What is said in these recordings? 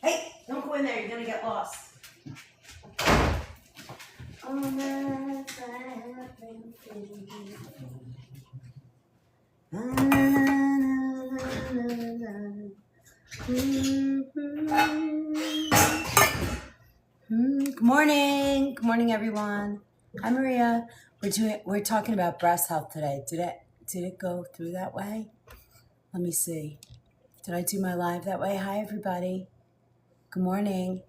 Hey, don't go in there. You're going to get lost. Good morning. Good morning, everyone. Hi, Maria. We're talking about breast health today. Did it go through that way? Let me see. Did I do my live that way? Hi, everybody. Good morning.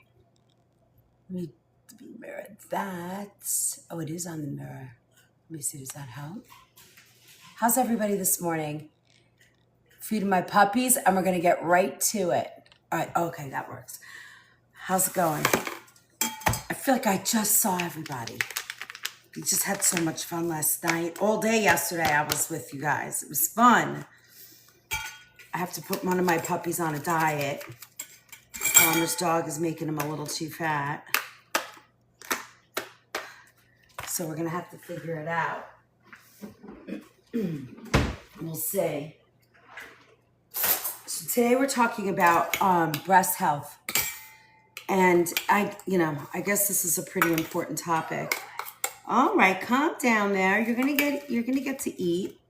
Let me mirror that. Oh, it is on the mirror. Let me see. Does that help? How's everybody this morning? Feeding my puppies, and we're going to get right to it. All right. Okay, that works. How's it going? I feel like I just saw everybody. We just had so much fun last night. All day yesterday I was with you guys. It was fun. I have to put one of my puppies on a diet. This dog is making him a little too fat. So we're going to have to figure it out. We'll see. So today we're talking about breast health. And I guess this is a pretty important topic. All right, calm down there. You're gonna get to eat.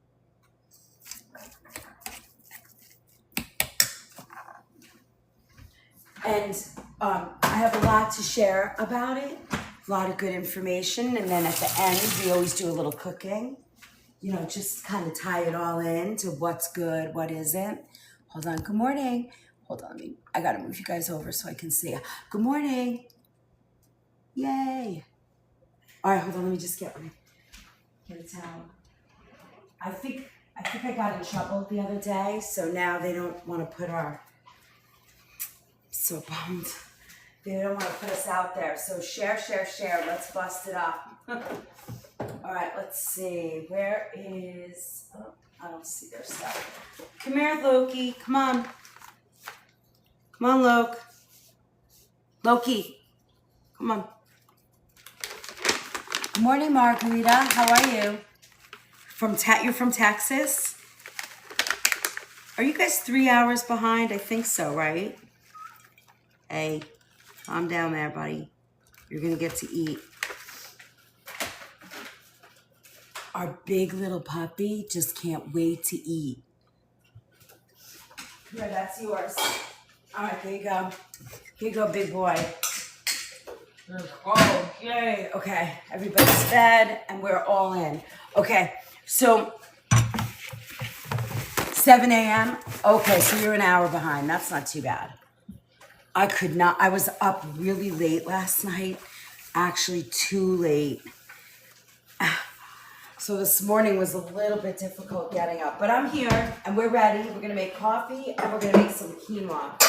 And I have a lot to share about it, a lot of good information. And then at the end, we always do a little cooking, just kind of tie it all in to what's good, what isn't. Hold on, good morning. Hold on, I gotta move you guys over so I can see you. Good morning. Yay. All right, hold on, let me just get a towel. I think I got in trouble the other day, so now they don't want to put our, so bummed. They don't want to put us out there. So share. Let's bust it up. All right, let's see. Where is, I don't see their stuff. Come here, Loki. Come on. Come on, Loki. Come on. Good morning, Margarita. How are you? You're from Texas? Are you guys 3 hours behind? I think so, right? Hey, calm down there, buddy. You're gonna get to eat. Our big little puppy just can't wait to eat. Here, that's yours. All right, here you go. Here you go, big boy. Oh, yay. Okay, everybody's fed and we're all in. Okay, so 7 a.m. Okay, so you're an hour behind. That's not too bad. I was up really late last night. Actually, too late. So this morning was a little bit difficult getting up. But I'm here and we're ready. We're going to make coffee and we're going to make some quinoa.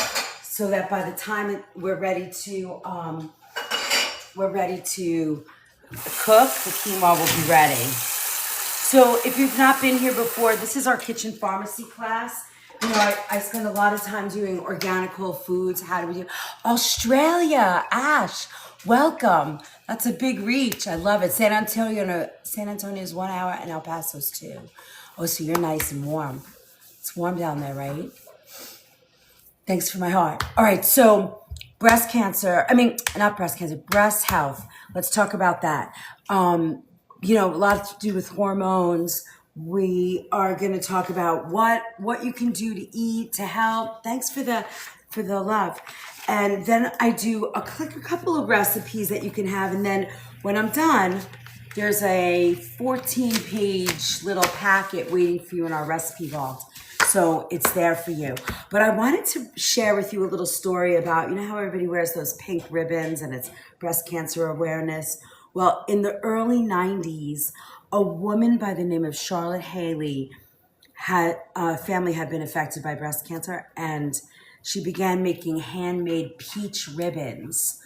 So that by the time we're ready to cook, the quinoa will be ready. So if you've not been here before, this is our kitchen pharmacy class. I spend a lot of time doing organic whole foods. How do we do? Australia, Ash, welcome. That's a big reach. I love it. San Antonio is 1 hour and El Paso's 2. Oh, so you're nice and warm. It's warm down there, right? Thanks for my heart. All right, so breast health. Let's talk about that. A lot to do with hormones. We are going to talk about what you can do to eat to help. Thanks for the love. And then I do a couple of recipes that you can have. And then when I'm done, there's a 14-page little packet waiting for you in our recipe vault. So it's there for you. But I wanted to share with you a little story about, how everybody wears those pink ribbons and it's breast cancer awareness. Well, in the early 90s, a woman by the name of Charlotte Haley family had been affected by breast cancer, and she began making handmade peach ribbons.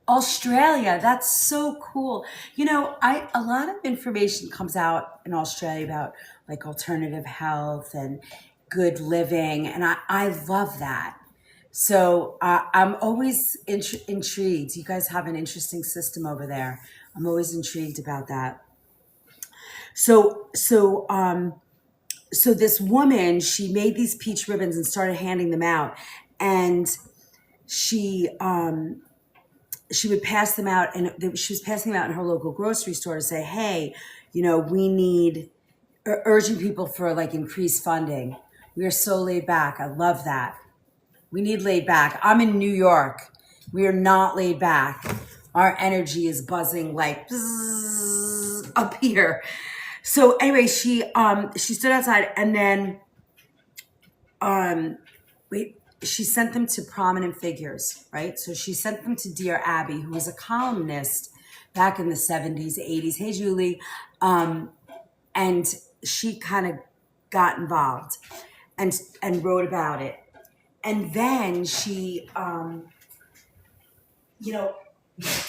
Australia, that's so cool. A lot of information comes out in Australia about like alternative health and good living, and I love that. So I'm always intrigued. You guys have an interesting system over there. I'm always intrigued about that. So this woman, she made these peach ribbons and started handing them out. And she would pass them out, and she was passing them out in her local grocery store to say, hey, we need urging people for like increased funding. We are so laid back. I love that. We need laid back. I'm in New York. We are not laid back. Our energy is buzzing like bzzz up here. So anyway, she stood outside, and then she sent them to prominent figures, right? So she sent them to Dear Abby, who was a columnist back in the 70s, 80s. Hey, Julie. And she kind of got involved and wrote about it. And then she,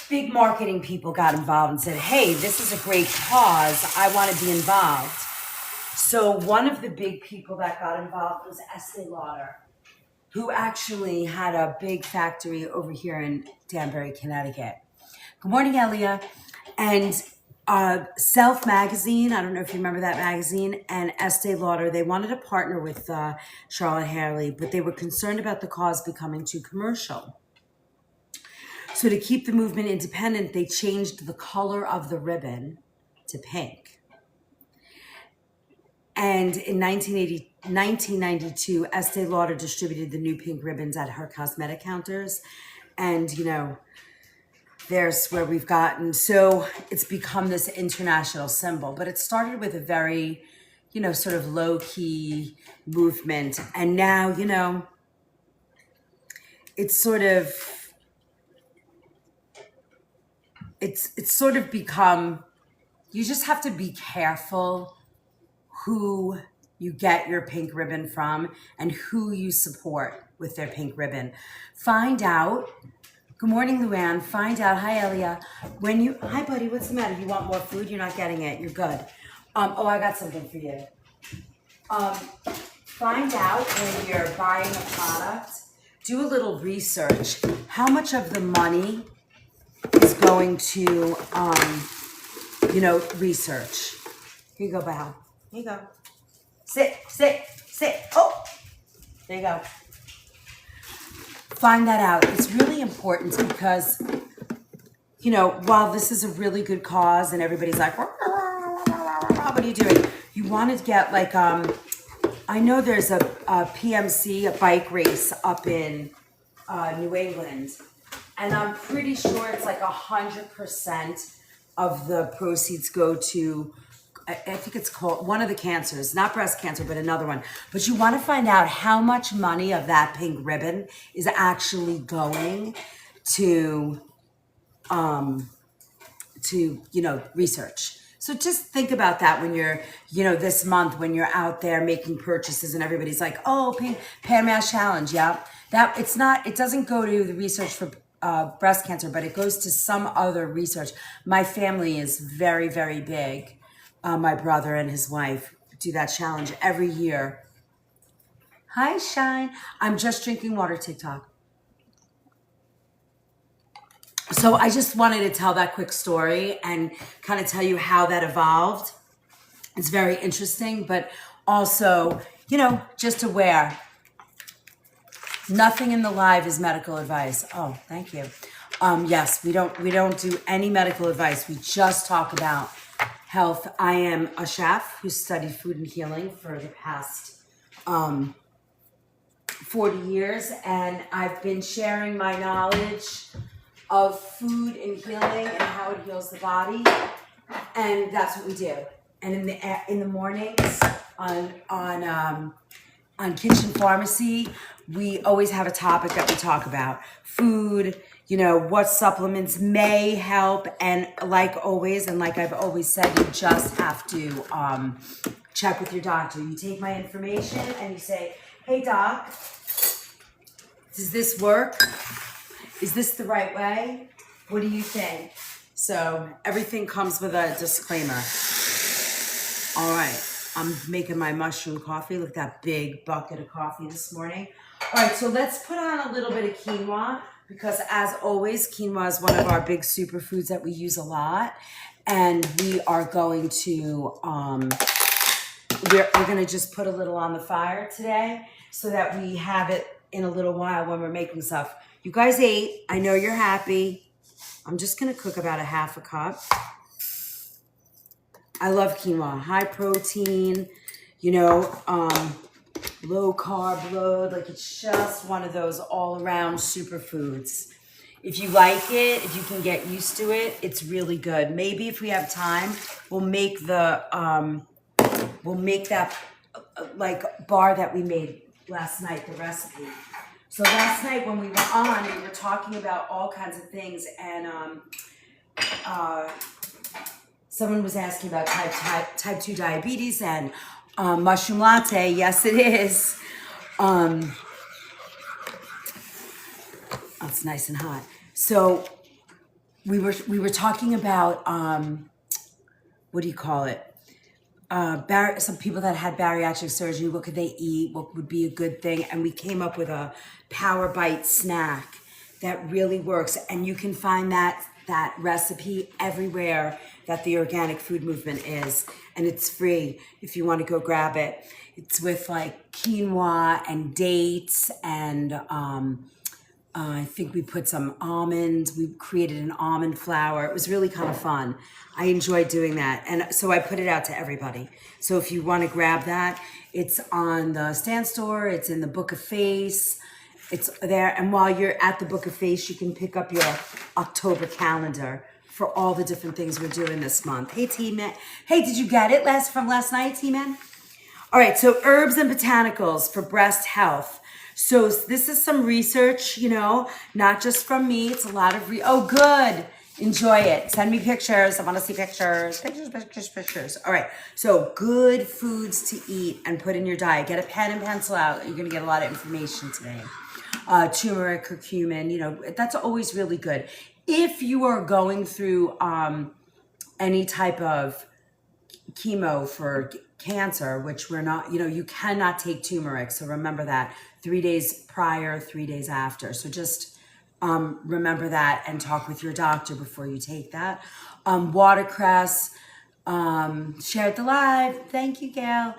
big marketing people got involved and said, hey, this is a great cause. I want to be involved. So one of the big people that got involved was Estee Lauder, who actually had a big factory over here in Danbury, Connecticut. Good morning, Elia. And Self magazine, I don't know if you remember that magazine, and Estee Lauder, they wanted to partner with Charlotte Haley, but they were concerned about the cause becoming too commercial. So to keep the movement independent, they changed the color of the ribbon to pink. And in 1992, Estee Lauder distributed the new pink ribbons at her cosmetic counters. And, there's where we've gotten. So it's become this international symbol. But it started with a very, sort of low-key movement. And now, it's sort of... It's sort of become, you just have to be careful who you get your pink ribbon from and who you support with their pink ribbon. Find out. Good morning, Luann. Find out. Hi, Elia. Hi, buddy. What's the matter? You want more food? You're not getting it. You're good. I got something for you. Find out when you're buying a product. Do a little research. How much of the money is going to, research. Here you go, Bao. Here you go. Sit. Oh, there you go. Find that out. It's really important because, while this is a really good cause and everybody's like, what are you doing? You want to get like, I know there's a PMC, a bike race up in New England. And I'm pretty sure it's like 100% of the proceeds go to, I think it's called one of the cancers, not breast cancer, but another one. But you want to find out how much money of that pink ribbon is actually going to research. So just think about that when you're, this month when you're out there making purchases and everybody's like, oh, pink Pan Mass Challenge, yeah. It doesn't go to the research for breast cancer, but it goes to some other research. My family is very, very big. My brother and his wife do that challenge every year. Hi, Shine. I'm just drinking water, TikTok. So I just wanted to tell that quick story and kind of tell you how that evolved. It's very interesting, but also, just aware. Nothing in the live is medical advice. Oh, thank you. Yes, we don't do any medical advice. We just talk about health. I am a chef who studied food and healing for the past 40 years, and I've been sharing my knowledge of food and healing and how it heals the body, and that's what we do. And in the mornings on Kitchen Pharmacy, we always have a topic that we talk about. Food, what supplements may help. And like always, and like I've always said, you just have to check with your doctor. You take my information and you say, hey, doc, does this work? Is this the right way? What do you think? So everything comes with a disclaimer. All right. I'm making my mushroom coffee. Look at that big bucket of coffee this morning. All right, so let's put on a little bit of quinoa because, as always, quinoa is one of our big superfoods that we use a lot. And we are going to, we're going to just put a little on the fire today so that we have it in a little while when we're making stuff. You guys ate. I know you're happy. I'm just going to cook about a half a cup. I love quinoa. High protein, you know, low carb load. Like it's just one of those all around superfoods. If you like it, if you can get used to it, it's really good. Maybe if we have time, we'll make that like bar that we made last night, the recipe. So last night when we were on, we were talking about all kinds of things, and someone was asking about type 2 diabetes and mushroom latte. Yes, it is. It's nice and hot. So we were talking about what do you call it? Some people that had bariatric surgery. What could they eat? What would be a good thing? And we came up with a Power Bite snack that really works. And you can find that recipe everywhere that the organic food movement is, and it's free if you want to go grab it. It's with like quinoa and dates, and I think we put some almonds. We created an almond flour. It was really kind of fun. I enjoyed doing that, and so I put it out to everybody. So if you want to grab that, it's on the Stand Store. It's in the Book of Face. It's there, and while you're at the Book of Face, you can pick up your October calendar for all the different things we're doing this month. Hey, T-Man. Hey, did you get it from last night, T-Man? All right, so herbs and botanicals for breast health. So this is some research, you know, not just from me. It's a lot of oh, good. Enjoy it. Send me pictures. I want to see pictures. Pictures. All right. So good foods to eat and put in your diet. Get a pen and pencil out. You're going to get a lot of information today. Turmeric, curcumin, you know, that's always really good. If you are going through any type of chemo for cancer, which we're not, you know, you cannot take turmeric. So remember that 3 days prior, 3 days after. So just remember that and talk with your doctor before you take that. Watercress, shared the live. Thank you, Gail.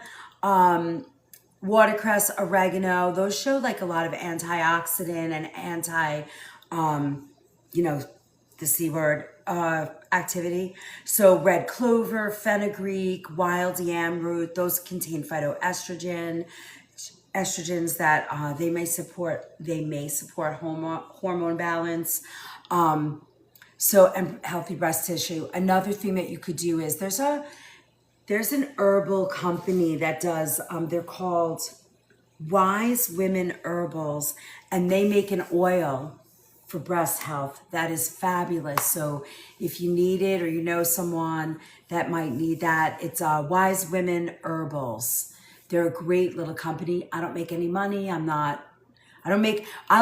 Watercress, oregano, those show like a lot of antioxidant and you know, the C word, activity. So red clover, fenugreek, wild yam root, those contain phytoestrogens that they may support hormone balance. So, and healthy breast tissue. Another thing that you could do is there's an herbal company that does, they're called Wise Women Herbals, and they make an oil for breast health that is fabulous. So if you need it or you know someone that might need that, it's Wise Women Herbals. They're a great little company. I don't make any money. I'll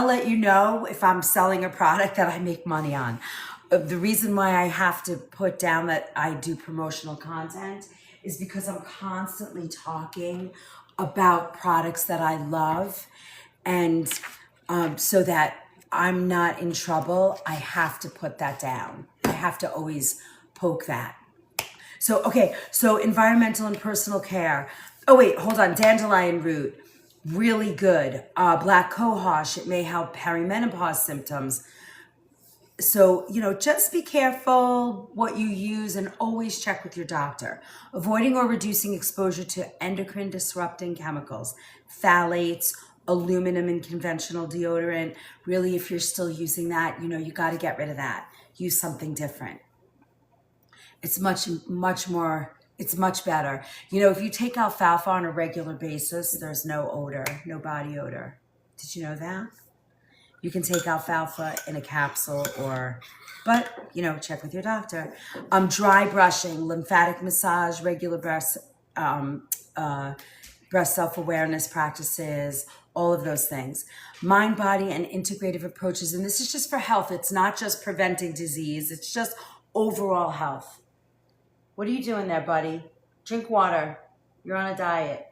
let you know if I'm selling a product that I make money on. The reason why I have to put down that I do promotional content is because I'm constantly talking about products that I love, and so that I'm not in trouble, I have to put that down. I have to always poke that. So, okay, so environmental and personal care. Oh wait, hold on, dandelion root, really good. Black cohosh, it may help perimenopause symptoms. So, you know, just be careful what you use and always check with your doctor. Avoiding or reducing exposure to endocrine disrupting chemicals, phthalates, aluminum in conventional deodorant. Really, if you're still using that, you know, you got to get rid of that. Use something different. It's much better. You know, if you take alfalfa on a regular basis, there's no odor, no body odor. Did you know that? You can take alfalfa in a capsule but, you know, check with your doctor. Dry brushing, lymphatic massage, regular breast self-awareness practices, all of those things. Mind, body, and integrative approaches. And this is just for health. It's not just preventing disease. It's just overall health. What are you doing there, buddy? Drink water. You're on a diet.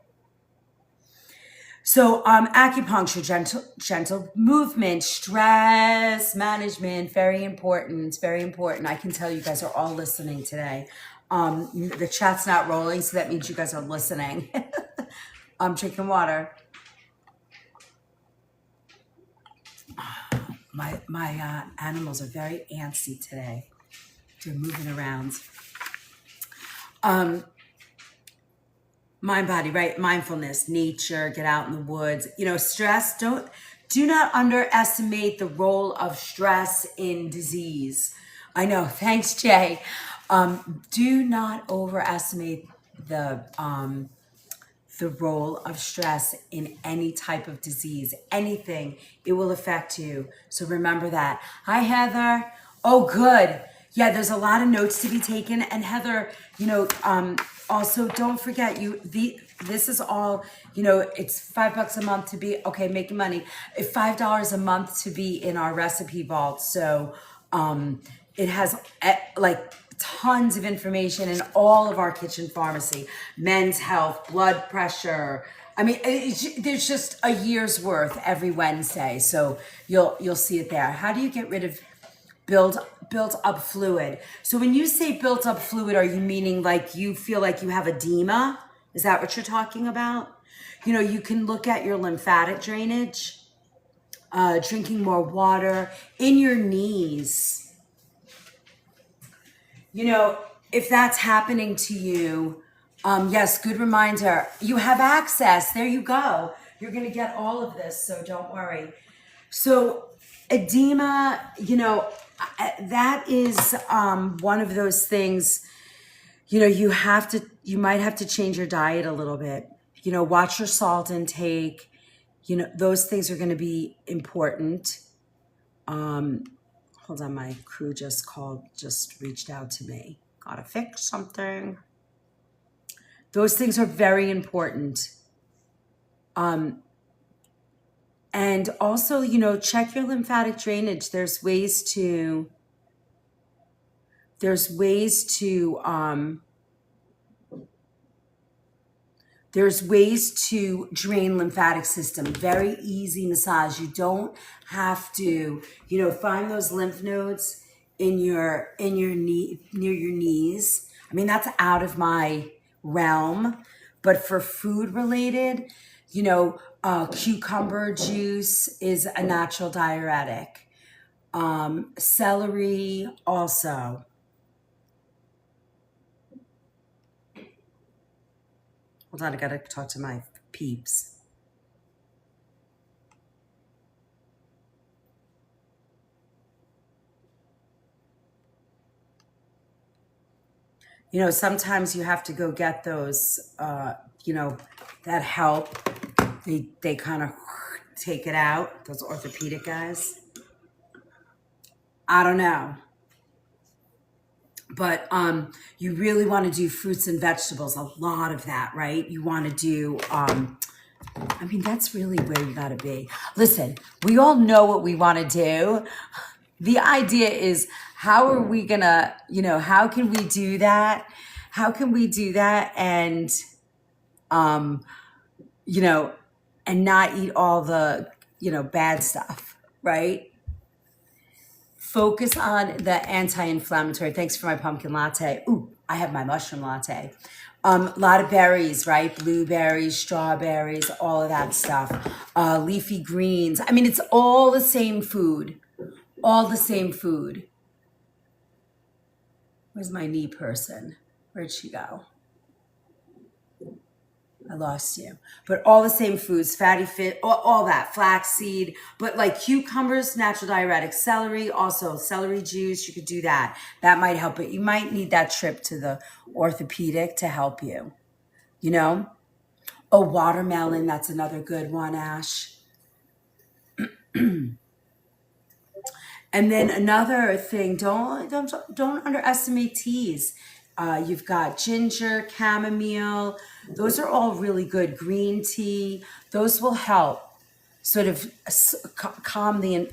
So acupuncture, gentle movement, stress management, very important, very important. I can tell you guys are all listening today. The chat's not rolling, so that means you guys are listening. I'm drinking water. My animals are very antsy today. They're moving around. Mind, body, right? Mindfulness, nature, get out in the woods. Stress. Do not underestimate the role of stress in disease. I know. Thanks, Jay. Do not overestimate the role of stress in any type of disease, anything, it will affect you. So remember that. Hi, Heather. Oh, good. Yeah, there's a lot of notes to be taken. And Heather, also don't forget this is all, it's $5 a month to be, okay, making money. $5 a month to be in our recipe vault. So, it has like tons of information in all of our kitchen pharmacy, men's health, blood pressure. I mean, there's just a year's worth every Wednesday. So you'll see it there. How do you get rid of built up fluid? So when you say built up fluid, are you meaning like you feel like you have edema? Is that what you're talking about? You can look at your lymphatic drainage, drinking more water in your knees. If that's happening to you, yes, good reminder. You have access. There you go. You're going to get all of this, so don't worry. So edema, that is one of those things, you might have to change your diet a little bit. Watch your salt intake. Those things are going to be important. Hold on, my crew just reached out to me. Gotta fix something. Those things are very important. And also, check your lymphatic drainage. There's ways to drain lymphatic system. Very easy massage. You don't have to, find those lymph nodes in your knee, near your knees. I mean, that's out of my realm, but for food related, cucumber juice is a natural diuretic. Celery also. Hold on, I gotta talk to my peeps. Sometimes you have to go get those, that help. They kind of take it out, those orthopedic guys. I don't know. But you really want to do fruits and vegetables, a lot of that, right? You want to do, that's really where you got to be. Listen, we all know what we want to do. The idea is, how are we going to, how can we do that? How can we do that and, and not eat all the, bad stuff, right? Focus on the anti-inflammatory. Thanks for my pumpkin latte. Ooh, I have my mushroom latte. A lot of berries, right? Blueberries, strawberries, all of that stuff. Leafy greens. I mean, it's all the same food. All the same food. Where's my knee person? Where'd she go? I lost you. But all the same foods, fatty fit, all that, flaxseed, but like cucumbers, natural diuretic, celery, also celery juice, you could do that. That might help, but you might need that trip to the orthopedic to help you, Oh, watermelon, that's another good one, Ash. And then another thing, don't underestimate teas. You've got ginger, chamomile. Those are all really good. Green tea. Those will help sort of calm the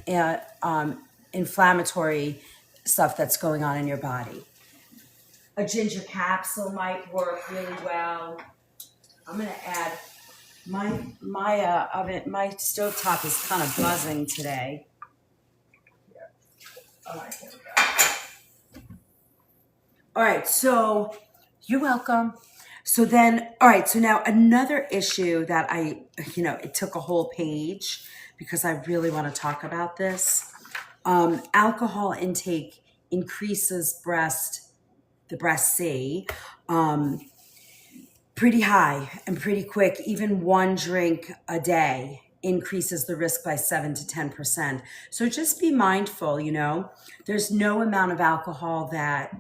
inflammatory stuff that's going on in your body. A ginger capsule might work really well. I'm going to add my oven. My stovetop is kind of buzzing today. All right, here we go. All right, so you're welcome. So then, all right, so now another issue that it took a whole page because I really want to talk about this. Alcohol intake increases the breast C, pretty high and pretty quick. Even one drink a day increases the risk by 7 to 10%. So just be mindful, there's no amount of alcohol that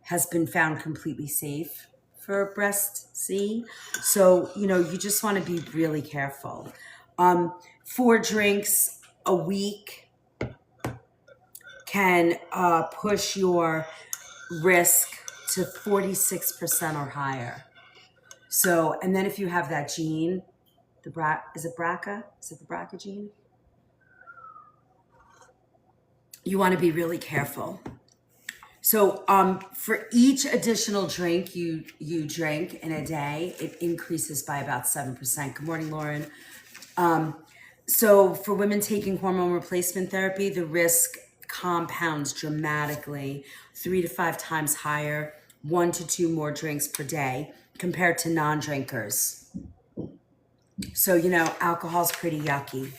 has been found completely safe for breast C. So, you just want to be really careful. 4 drinks a week can push your risk to 46% or higher. So, and then if you have that gene, is it BRCA? Is it the BRCA gene? You want to be really careful. So, for each additional drink you drink in a day, it increases by about 7%. Good morning, Lauren. So for women taking hormone replacement therapy, the risk compounds dramatically, 3 to 5 times higher, 1 to 2 more drinks per day compared to non-drinkers. So, alcohol's pretty yucky.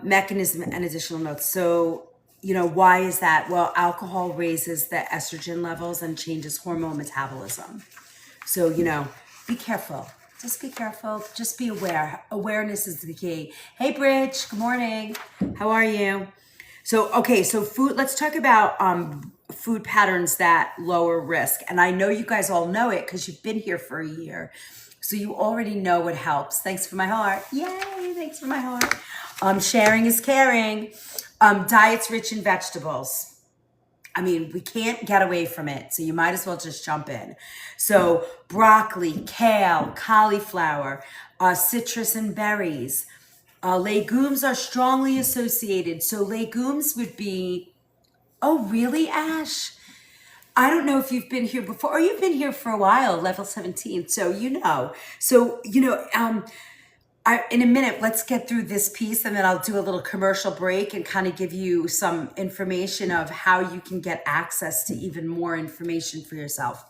Mechanism and additional notes. So, why is that? Well, alcohol raises the estrogen levels and changes hormone metabolism. So, be careful. Just be careful. Just be aware. Awareness is the key. Hey, Bridge. Good morning. How are you? So, okay. So food, let's talk about food patterns that lower risk. And I know you guys all know it because you've been here for a year. So you already know what helps. Thanks for my heart. Yay. Thanks for my heart. Sharing is caring. Diets rich in vegetables. I mean, we can't get away from it, so you might as well just jump in. So broccoli, kale, cauliflower, citrus and berries. Legumes are strongly associated. So legumes would be, oh really, Ash? I don't know if you've been here before, or you've been here for a while, level 17, so So, in a minute, let's get through this piece and then I'll do a little commercial break and kind of give you some information of how you can get access to even more information for yourself.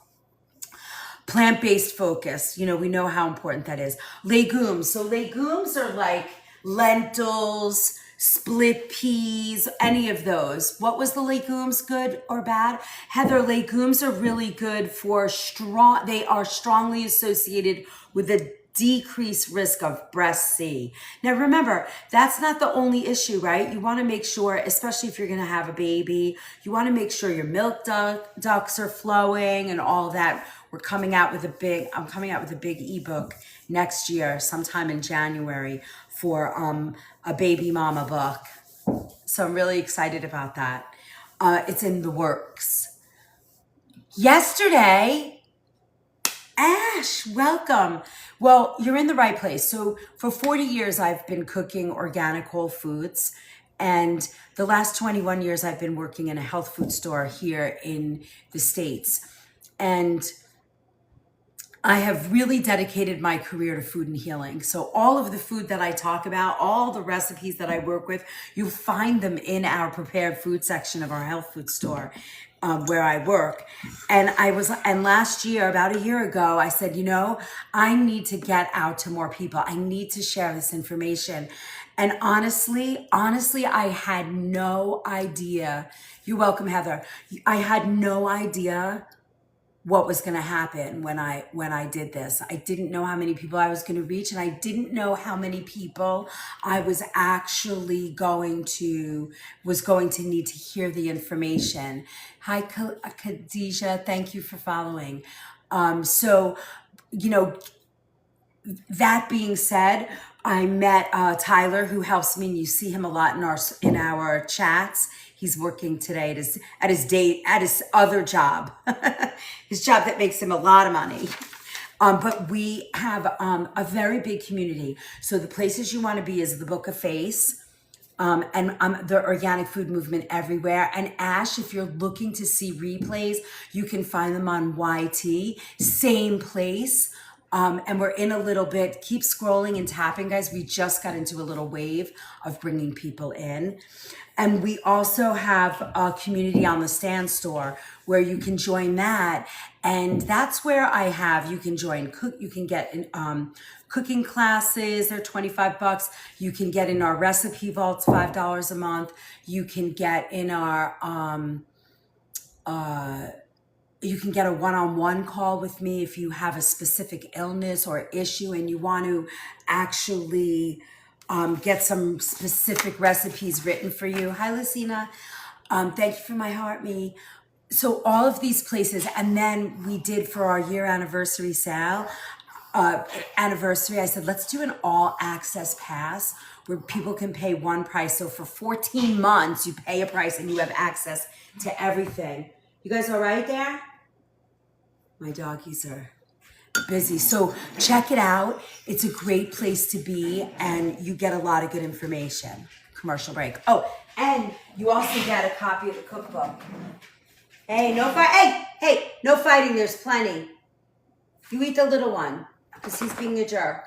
Plant-based focus, we know how important that is. Legumes. So legumes are like lentils, split peas, any of those. What was the legumes, good or bad? Heather, legumes are really good they are strongly associated with a decreased risk of breast C. Now remember, that's not the only issue, right? You want to make sure, especially if you're going to have a baby, you want to make sure your milk ducts are flowing and all that. I'm coming out with a big ebook next year, sometime in January, for a baby mama book. So I'm really excited about that. It's in the works. Yesterday, Ash, welcome. Well, you're in the right place. So for 40 years, I've been cooking organic whole foods. And the last 21 years, I've been working in a health food store here in the States. And I have really dedicated my career to food and healing. So all of the food that I talk about, all the recipes that I work with, you find them in our prepared food section of our health food store where I work. And last year, about a year ago, I said, I need to get out to more people. I need to share this information. And honestly, I had no idea. You're welcome, Heather. I had no idea what was going to happen when I did this. I didn't know how many people I was going to reach, and I didn't know how many people I was actually going to need to hear the information. Hi, Khadijah. Thank you for following. That being said, I met Tyler, who helps me, and you see him a lot in our chats. He's working today at his other job, his job that makes him a lot of money. But we have a very big community. So the places you want to be is the Book of Face, and the organic food movement everywhere. And Ash, if you're looking to see replays, you can find them on YT, same place. And we're in a little bit. Keep scrolling and tapping, guys. We just got into a little wave of bringing people in. And we also have a community on the Stand store where you can join that. And that's where you can join, you can get cooking classes. They're 25 bucks. You can get in our recipe vaults, $5 a month. You can get in our, you can get a one-on-one call with me if you have a specific illness or issue and you want to actually get some specific recipes written for you. Hi, Lucina. Thank you for my heart, me. So all of these places, and then we did for our year anniversary sale, I said, let's do an all access pass where people can pay one price. So for 14 months, you pay a price and you have access to everything. You guys all right there? My doggies are busy. So check it out. It's a great place to be and you get a lot of good information. Commercial break. Oh, and you also get a copy of the cookbook. Hey, no fight. Hey, no fighting. There's plenty. You eat the little one because he's being a jerk.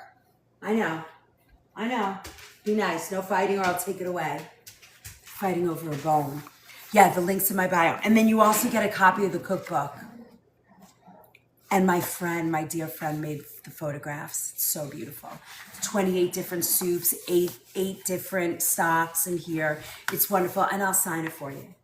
I know. Be nice. No fighting or I'll take it away. Fighting over a bone. Yeah, the link's in my bio. And then you also get a copy of the cookbook. And my dear friend made the photographs. It's so beautiful. 28 different soups, eight different stocks in here. It's wonderful. And I'll sign it for you.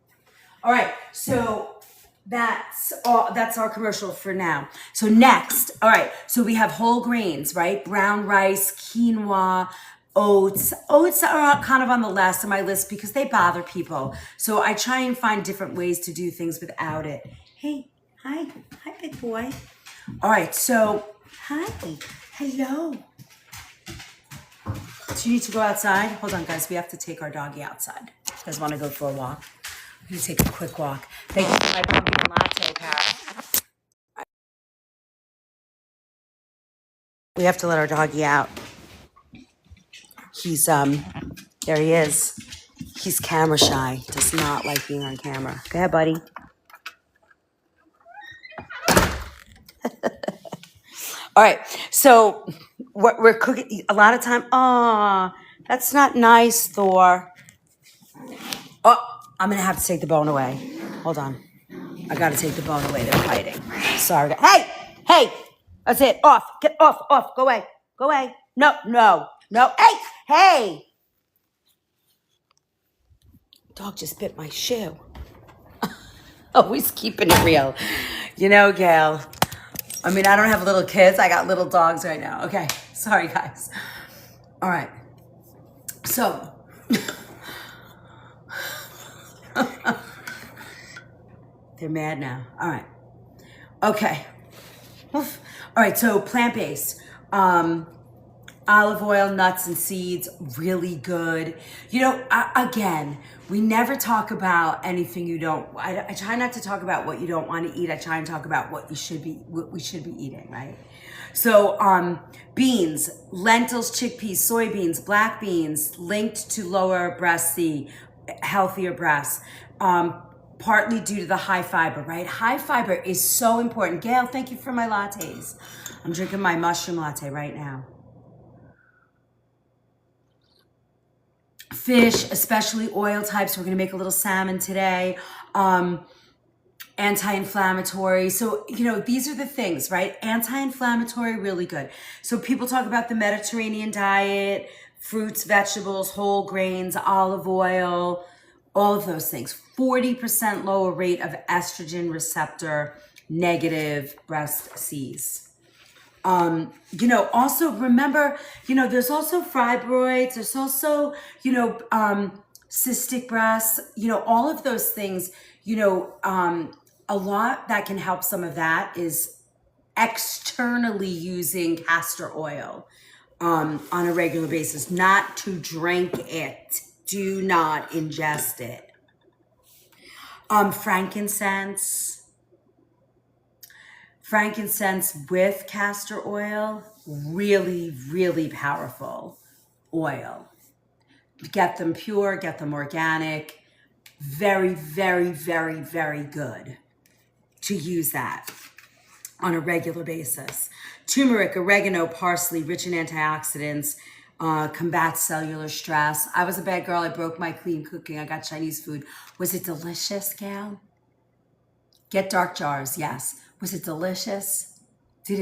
All right. So that's our commercial for now. So next, all right. So we have whole grains, right? Brown rice, quinoa, oats. Oats are kind of on the last of my list because they bother people. So I try and find different ways to do things without it. Hey, hi, big boy. All right, so hi, hello. Do you need to go outside? Hold on, guys. We have to take our doggy outside. You guys want to go for a walk? We're gonna take a quick walk. Thank you for my pumpkin latte, Pat. We have to let our doggy out. He's there he is. He's camera shy. Does not like being on camera. Go ahead, buddy. All right, so we're cooking a lot of time. Oh, that's not nice, Thor. Oh, I'm gonna have to take the bone away. Hold on, I gotta take the bone away. They're fighting. Sorry. Hey, that's it. Off. Get off. Go away. No. Hey. Dog just bit my shoe. Always keeping it real, Gail. I mean, I don't have little kids. I got little dogs right now. Okay. Sorry, guys. All right. So, they're mad now. All right. Okay. All right. So, plant-based. Olive oil, nuts, and seeds, really good. Again, we never talk about anything you don't. I try not to talk about what you don't want to eat. I try and talk about what we should be eating, right? So, beans, lentils, chickpeas, soybeans, black beans, linked to lower breast C, healthier breasts. Partly due to the high fiber, right? High fiber is so important. Gail, thank you for my lattes. I'm drinking my mushroom latte right now. Fish, especially oil types. We're going to make a little salmon today. Anti-inflammatory. So, these are the things, right? Anti-inflammatory, really good. So people talk about the Mediterranean diet, fruits, vegetables, whole grains, olive oil, all of those things. 40% lower rate of estrogen receptor negative breast Cs. Also remember, there's also fibroids, there's also, cystic breasts, all of those things, a lot that can help some of that is externally using castor oil, on a regular basis, not to drink it. Do not ingest it. Frankincense with castor oil, really, really powerful oil. Get them pure, get them organic. Very, very, very, very good to use that. on a regular basis. Turmeric, oregano, parsley, rich in antioxidants, combats cellular stress. I was a bad girl. I broke my clean cooking. I got Chinese food. Was it delicious, Gal? Get dark jars, yes. Was it delicious? Did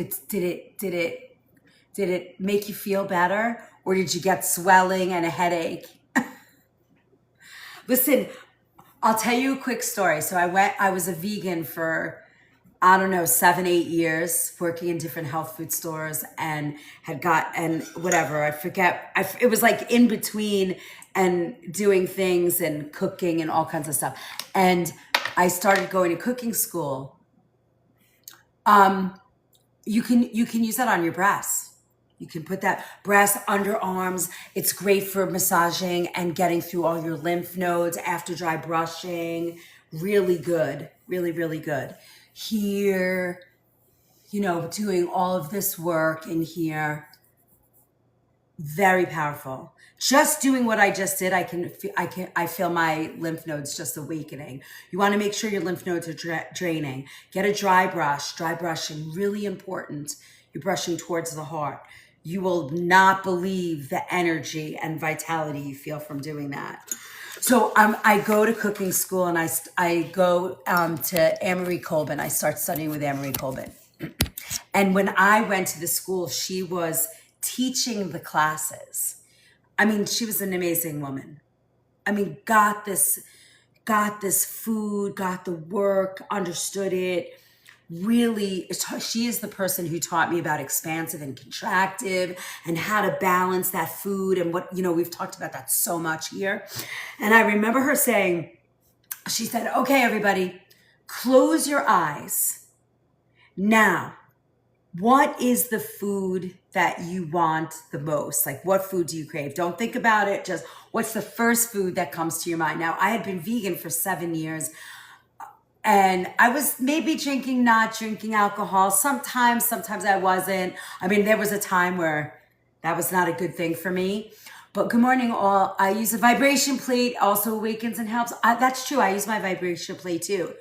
it make you feel better? Or did you get swelling and a headache? Listen, I'll tell you a quick story. So I was a vegan for, I don't know, 7, 8 years, working in different health food stores, and and whatever, I forget. It was like in between and doing things and cooking and all kinds of stuff. And I started going to cooking school. You can use that on your breasts. You can put that breast, underarms. It's great for massaging and getting through all your lymph nodes after dry brushing. Really good. Really, really good. Here, doing all of this work in here, very powerful. Just doing what I just did, I feel my lymph nodes just awakening. You want to make sure your lymph nodes are draining. Get a dry brush. Dry brushing, really important. You're brushing towards the heart. You will not believe the energy and vitality you feel from doing that. So I go to cooking school, and I go to Anne-Marie Colbin. I start studying with Anne-Marie Colbin. And when I went to the school, she was teaching the classes. I mean, she was an amazing woman. I mean, got this food, got the work, understood it. Really, she is the person who taught me about expansive and contractive and how to balance that food, and what, we've talked about that so much here. And I remember her saying, she said, okay, everybody, close your eyes. Now, what is the food that you want the most? Like, what food do you crave? Don't think about it. Just what's the first food that comes to your mind? Now, I had been vegan for 7 years. And I was maybe not drinking alcohol. Sometimes I wasn't. I mean, there was a time where that was not a good thing for me. But good morning, all. I use a vibration plate, also awakens and helps. That's true. I use my vibration plate too.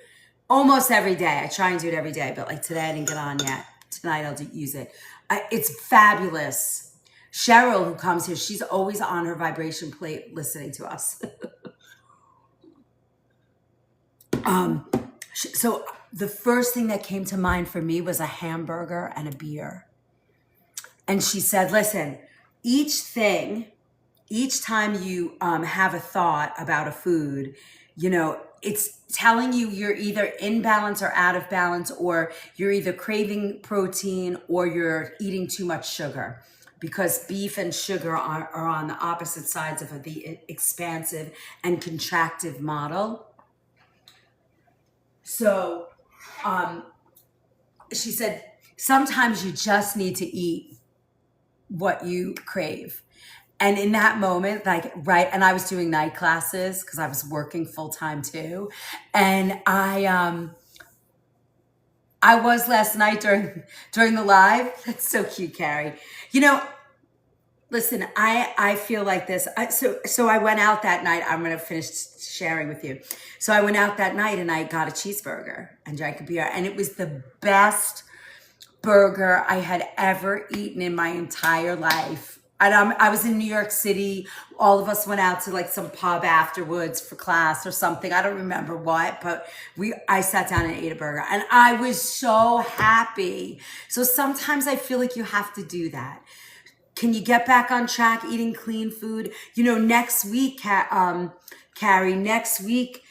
Almost every day. I try and do it every day. But like today, I didn't get on yet. Tonight, I'll use it. It's fabulous. Cheryl, who comes here, she's always on her vibration plate listening to us. So the first thing that came to mind for me was a hamburger and a beer. And she said, listen, each time you have a thought about a food, it's telling you you're either in balance or out of balance, or you're either craving protein or you're eating too much sugar, because beef and sugar are on the opposite sides of the expansive and contractive model. So she said, sometimes you just need to eat what you crave. And in that moment, and I was doing night classes because I was working full time too. And I was last night during the live. That's so cute, Carrie. Listen, I feel like this. So I went out that night. I'm going to finish sharing with you. So I went out that night and I got a cheeseburger and drank a beer. And it was the best burger I had ever eaten in my entire life. And I was in New York City. All of us went out to like some pub afterwards for class or something. I don't remember what, but I sat down and ate a burger and I was so happy. So sometimes I feel like you have to do that. Can you get back on track eating clean food? Next week, Carrie, next week,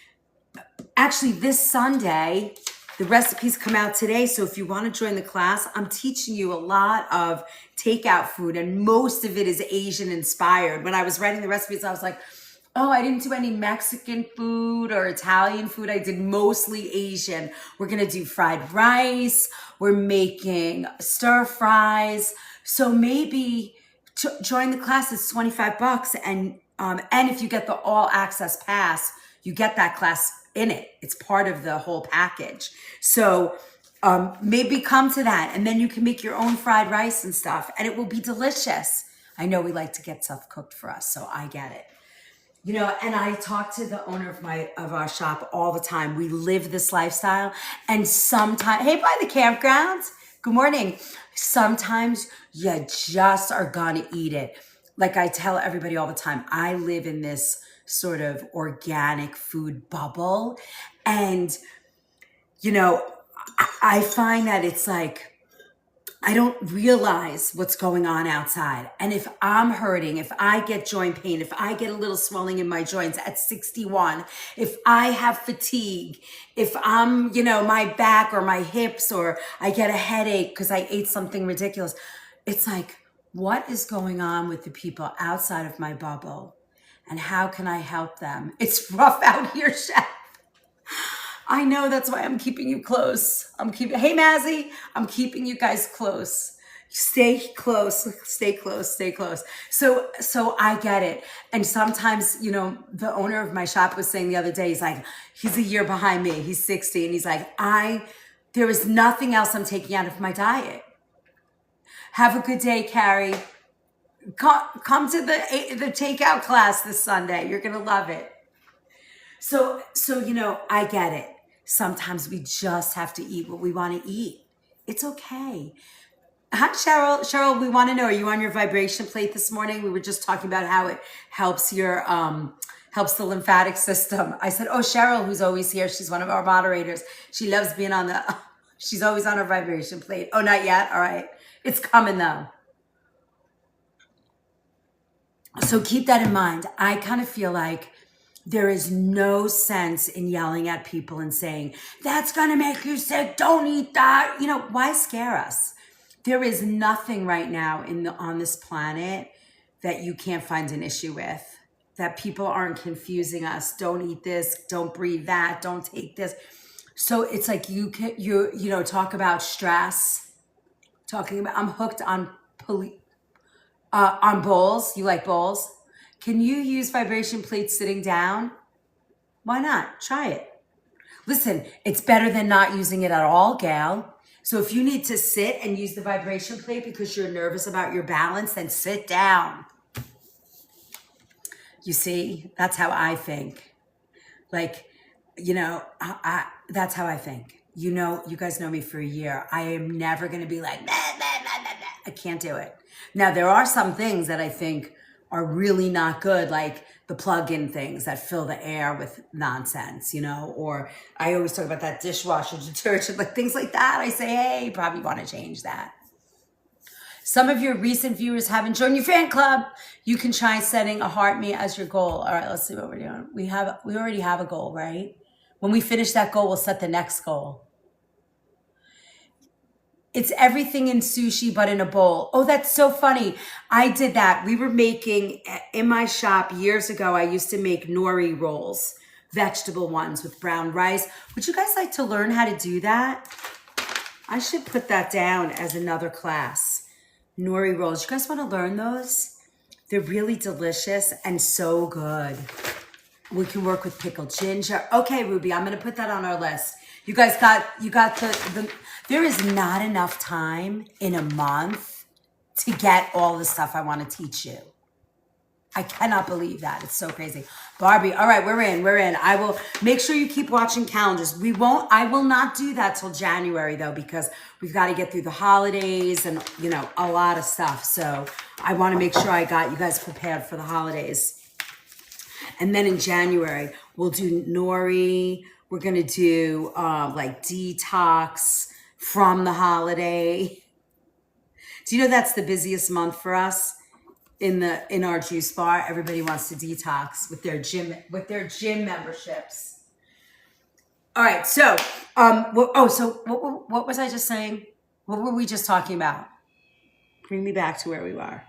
actually this Sunday, the recipes come out today. So if you want to join the class, I'm teaching you a lot of takeout food, and most of it is Asian inspired. When I was writing the recipes, I was like, oh, I didn't do any Mexican food or Italian food. I did mostly Asian. We're going to do fried rice. We're making stir fries. So maybe join the class. It's $25, and if you get the all access pass, you get that class in it. It's part of the whole package. So maybe come to that, and then you can make your own fried rice and stuff, and it will be delicious. I know we like to get stuff cooked for us, so I get it. You know, and I talk to the owner of our shop all the time. We live this lifestyle, and sometimes, hey, by the campgrounds. Good morning. Sometimes you just are gonna eat it. Like I tell everybody all the time, I live in this sort of organic food bubble, and you know, I find that it's like I don't realize what's going on outside. And if I'm hurting, if I get joint pain, if I get a little swelling in my joints at 61, if I have fatigue, if I'm, my back or my hips, or I get a headache because I ate something ridiculous, it's like, what is going on with the people outside of my bubble? And how can I help them? It's rough out here, Chef. I know, that's why I'm keeping you close. Hey Mazzy, I'm keeping you guys close. Stay close, stay close, stay close. So I get it. And sometimes, the owner of my shop was saying the other day, he's a year behind me. He's 60. And he's like, there is nothing else I'm taking out of my diet. Have a good day, Carrie. Come to the takeout class this Sunday. You're going to love it. So, I get it. Sometimes we just have to eat what we want to eat. It's okay. Hi, Cheryl. Cheryl, we want to know, are you on your vibration plate this morning? We were just talking about how it helps helps the lymphatic system. I said, oh, Cheryl, who's always here. She's one of our moderators. She loves being she's always on her vibration plate. Oh, not yet? All right. It's coming though. So keep that in mind. I kind of feel like there is no sense in yelling at people and saying, that's going to make you sick. Don't eat that. Why scare us? There is nothing right now on this planet that you can't find an issue with, that people aren't confusing us. Don't eat this. Don't breathe that. Don't take this. So it's like you talk about stress, I'm hooked on bowls. You like bowls? Can you use vibration plates sitting down? Why not? Try it. Listen, it's better than not using it at all, Gail. So if you need to sit and use the vibration plate because you're nervous about your balance, then sit down. You see, that's how I think. That's how I think. You guys know me for a year. I am never going to be like, nah, nah, nah, nah, nah. I can't do it. Now, there are some things that I think are really not good, like the plug-in things that fill the air with nonsense, or I always talk about that dishwasher detergent, like things like that. I say, hey, you probably want to change that. Some of your recent viewers haven't joined your fan club. You can try setting a heart me as your goal. All right, let's see what we're doing. We already have a goal, right? When we finish that goal, we'll set the next goal. It's everything in sushi, but in a bowl. Oh, that's so funny. I did that. We were making, in my shop years ago, I used to make nori rolls, vegetable ones with brown rice. Would you guys like to learn how to do that? I should put that down as another class. Nori rolls. You guys want to learn those? They're really delicious and so good. We can work with pickled ginger. Okay, Ruby, I'm going to put that on our list. You guys got the there is not enough time in a month to get all the stuff I want to teach you. I cannot believe that. It's so crazy. Barbie, all right, we're in. I will make sure you keep watching calendars. I will not do that till January though, because we've got to get through the holidays and, a lot of stuff. So I want to make sure I got you guys prepared for the holidays. And then in January, we'll do nori. We're going to do like detox from the holiday. Do you know that's the busiest month for us in our juice bar? Everybody wants to detox with their gym memberships. All right. So, what was I just saying? What were we just talking about? Bring me back to where we were.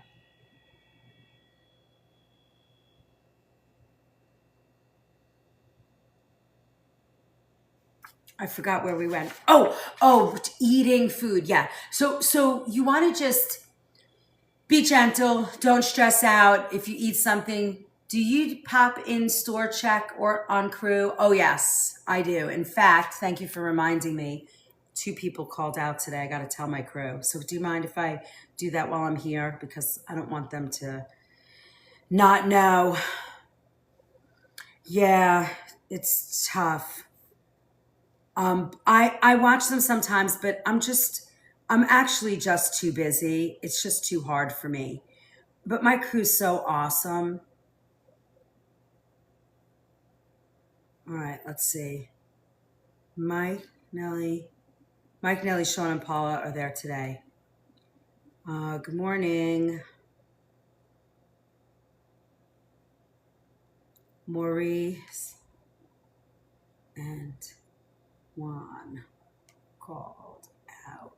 I forgot where we went. Oh, eating food. Yeah. So you want to just be gentle. Don't stress out. If you eat something, do you pop in store check or on crew? Oh, yes, I do. In fact, thank you for reminding me. 2 people called out today. I got to tell my crew. So do you mind if I do that while I'm here? Because I don't want them to not know. Yeah, it's tough. I watch them sometimes, but I'm actually just too busy. It's just too hard for me. But my crew's so awesome. All right, let's see. Mike, Nelly, Sean, and Paula are there today. Good morning, Maurice and Juan called out.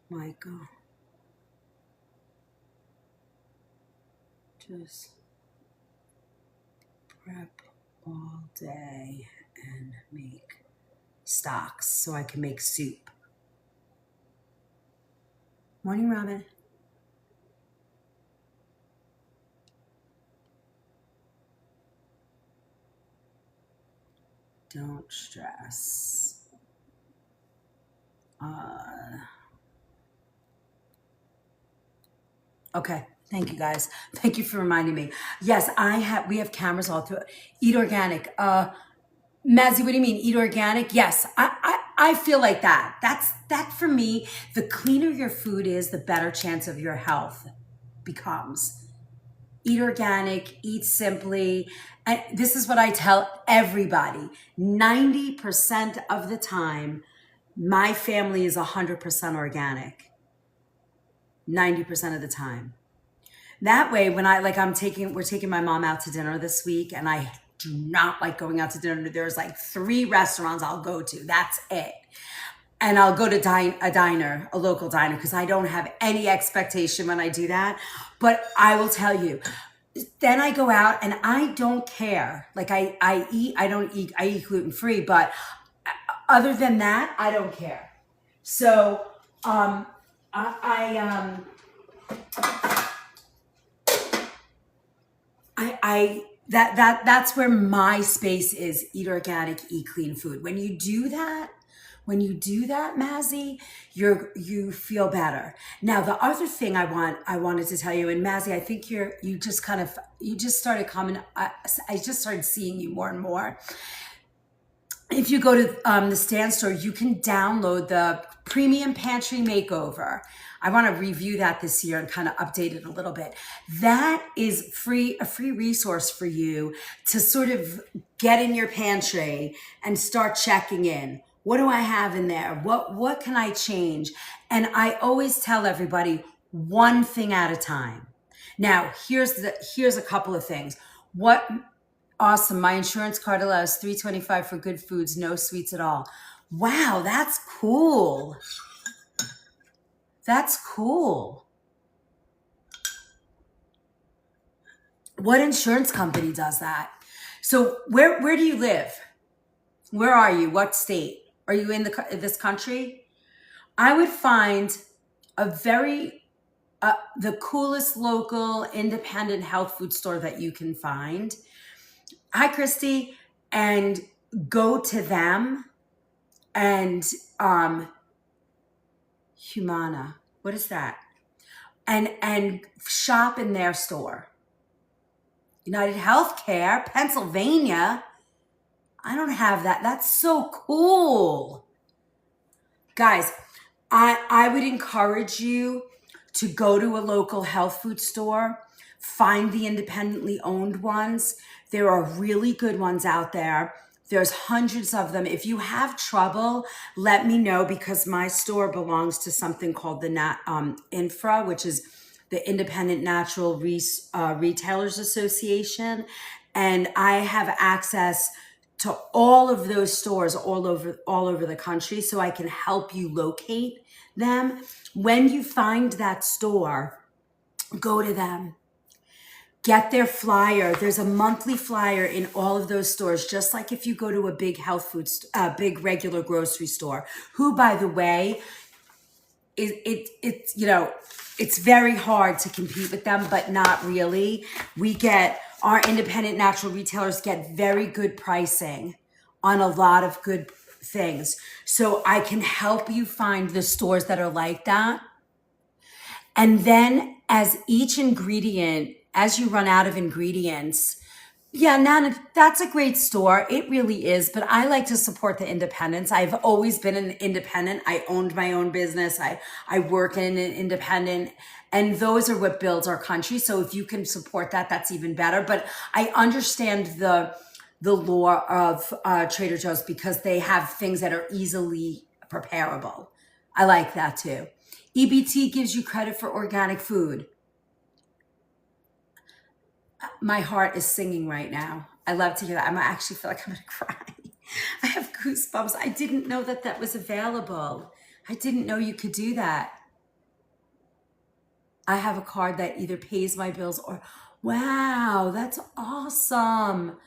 Michael, just prep all day and make stocks so I can make soup. Morning, Robin. Don't stress. Okay. Thank you guys. Thank you for reminding me. Yes, we have cameras all through. Eat organic. Mazzy, what do you mean? Eat organic? Yes, I feel like that. That for me, the cleaner your food is, the better chance of your health becomes. Eat organic, eat simply. And this is what I tell everybody. 90% of the time, my family is 100% organic. 90% of the time. That way, when we're taking my mom out to dinner this week, and I do not like going out to dinner. There's like 3 restaurants I'll go to. That's it. And I'll go to a local diner, because I don't have any expectation when I do that. But I will tell you, then I go out and I don't care. Like I eat gluten-free, but other than that, I don't care. So that's where my space is. Eat organic, eat clean food. When you do that, Mazzy, you feel better. Now, the other thing I wanted to tell you, and Mazzy, I think you just started coming. I just started seeing you more and more. If you go to the Stand Store, you can download the Premium Pantry Makeover. I want to review that this year and kind of update it a little bit. That is a free resource for you to sort of get in your pantry and start checking in. What do I have in there? What can I change? And I always tell everybody, one thing at a time. Now, here's a couple of things. Awesome. My insurance card allows $3.25 for good foods, no sweets at all. Wow, that's cool. That's cool. What insurance company does that? So where do you live? Where are you? What state? Are you in this country? I would find the coolest local independent health food store that you can find. Hi, Christy. And go to them and Humana. What is that? And shop in their store. United Healthcare, Pennsylvania. I don't have that. That's so cool. Guys, I would encourage you to go to a local health food store, find the independently owned ones. There are really good ones out there. There's hundreds of them. If you have trouble, let me know, because my store belongs to something called the INFRA, which is the Independent Natural Retailers Association. And I have access to all of those stores all over the country, so I can help you locate them. When you find that store, go to them. Get their flyer. There's a monthly flyer in all of those stores, just like if you go to a big big regular grocery store, who, by the way, it's very hard to compete with them, but not really. Our independent natural retailers get very good pricing on a lot of good things. So I can help you find the stores that are like that. And then as each ingredient as you run out of ingredients, yeah, Nana, that's a great store. It really is. But I like to support the independents. I've always been an independent. I owned my own business. I work in an independent. And those are what builds our country. So if you can support that, that's even better. But I understand the lore of Trader Joe's because they have things that are easily preparable. I like that too. EBT gives you credit for organic food. My heart is singing right now. I love to hear that. I actually feel like I'm gonna cry. I have goosebumps. I didn't know that that was available. I didn't know you could do that. I have a card that either pays my bills or, wow, that's awesome.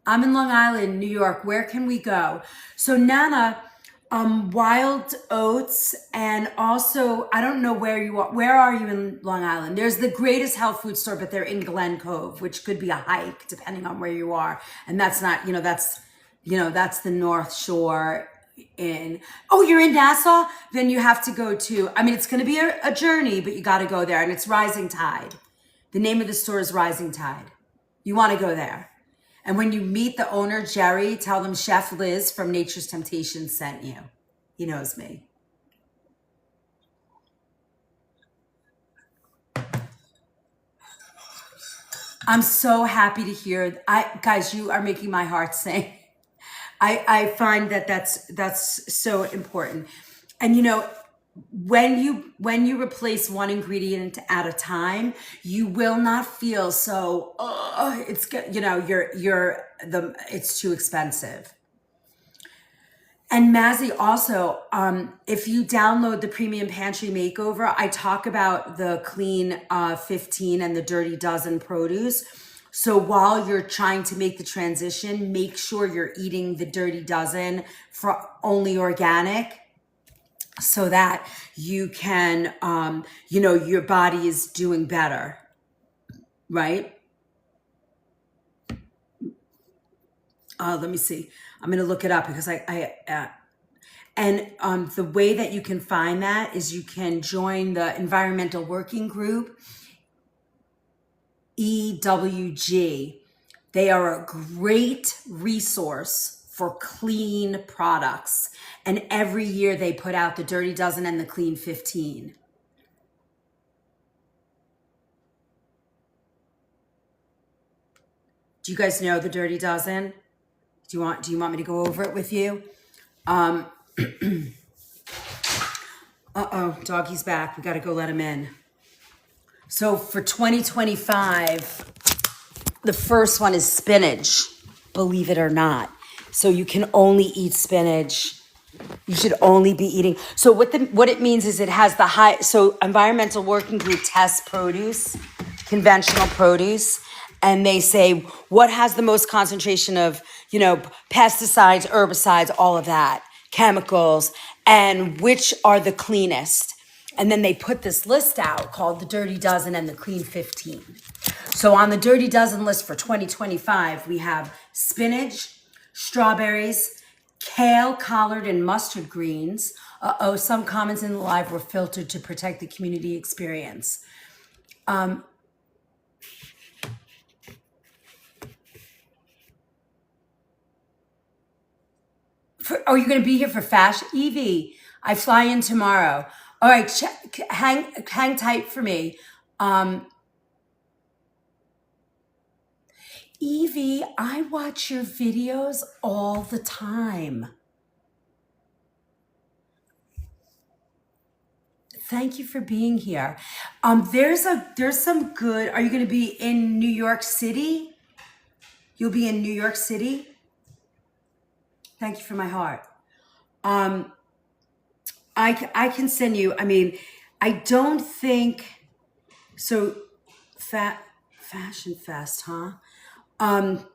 I'm in Long Island, New York. Where can we go? So Nana, wild oats, and also, I don't know where you are. Where are you in Long Island? There's the greatest health food store, but they're in Glen Cove, which could be a hike depending on where you are. And that's not, that's the North Shore in, oh, you're in Nassau? Then you have to go to, I mean, it's going to be a journey, but you got to go there. And it's Rising Tide. The name of the store is Rising Tide. You want to go there. And when you meet the owner, Jerry, tell them Chef Liz from Nature's Temptation sent you. He knows me. I'm so happy to hear. Guys, you are making my heart sing. I find that that's so important. And when you replace one ingredient at a time, you will not feel so it's good, it's too expensive. And Mazzy, also, if you download the Premium Pantry Makeover, I talk about the Clean 15 and the Dirty Dozen produce. So while you're trying to make the transition, make sure you're eating the Dirty Dozen for only organic so that you can, your body is doing better, right? Let me see. I'm going to look it up because the way that you can find that is you can join the Environmental Working Group, EWG. They are a great resource for clean products. And every year they put out the Dirty Dozen and the Clean 15. Do you guys know the Dirty Dozen? Do you want me to go over it with you? Uh-oh, doggy's back. We got to go let him in. So for 2025, the first one is spinach, believe it or not. So you can only eat spinach. You should only be eating. So what it means is it has the high, so Environmental Working Group tests produce, conventional produce, and they say what has the most concentration of, pesticides, herbicides, all of that, chemicals, and which are the cleanest. And then they put this list out called the Dirty Dozen and the Clean 15. So on the Dirty Dozen list for 2025, we have spinach, strawberries, kale, collard, and mustard greens. Some comments in the live were filtered to protect the community experience. Are you going to be here for fashion? Evie, I fly in tomorrow. All right, hang tight for me. Evie, I watch your videos all the time. Thank you for being here. There's some good. Are you going to be in New York City? You'll be in New York City. Thank you for my heart. I can send you. I mean, I don't think so. Fashion Fest, huh? All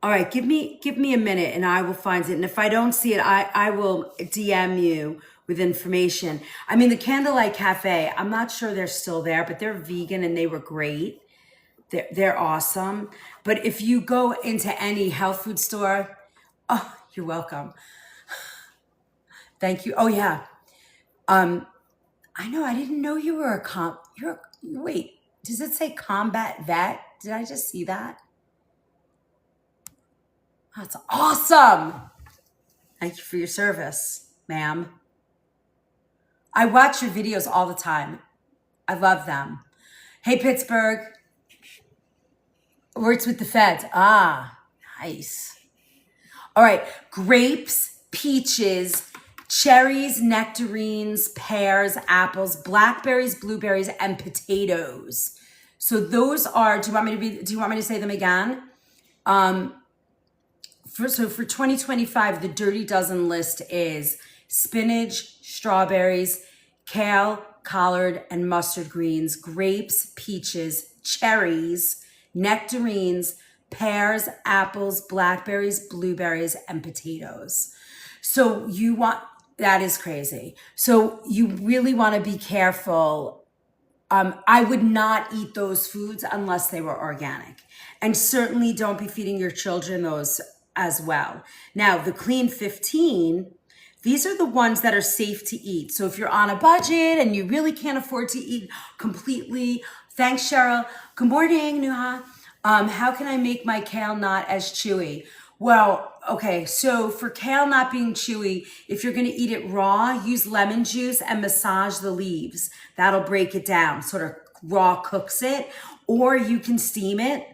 right, give me a minute and I will find it. And if I don't see it, I will DM you with information. I mean, the Candlelight Cafe, I'm not sure they're still there, but they're vegan and they were great. They're awesome. But if you go into any health food store, oh, you're welcome. Thank you. Oh yeah. I know, I didn't know you were wait. Does it say combat vet? Did I just see that? That's awesome. Thank you for your service, ma'am. I watch your videos all the time. I love them. Hey, Pittsburgh. Works with the feds. Ah, nice. All right. Grapes, peaches, cherries, nectarines, pears, apples, blackberries, blueberries, and potatoes. So those are, do you want me to say them again? For 2025, the Dirty Dozen list is spinach, strawberries, kale, collard, and mustard greens, grapes, peaches, cherries, nectarines, pears, apples, blackberries, blueberries, and potatoes. So that is crazy. So you really want to be careful. I would not eat those foods unless they were organic. And certainly don't be feeding your children those as well. Now, the Clean 15, these are the ones that are safe to eat. So if you're on a budget and you really can't afford to eat completely, thanks, Cheryl. Good morning, Nuha. How can I make my kale not as chewy? Well, okay, so for kale not being chewy, if you're gonna eat it raw, use lemon juice and massage the leaves. That'll break it down, sort of raw cooks it. Or you can steam it,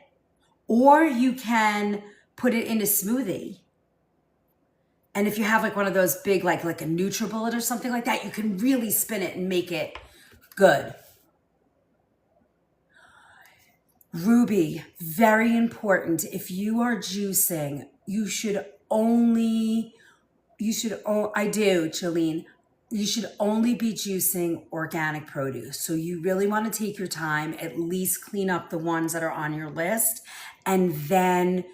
or you can put it in a smoothie. And if you have like one of those big, like a NutriBullet or something like that, you can really spin it and make it good. Ruby, very important. If you are juicing, I do, Jolene. You should only be juicing organic produce. So you really want to take your time, at least clean up the ones that are on your list, and then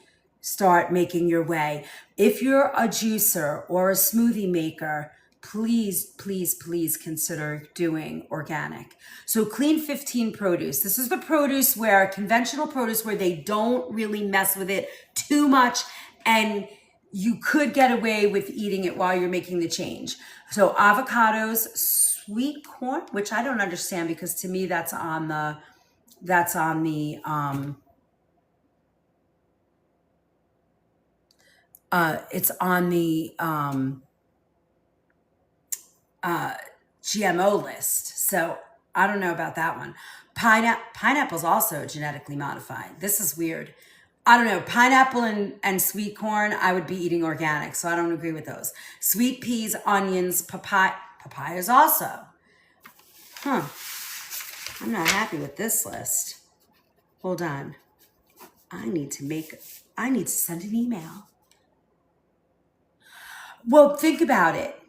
start making your way. If you're a juicer or a smoothie maker, please, please, please consider doing organic. So Clean 15 produce. This is the produce where conventional produce where they don't really mess with it too much, and you could get away with eating it while you're making the change. So avocados, sweet corn, which I don't understand because to me it's on the GMO list. So I don't know about that one. Pineapple's also genetically modified. This is weird. I don't know. Pineapple and sweet corn, I would be eating organic, so I don't agree with those. Sweet peas, onions, papayas also. I'm not happy with this list. Hold on. I need to send an email. Well, think about it.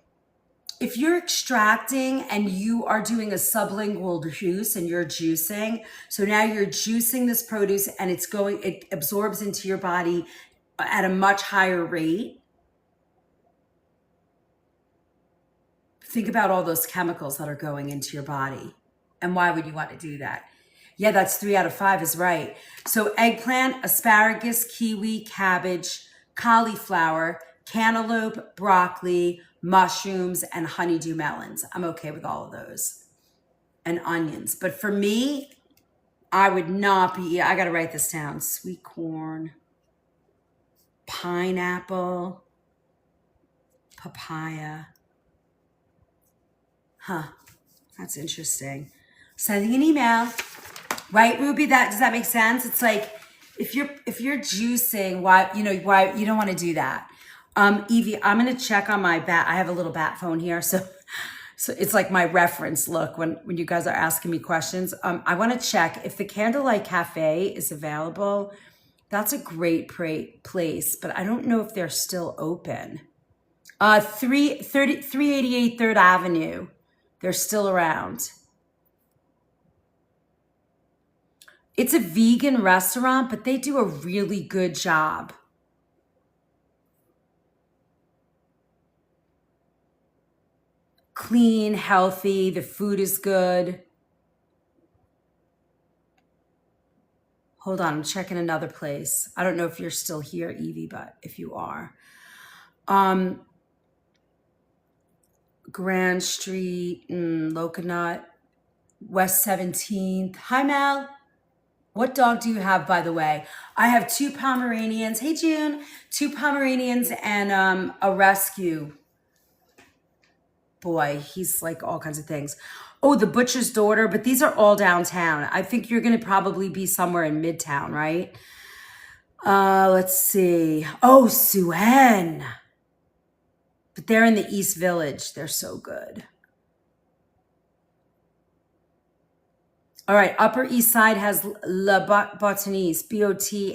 If you're extracting and you are doing a sublingual juice and you're juicing, so now you're juicing this produce and it absorbs into your body at a much higher rate. Think about all those chemicals that are going into your body. And why would you want to do that? Yeah, that's 3 out of 5 is right. So eggplant, asparagus, kiwi, cabbage, cauliflower, cantaloupe, broccoli, mushrooms, and honeydew melons. I'm okay with all of those. And onions. But for me, I would not be, I got to write this down. Sweet corn, pineapple, papaya. That's interesting. Sending an email. Right, Ruby? Does that make sense? It's like if you're juicing, why you don't want to do that. Evie, I'm gonna check on my bat. I have a little bat phone here, so it's like my reference. Look, when you guys are asking me questions, I want to check if the Candlelight Cafe is available. That's a great place, but I don't know if they're still open. 388 3rd Avenue. They're still around. It's a vegan restaurant, but they do a really good job. Clean, healthy, the food is good. Hold on, I'm checking another place. I don't know if you're still here, Evie, but if you are. Grand Street, Loconut. West 17th. Hi, Mel. What dog do you have, by the way? I have 2 Pomeranians. Hey, June. 2 Pomeranians and a rescue boy. He's like all kinds of things. Oh, the butcher's daughter, but these are all downtown. I think you're going to probably be somewhere in Midtown, right? Let's see. Oh, Suen. But they're in the East Village. They're so good. All right, Upper East Side has La Botaniste, Botaniste.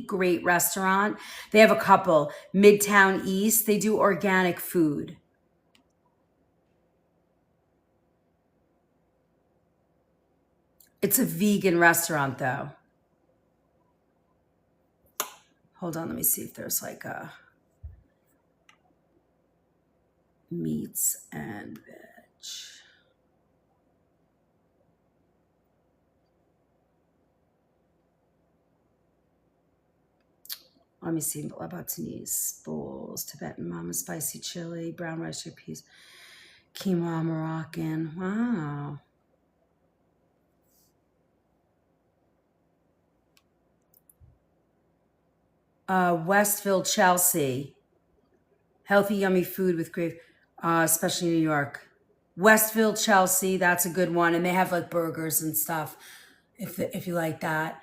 Great restaurant. They have a couple. Midtown East, they do organic food. It's a vegan restaurant, though. Hold on, let me see if there's like a meats and veg. Let me see. Lebanese bowls, Tibetan mama spicy chili, brown rice peas, quinoa Moroccan. Wow. Westville, Chelsea. Healthy, yummy food with great, especially New York. Westville, Chelsea. That's a good one, and they have like burgers and stuff. If you like that.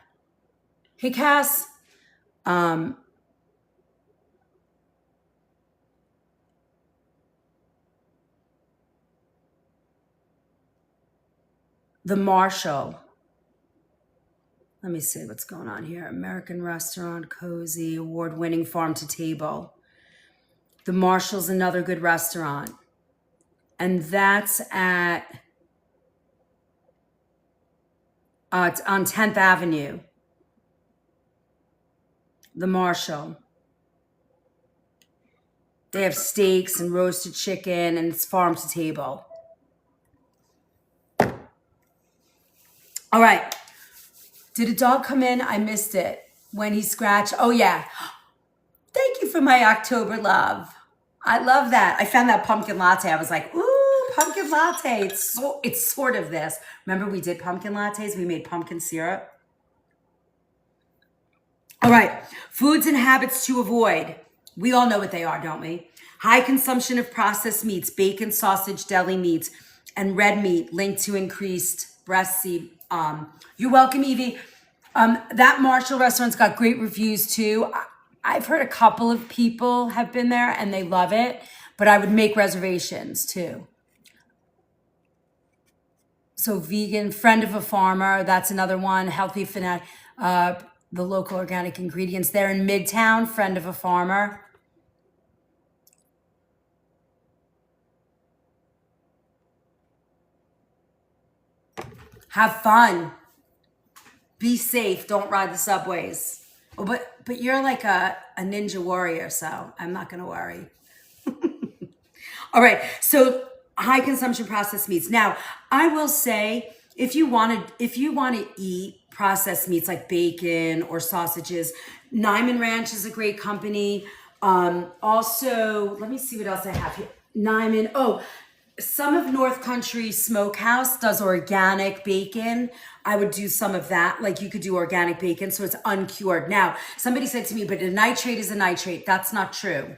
Hey, Cass. The Marshall. Let me see what's going on here. American restaurant, cozy, award-winning farm to table. The Marshall's another good restaurant. And that's at, it's on 10th Avenue. The Marshall. They have steaks and roasted chicken, and it's farm to table. All right. Did a dog come in? I missed it. When he scratched. Oh, yeah. Thank you for my October love. I love that. I found that pumpkin latte. I was like, ooh, pumpkin latte. It's sort of this. Remember we did pumpkin lattes? We made pumpkin syrup. All right. Foods and habits to avoid. We all know what they are, don't we? High consumption of processed meats, bacon, sausage, deli meats, and red meat linked to increased breast seed. You're welcome, Evie. That Marshall restaurant's got great reviews too. I've heard a couple of people have been there and they love it, but I would make reservations too. So vegan, friend of a farmer, that's another one. Healthy fanatic, the local organic ingredients. They're in Midtown, friend of a farmer. Have fun. Be safe. Don't ride the subways. Oh, but you're like a ninja warrior, so I'm not going to worry. All right. So high consumption processed meats. Now, I will say if you want to eat processed meats like bacon or sausages, Nyman Ranch is a great company. Also, let me see what else I have here. Nyman. Oh, some of North Country Smokehouse does organic bacon. I would do some of that. Like you could do organic bacon, so it's uncured. Now, somebody said to me, but a nitrate is a nitrate. That's not true.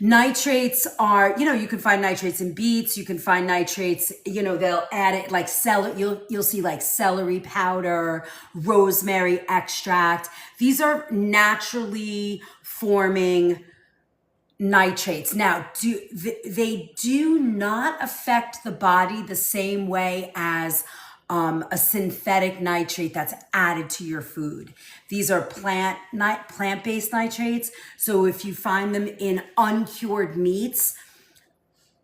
Nitrates are, you can find nitrates in beets. You can find nitrates, they'll add it like you'll see like celery powder, rosemary extract. These are naturally forming nitrates. Now, they do not affect the body the same way as a synthetic nitrate that's added to your food. These are plant-based nitrates. So if you find them in uncured meats,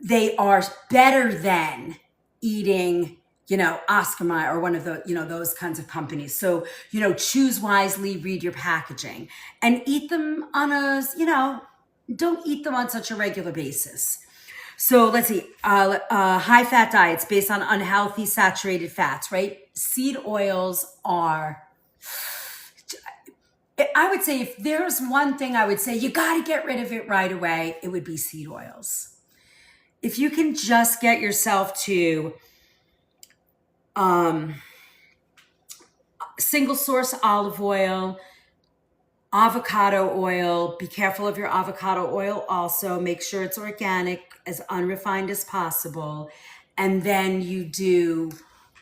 they are better than eating, Oscar Mayer or one of the, those kinds of companies. So, choose wisely, read your packaging, and eat them on don't eat them on such a regular basis. So let's see, high fat diets based on unhealthy saturated fats, right? Seed oils are, I would say if there's one thing I would say, you got to get rid of it right away, it would be seed oils. if you can just get yourself to single source olive oil, avocado oil. Be careful of your avocado oil also. Make sure it's organic, as unrefined as possible. And then you do,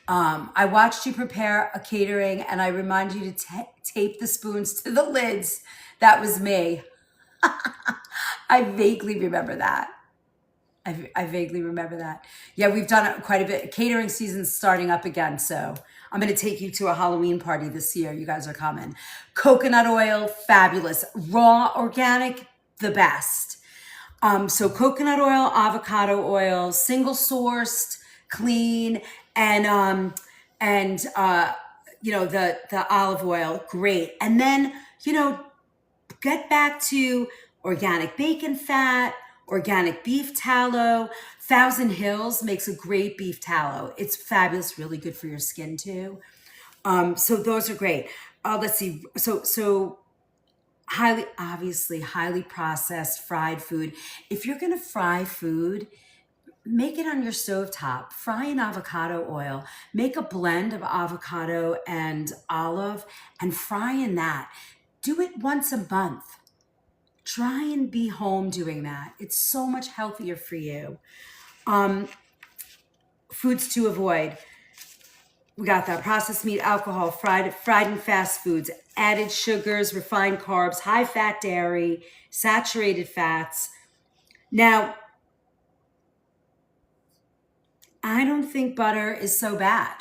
I watched you prepare a catering and I remind you to tape the spoons to the lids. That was me. I vaguely remember that. I vaguely remember that. Yeah, we've done it quite a bit. Catering season's starting up again, so I'm going to take you to a Halloween party this year. You guys are coming. Coconut oil, fabulous. Raw, organic, the best. So coconut oil, avocado oil, single sourced, clean, and the olive oil, great. And then get back to organic bacon fat, organic beef tallow. Thousand Hills makes a great beef tallow. It's fabulous, really good for your skin too. So those are great. Let's see. So highly processed fried food. If you're gonna fry food, make it on your stovetop. Fry in avocado oil. Make a blend of avocado and olive and fry in that. Do it once a month. Try and be home doing that. It's so much healthier for you. Foods to avoid. We got that: processed meat, alcohol, fried and fast foods, added sugars, refined carbs, high fat dairy, saturated fats. Now, I don't think butter is so bad.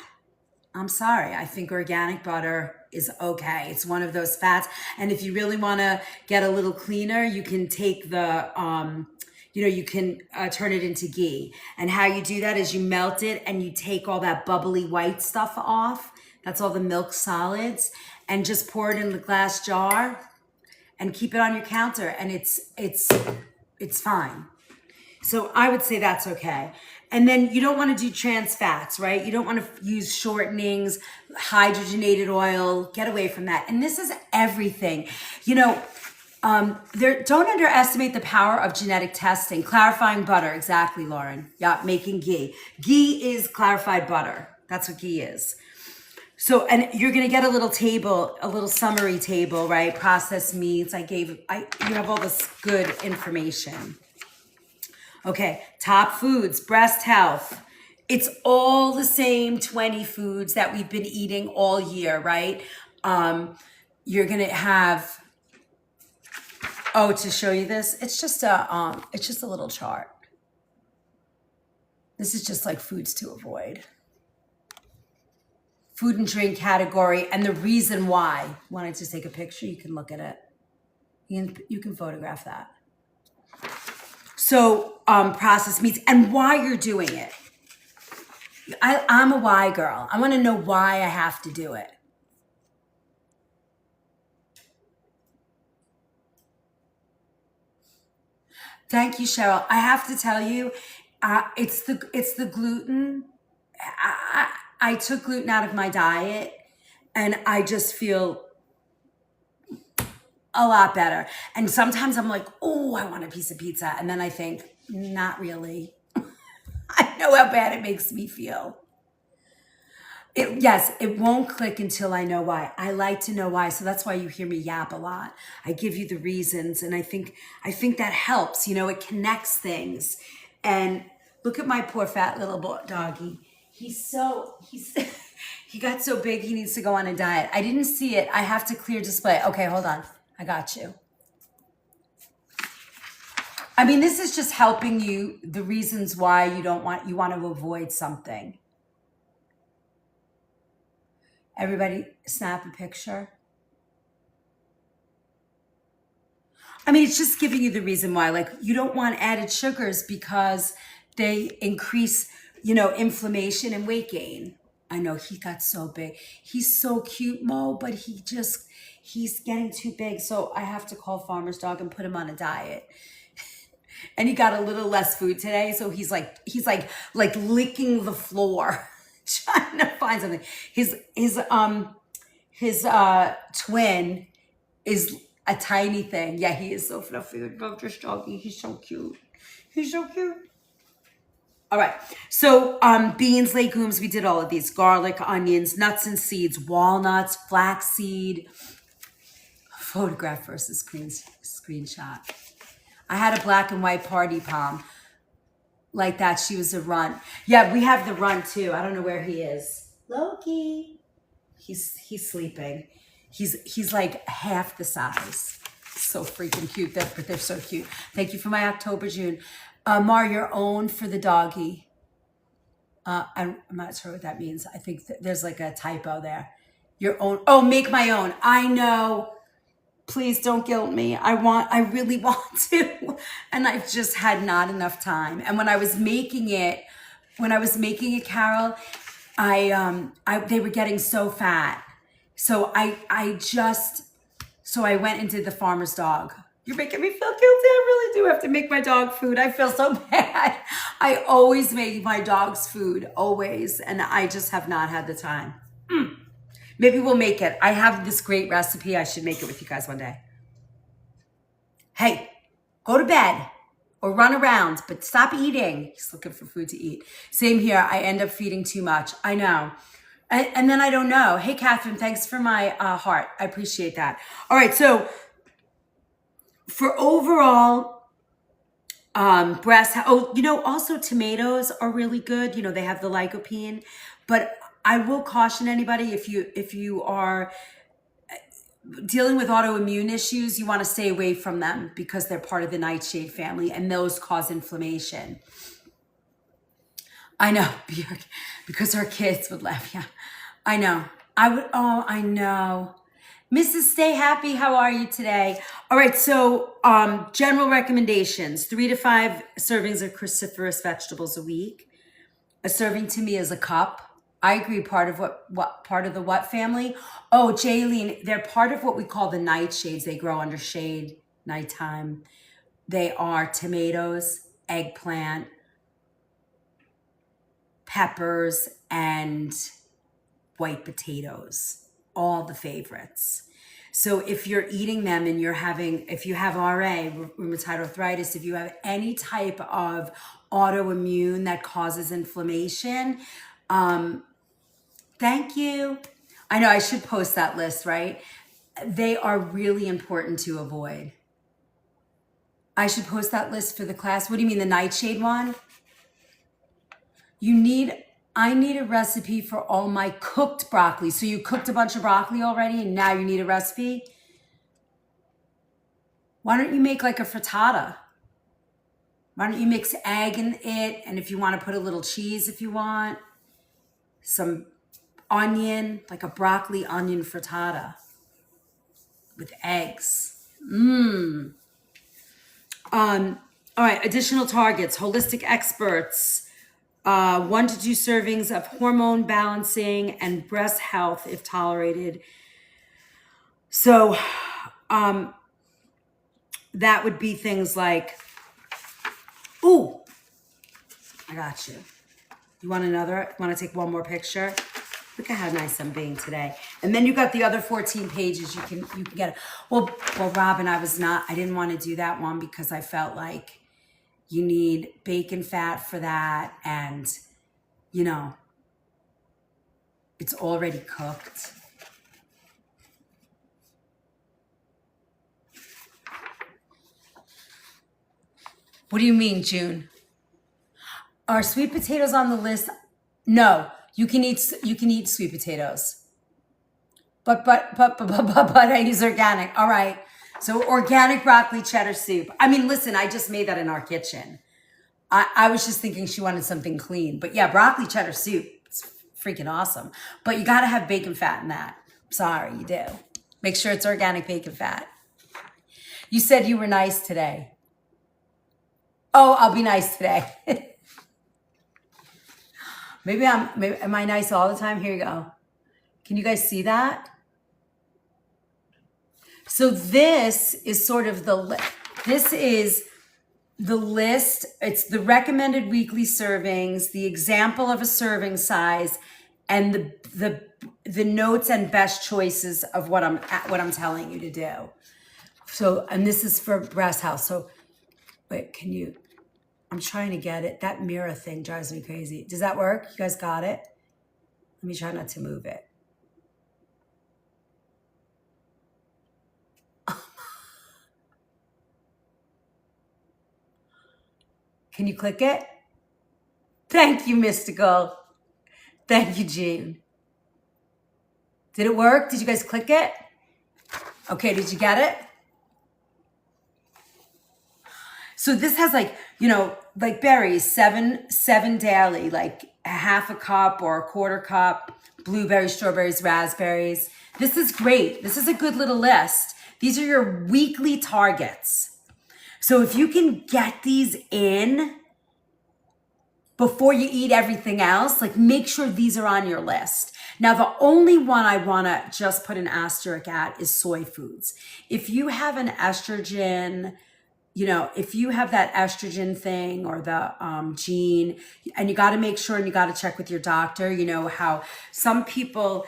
I'm sorry. I think organic butter is okay. It's one of those fats. And if you really want to get a little cleaner, you can take the, you can turn it into ghee. And how you do that is you melt it and you take all that bubbly white stuff off. That's all the milk solids, and just pour it in the glass jar and keep it on your counter. And it's fine. So I would say that's okay. And then you don't want to do trans fats, right? You don't want to use shortenings, hydrogenated oil. Get away from that. And this is everything. Don't underestimate the power of genetic testing. Clarifying butter, exactly, Lauren. Yeah, making ghee. Ghee is clarified butter. That's what ghee is. So, and you're going to get a little table, a little summary table, right? Processed meats. You have all this good information. Okay, top foods, breast health. It's all the same 20 foods that we've been eating all year, right? You're gonna have, to show you this, it's just a little chart. This is just like foods to avoid. Food and drink category and the reason why. Wanted to take a picture, you can look at it. You can photograph that. So processed meats and why you're doing it. I'm a why girl. I want to know why I have to do it. Thank you, Cheryl. I have to tell you, it's the gluten. I took gluten out of my diet and I just feel a lot better. And sometimes I'm like, oh, I want a piece of pizza. And then I think, not really. I know how bad it makes me feel. It won't click until I know why. I like to know why. So that's why you hear me yap a lot. I give you the reasons. And I think that helps. It connects things. And look at my poor fat little doggy. He got so big, he needs to go on a diet. I didn't see it. I have to clear display. Okay, hold on. I got you. I mean, this is just helping you, the reasons why you want to avoid something. Everybody snap a picture. I mean, it's just giving you the reason why. Like, you don't want added sugars because they increase, inflammation and weight gain. I know he got so big. He's so cute, Mo, but he's getting too big. So I have to call Farmer's Dog and put him on a diet. And he got a little less food today. So he's like licking the floor, trying to find something. His twin is a tiny thing. Yeah, he is so fluffy. I love this doggy. He's so cute. He's so cute. All right. So beans, legumes, we did all of these. Garlic, onions, nuts and seeds, walnuts, flaxseed. Photograph versus screenshot. I had a black and white party palm like that. She was a runt. Yeah, we have the runt too. I don't know where he is. Loki. He's sleeping. He's like half the size. So freaking cute. But they're so cute. Thank you for my October, June. Mar, your own for the doggy. I'm not sure what that means. I think there's like a typo there. Your own. Oh, make my own. I know. Please don't guilt me. I really want to. And I've just had not enough time. And when I was making it, Carol, they were getting so fat. So I went and did the farmer's dog. You're making me feel guilty. I really do have to make my dog food. I feel so bad. I always make my dog's food, always. And I just have not had the time. Maybe we'll make it. I have this great recipe. I should make it with you guys one day. Hey, go to bed or run around, but stop eating. He's looking for food to eat. Same here. I end up feeding too much. I know. And then I don't know. Hey, Catherine, thanks for my heart. I appreciate that. All right. So for overall breast, also tomatoes are really good. They have the lycopene, but I will caution anybody if you are dealing with autoimmune issues, you want to stay away from them because they're part of the nightshade family and those cause inflammation. I know, because our kids would laugh. Yeah, I know. I know. Mrs. Stay Happy, how are you today? All right, so general recommendations, 3 to 5 servings of cruciferous vegetables a week. A serving to me is a cup. I agree. Part of the what family? Oh, Jaylene, they're part of what we call the nightshades. They grow under shade, nighttime. They are tomatoes, eggplant, peppers, and white potatoes. All the favorites. So if you're eating them and if you have RA, rheumatoid arthritis, if you have any type of autoimmune that causes inflammation, thank you. I know I should post that list, right? They are really important to avoid. I should post that list for the class. What do you mean, the nightshade one? I need a recipe for all my cooked broccoli. So you cooked a bunch of broccoli already and now you need a recipe? Why don't you make like a frittata? Why don't you mix egg in it? And if you want to put a little cheese, if you want, some onion, like a broccoli onion frittata with eggs. All right, additional targets, holistic experts, 1 to 2 servings of hormone balancing and breast health if tolerated. So that would be things like, ooh, I got you. You want another? Want to take one more picture? Look at how nice I'm being today. And then you got the other 14 pages you can get. Well, Robin, I didn't want to do that one because I felt like you need bacon fat for that. And, it's already cooked. What do you mean, June? Are sweet potatoes on the list? No. You can eat sweet potatoes, but I use organic. All right, so organic broccoli cheddar soup. I mean, listen, I just made that in our kitchen. I was just thinking she wanted something clean, but yeah, broccoli cheddar soup. It's freaking awesome. But you got to have bacon fat in that. Sorry, you do. Make sure it's organic bacon fat. You said you were nice today. Oh, I'll be nice today. Maybe am I nice all the time? Here you go. Can you guys see that? So this is sort of this is the list. It's the recommended weekly servings, the example of a serving size, and the notes and best choices of what I'm telling you to do. So, and this is for breast health. So wait, can you? I'm trying to get it. That mirror thing drives me crazy. Does that work? You guys got it? Let me try not to move it. Can you click it? Thank you, Mystical. Thank you, Jean. Did it work? Did you guys click it? Okay, did you get it? So this has like, like berries, seven daily, like a half a cup or a quarter cup, blueberries, strawberries, raspberries. This is great. This is a good little list. These are your weekly targets. So if you can get these in before you eat everything else, like make sure these are on your list. Now, the only one I want to just put an asterisk at is soy foods. If you have an estrogen, if you have that estrogen thing or the gene, and you got to make sure and you got to check with your doctor, how some people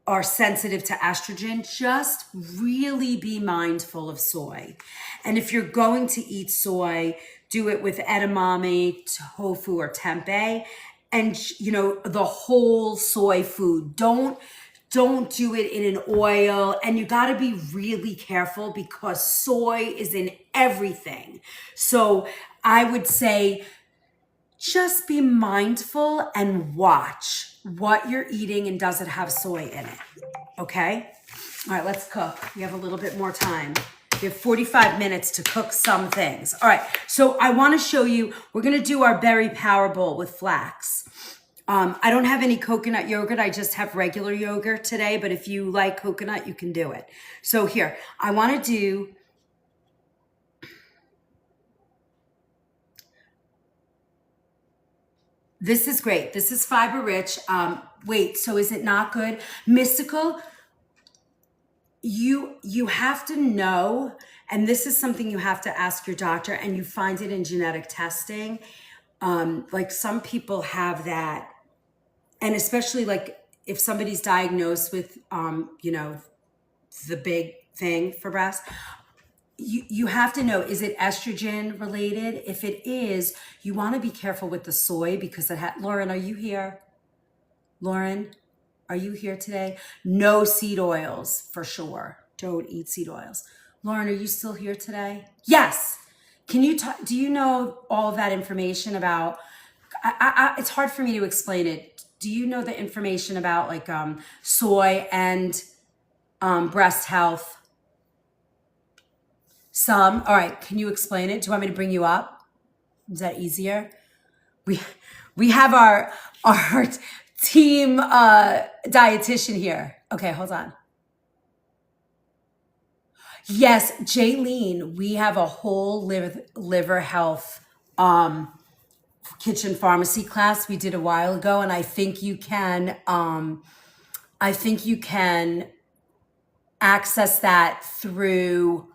are sensitive to estrogen, just really be mindful of soy. And if you're going to eat soy, do it with edamame, tofu, or tempeh, and the whole soy food. Don't do it in an oil, and you got to be really careful because soy is in everything. So I would say just be mindful and watch what you're eating and does it have soy in it. Okay? All right, let's cook. We have a little bit more time. We have 45 minutes to cook some things. All right, so I want to show you, we're going to do our berry power bowl with flax. I don't have any coconut yogurt. I just have regular yogurt today, but if you like coconut, you can do it. So here, I want to do this is great. This is fiber rich. Wait, so is it not good? Mystical, you have to know, and this is something you have to ask your doctor, and you find it in genetic testing. Like some people have that, and especially like if somebody's diagnosed with, the big thing for breast, you have to know, is it estrogen related? If it is, you want to be careful with the soy because it Lauren, are you here? Lauren, are you here today? No seed oils for sure. Don't eat seed oils. Lauren, are you still here today? Yes. Can you talk? Do you know all of that information about, it's hard for me to explain it. Do you know the information about like soy and breast health? Some. All right. Can you explain it? Do you want me to bring you up? Is that easier? We have our team dietitian here. Okay, hold on. Yes, Jaylene, we have a whole liver health kitchen pharmacy class we did a while ago, and I think you can access that through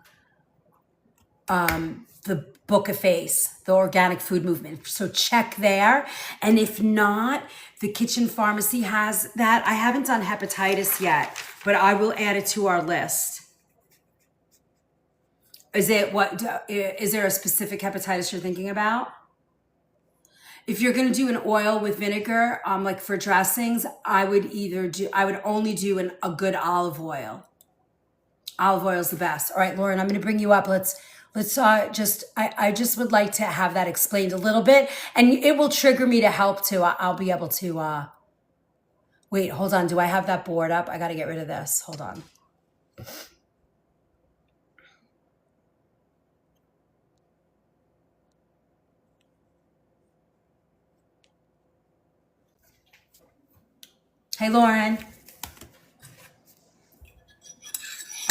the Book of Face, the organic food movement. So check there. And if not, the kitchen pharmacy has that. I haven't done hepatitis yet, but I will add it to our list. Is there a specific hepatitis you're thinking about? If you're going to do an oil with vinegar, like for dressings, I would only do a good olive oil. Olive oil is the best. All right, Lauren, I'm going to bring you up. I just would like to have that explained a little bit, and it will trigger me to help too. I'll be able to, wait, hold on. Do I have that board up? I got to get rid of this. Hold on. Hey, Lauren.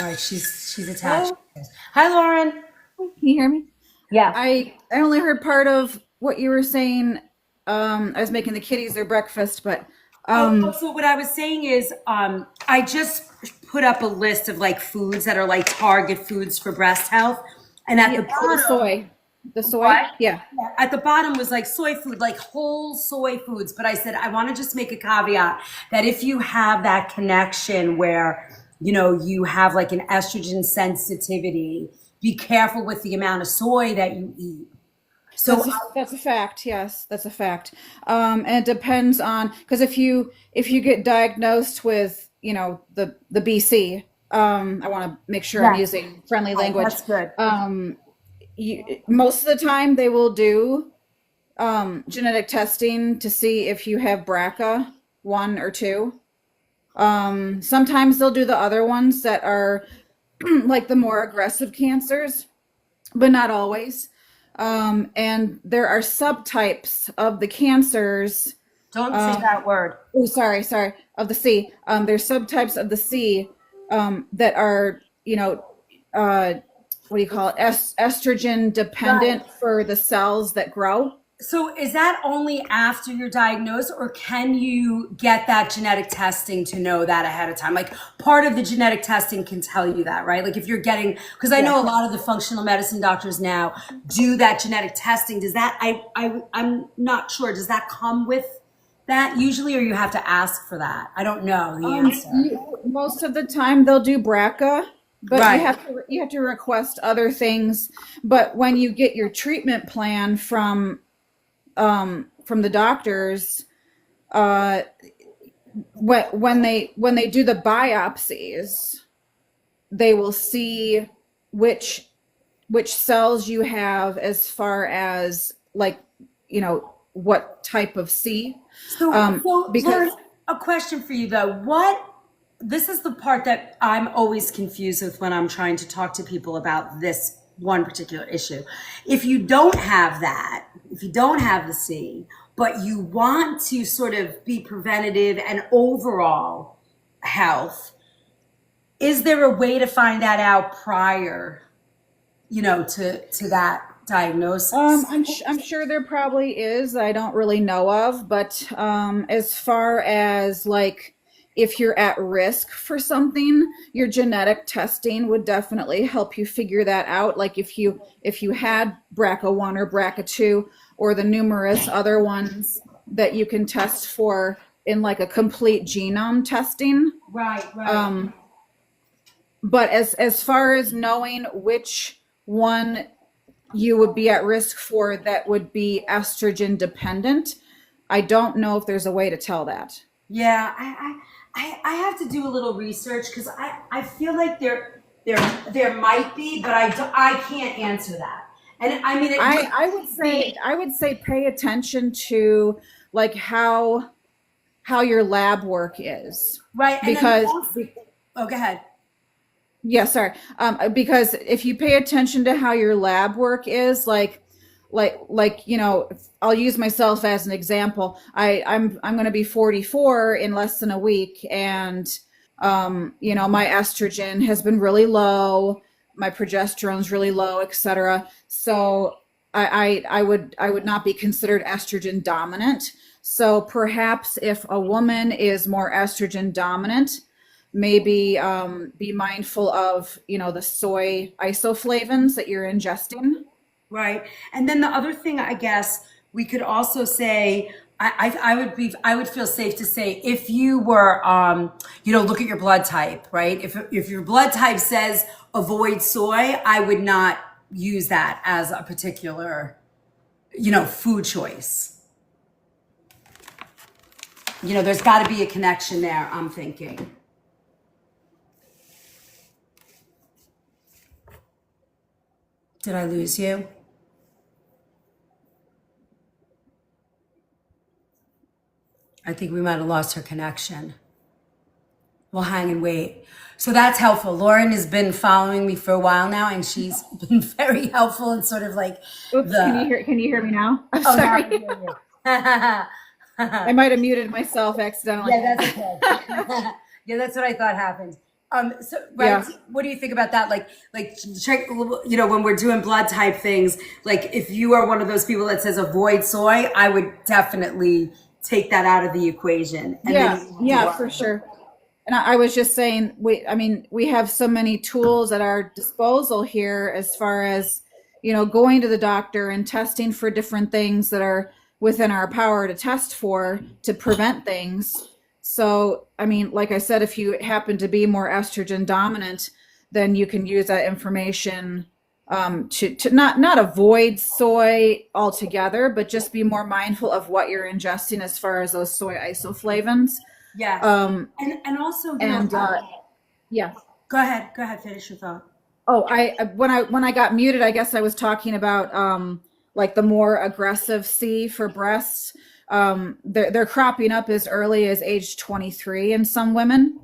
All right, she's attached. Hello? Hi, Lauren. Can you hear me? Yeah. I only heard part of what you were saying. I was making the kitties their breakfast, but So what I was saying is, I just put up a list of like foods that are like target foods for breast health, and at the bottom, the soy, what? yeah. At the bottom was like soy food, like whole soy foods. But I said I want to just make a caveat that if you have that connection where you have like an estrogen sensitivity, be careful with the amount of soy that you eat. So That's a fact. Yes, that's a fact. And it depends on, because if you get diagnosed with, the BC, I want to make sure I'm yes, using friendly right, language. that's good. Most of the time they will do genetic testing to see if you have BRCA 1 or 2. Sometimes they'll do the other ones that are like the more aggressive cancers, but not always. And there are subtypes of the cancers. Don't say that word. Oh, sorry, of the C. There's subtypes of the C that are, uh, what do you call it? Estrogen Right. dependent for the cells that grow. So is that only after you're diagnosed, or can you get that genetic testing to know that ahead of time? Like part of the genetic testing can tell you that, right? Like if you're getting, because I Yeah. know a lot of the functional medicine doctors now do that genetic testing. Does that, I'm not sure. Does that come with that usually, or you have to ask for that? I don't know the answer. Most of the time they'll do BRCA, but you Right. have to you have to request other things. But when you get your treatment plan from the doctors, uh, when they do the biopsies, they will see which which cells you have as far as like what type of C, So because Lauren, a question for you though. This is the part that I'm always confused with when I'm trying to talk to people about this one particular issue. If you don't have that, if you don't have the C, but you want to sort of be preventative and overall health, is there a way to find that out prior, to that diagnosis? I'm sure there probably is. I don't really know of, but as far as like if you're at risk for something, your genetic testing would definitely help you figure that out. Like if you had BRCA 1 or BRCA 2 or the numerous other ones that you can test for in like a complete genome testing. Right, right. Um, but as far as knowing which one you would be at risk for that would be estrogen dependent, I don't know if there's a way to tell that. Yeah, I have to do a little research because I feel like there might be, but I can't answer that. And I mean, it would be I would say pay attention to like how your lab work is, right. And then because also, oh, go ahead. yeah, sorry. Because if you pay attention to how your lab work is, I'll use myself as an example. I'm going to be 44 in less than a week, and my estrogen has been really low, my progesterone's really low, etc. So I would not be considered estrogen dominant. So perhaps if a woman is more estrogen dominant, maybe be mindful of the soy isoflavins that you're ingesting. Right. And then the other thing, I guess we could also say, I would feel safe to say if you were, look at your blood type, right? If your blood type says avoid soy, I would not use that as a particular, food choice. There's got to be a connection there, I'm thinking. Did I lose you? I think we might have lost her connection. We'll hang and wait. So that's helpful. Lauren has been following me for a while now, and she's been very helpful in sort of like Oops, the. can you hear me now? I'm Oh, now I sorry. can hear you. Yeah, I might have muted myself accidentally. that's okay. Yeah, that's what I thought happened. So right, Yeah. what do you think about that? Like check, when we're doing blood type things, like if you are one of those people that says avoid soy, I would definitely take that out of the equation. And Yeah, then yeah, for sure. And I was just saying, we have so many tools at our disposal here as far as, going to the doctor and testing for different things that are within our power to test for to prevent things. So, like I said, if you happen to be more estrogen dominant, then you can use that information to not avoid soy altogether, but just be more mindful of what you're ingesting as far as those soy isoflavins. Yes. Um, And also, and yeah. go ahead, finish your thought. Oh, when I got muted, I guess I was talking about like the more aggressive C for breasts. They're cropping up as early as age 23 in some women,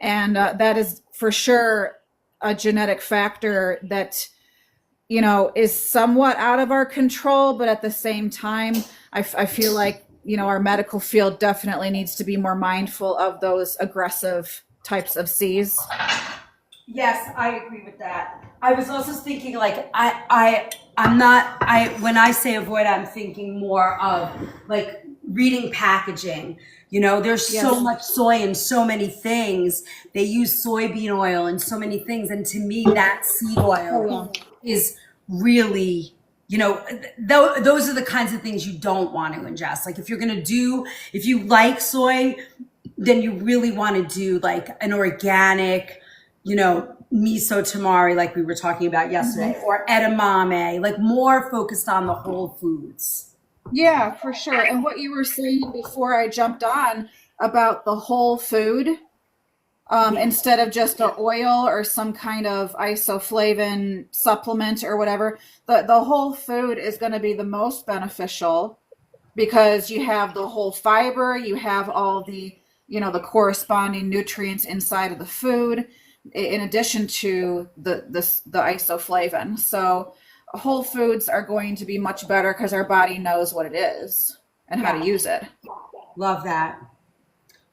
and that is for sure a genetic factor that is somewhat out of our control, but at the same time, I feel like our medical field definitely needs to be more mindful of those aggressive types of Cs. Yes, I agree with that. I was also thinking like I'm not I when I say avoid, I'm thinking more of like reading packaging. There's so Yes. much soy in so many things. They use soybean oil in so many things, and to me, that seed Oh oil yeah. is really, those are the kinds of things you don't want to ingest. Like if you like soy, then you really want to do like an organic, miso tamari, like we were talking about yesterday, or edamame, like more focused on the whole foods. Yeah, for sure. And what you were saying before I jumped on about the whole food, instead of just an oil or some kind of isoflavin supplement or whatever, the whole food is going to be the most beneficial because you have the whole fiber, you have all the corresponding nutrients inside of the food, in addition to the isoflavin. So whole foods are going to be much better because our body knows what it is and how Yeah, to use it. love that.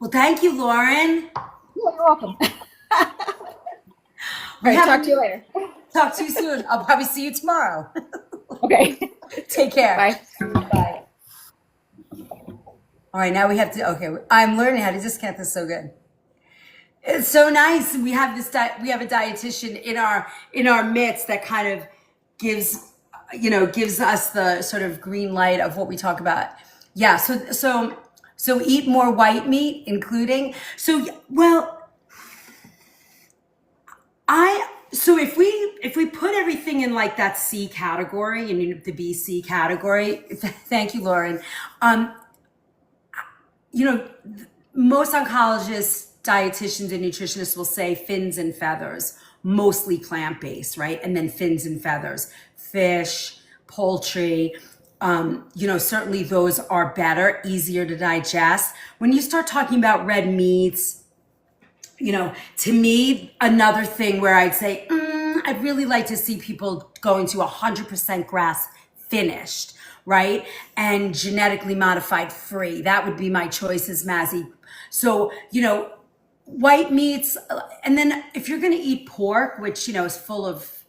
Well, thank you, Lauren. You're welcome. All We right, have talk to you later. talk to you soon. I'll probably see you tomorrow. Okay. Take care. Bye. Bye. All right, now we have to. Okay, I'm learning how to discount this so good. It's so nice. We have we have a dietitian in our midst that kind of gives us the sort of green light of what we talk about. Yeah. So eat more white meat, including. So well, so if we put everything in like that C category, the BC category. Thank you, Lauren. Um, you know, most oncologists, dietitians, and nutritionists will say fins and feathers, mostly plant-based, right? And then fins and feathers, fish, poultry. Certainly those are better, easier to digest. When you start talking about red meats, to me, another thing where I'd say, I'd really like to see people going to 100% grass finished, right? And genetically modified free. That would be my choices, Mazzy. So, white meats. And then if you're going to eat pork, which, is full of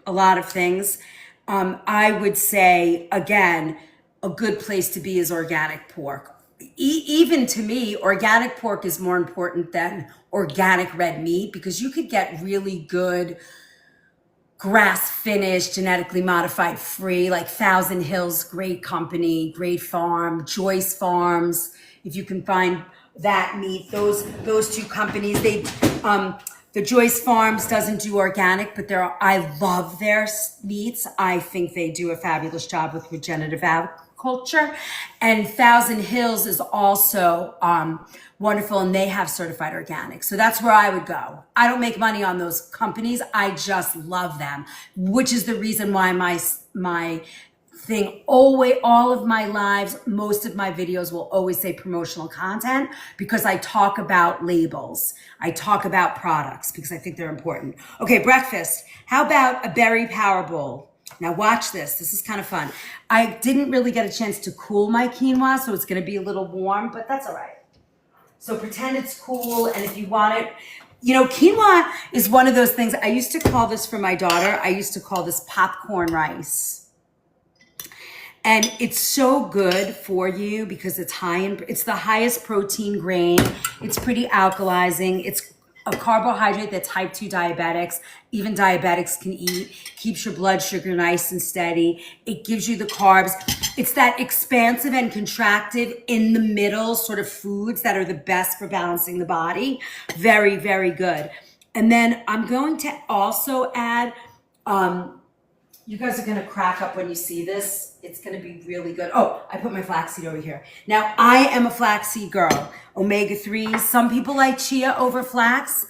a lot of things, I would say, again, a good place to be is organic pork. Even to me, organic pork is more important than organic red meat because you could get really good grass finished, genetically modified free, like Thousand Hills, great company, great farm, Joyce Farms. If you can find that meat, those two companies, the Joyce Farms doesn't do organic, but I love their meats. I think they do a fabulous job with regenerative agriculture. And Thousand Hills is also wonderful, and they have certified organic. So that's where I would go. I don't make money on those companies. I just love them, which is the reason why my thing always, all of my lives, most of my videos will always say promotional content because I talk about labels. I talk about products because I think they're important. Okay, breakfast. How about a berry power bowl? Now watch this. This is kind of fun. I didn't really get a chance to cool my quinoa, so it's going to be a little warm, but that's all right. So pretend it's cool, and if you want it, quinoa is one of those things. I used to call this for my daughter. I used to call this popcorn rice. And it's so good for you because it's the highest protein grain. It's pretty alkalizing. It's a carbohydrate that type 2 diabetics, even diabetics can eat. Keeps your blood sugar nice and steady. It gives you the carbs. It's that expansive and contractive in the middle sort of foods that are the best for balancing the body. Very, very good. And then I'm going to also add You guys are gonna crack up when you see this. It's gonna be really good. Oh, I put my flaxseed over here. Now, I am a flaxseed girl. Omega-3s. Some people like chia over flax.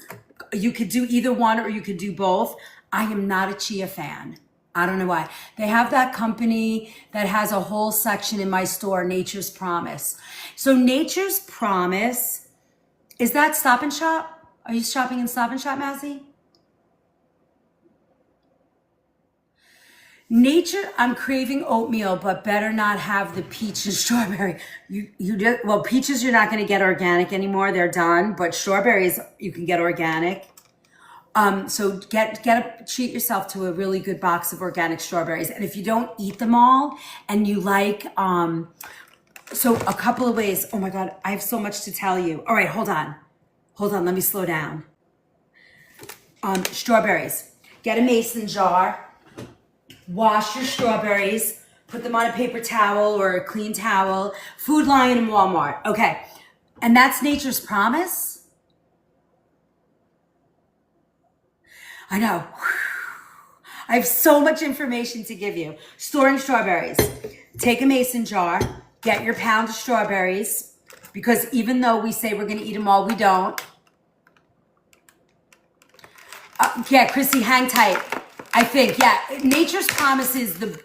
You could do either one or you could do both. I am not a chia fan. I don't know why. They have that company that has a whole section in my store, Nature's Promise. So Nature's Promise, is that Stop and Shop? Are you shopping in Stop and Shop, Mazzy? Nature, I'm craving oatmeal, but better not have the peach and strawberry. Well, peaches you're not going to get organic anymore; they're done. But strawberries you can get organic. So treat yourself to a really good box of organic strawberries. And if you don't eat them all, and you like, so a couple of ways. Oh my God, I have so much to tell you. All right, hold on, let me slow down. Strawberries. Get a mason jar. Wash your strawberries, put them on a paper towel or a clean towel. Food Lion in Walmart. Okay. And that's Nature's Promise. I know. I have so much information to give you. Storing strawberries. Take a mason jar, get your pound of strawberries, because even though we say we're going to eat them all, we don't. Yeah, Chrissy, hang tight. I think, yeah, Nature's Promise is let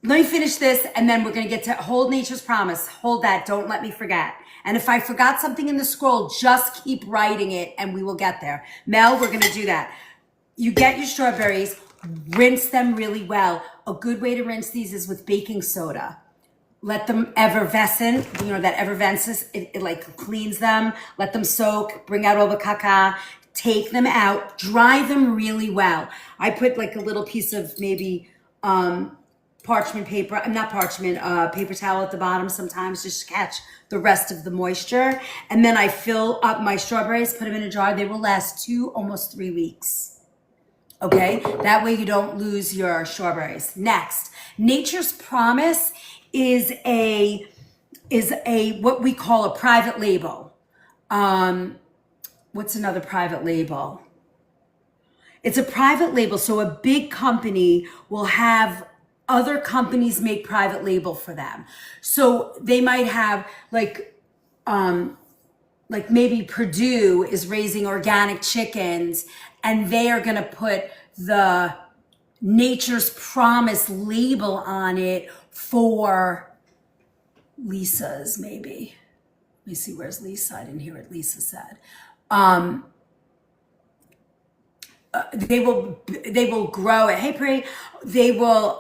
me finish this and then we're going to get to hold Nature's Promise. Hold that. Don't let me forget. And if I forgot something in the scroll, just keep writing it and we will get there. Mel, we're going to do that. You get your strawberries, rinse them really well. A good way to rinse these is with baking soda. Let them effervescent, that effervescence, it like cleans them. Let them soak, bring out all the caca. Take them out, dry them really well. I put like a little piece of maybe parchment paper, not parchment, paper towel at the bottom sometimes just to catch the rest of the moisture. And then I fill up my strawberries, put them in a jar. They will last 2, almost 3 weeks. Okay, that way you don't lose your strawberries. Next, Nature's Promise is a what we call a private label. What's another private label? It's a private label. So a big company will have other companies make private label for them. So they might have like maybe Purdue is raising organic chickens and they are going to put the Nature's Promise label on it for Lisa's maybe. Let me see, where's Lisa? I didn't hear what Lisa said. They will grow it. Hey, Pri. They will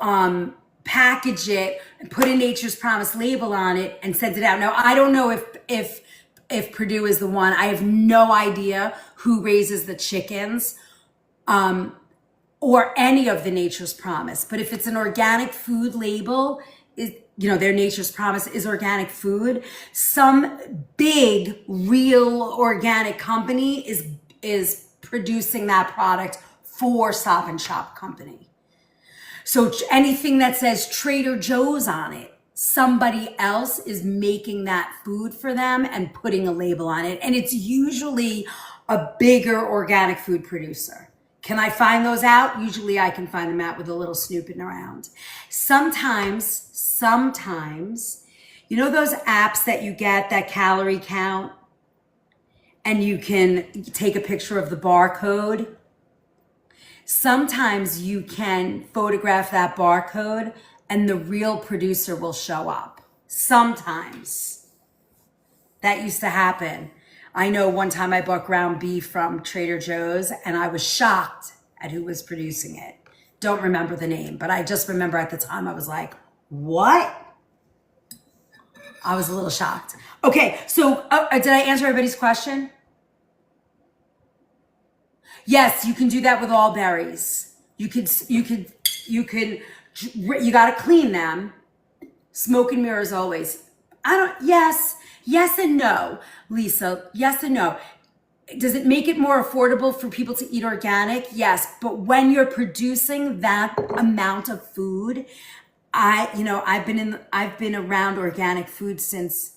package it and put a Nature's Promise label on it and send it out. Now, I don't know if Purdue is the one. I have no idea who raises the chickens or any of the Nature's Promise. But if it's an organic food label, their Nature's Promise is organic food. Some big, real organic company is producing that product for Stop and Shop company. So anything that says Trader Joe's on it, somebody else is making that food for them and putting a label on it. And it's usually a bigger organic food producer. Can I find those out? Usually I can find them out with a little snooping around. Sometimes, those apps that you get that calorie count and you can take a picture of the barcode? Sometimes you can photograph that barcode and the real producer will show up. Sometimes. That used to happen. I know one time I bought ground beef from Trader Joe's and I was shocked at who was producing it. Don't remember the name, but I just remember at the time I was like, what? I was a little shocked. Okay, so did I answer everybody's question? Yes, you can do that with all berries. You gotta clean them. Smoke and mirrors always. Yes and no, Lisa, yes and no. Does it make it more affordable for people to eat organic? Yes, but when you're producing that amount of food, I've been around organic food since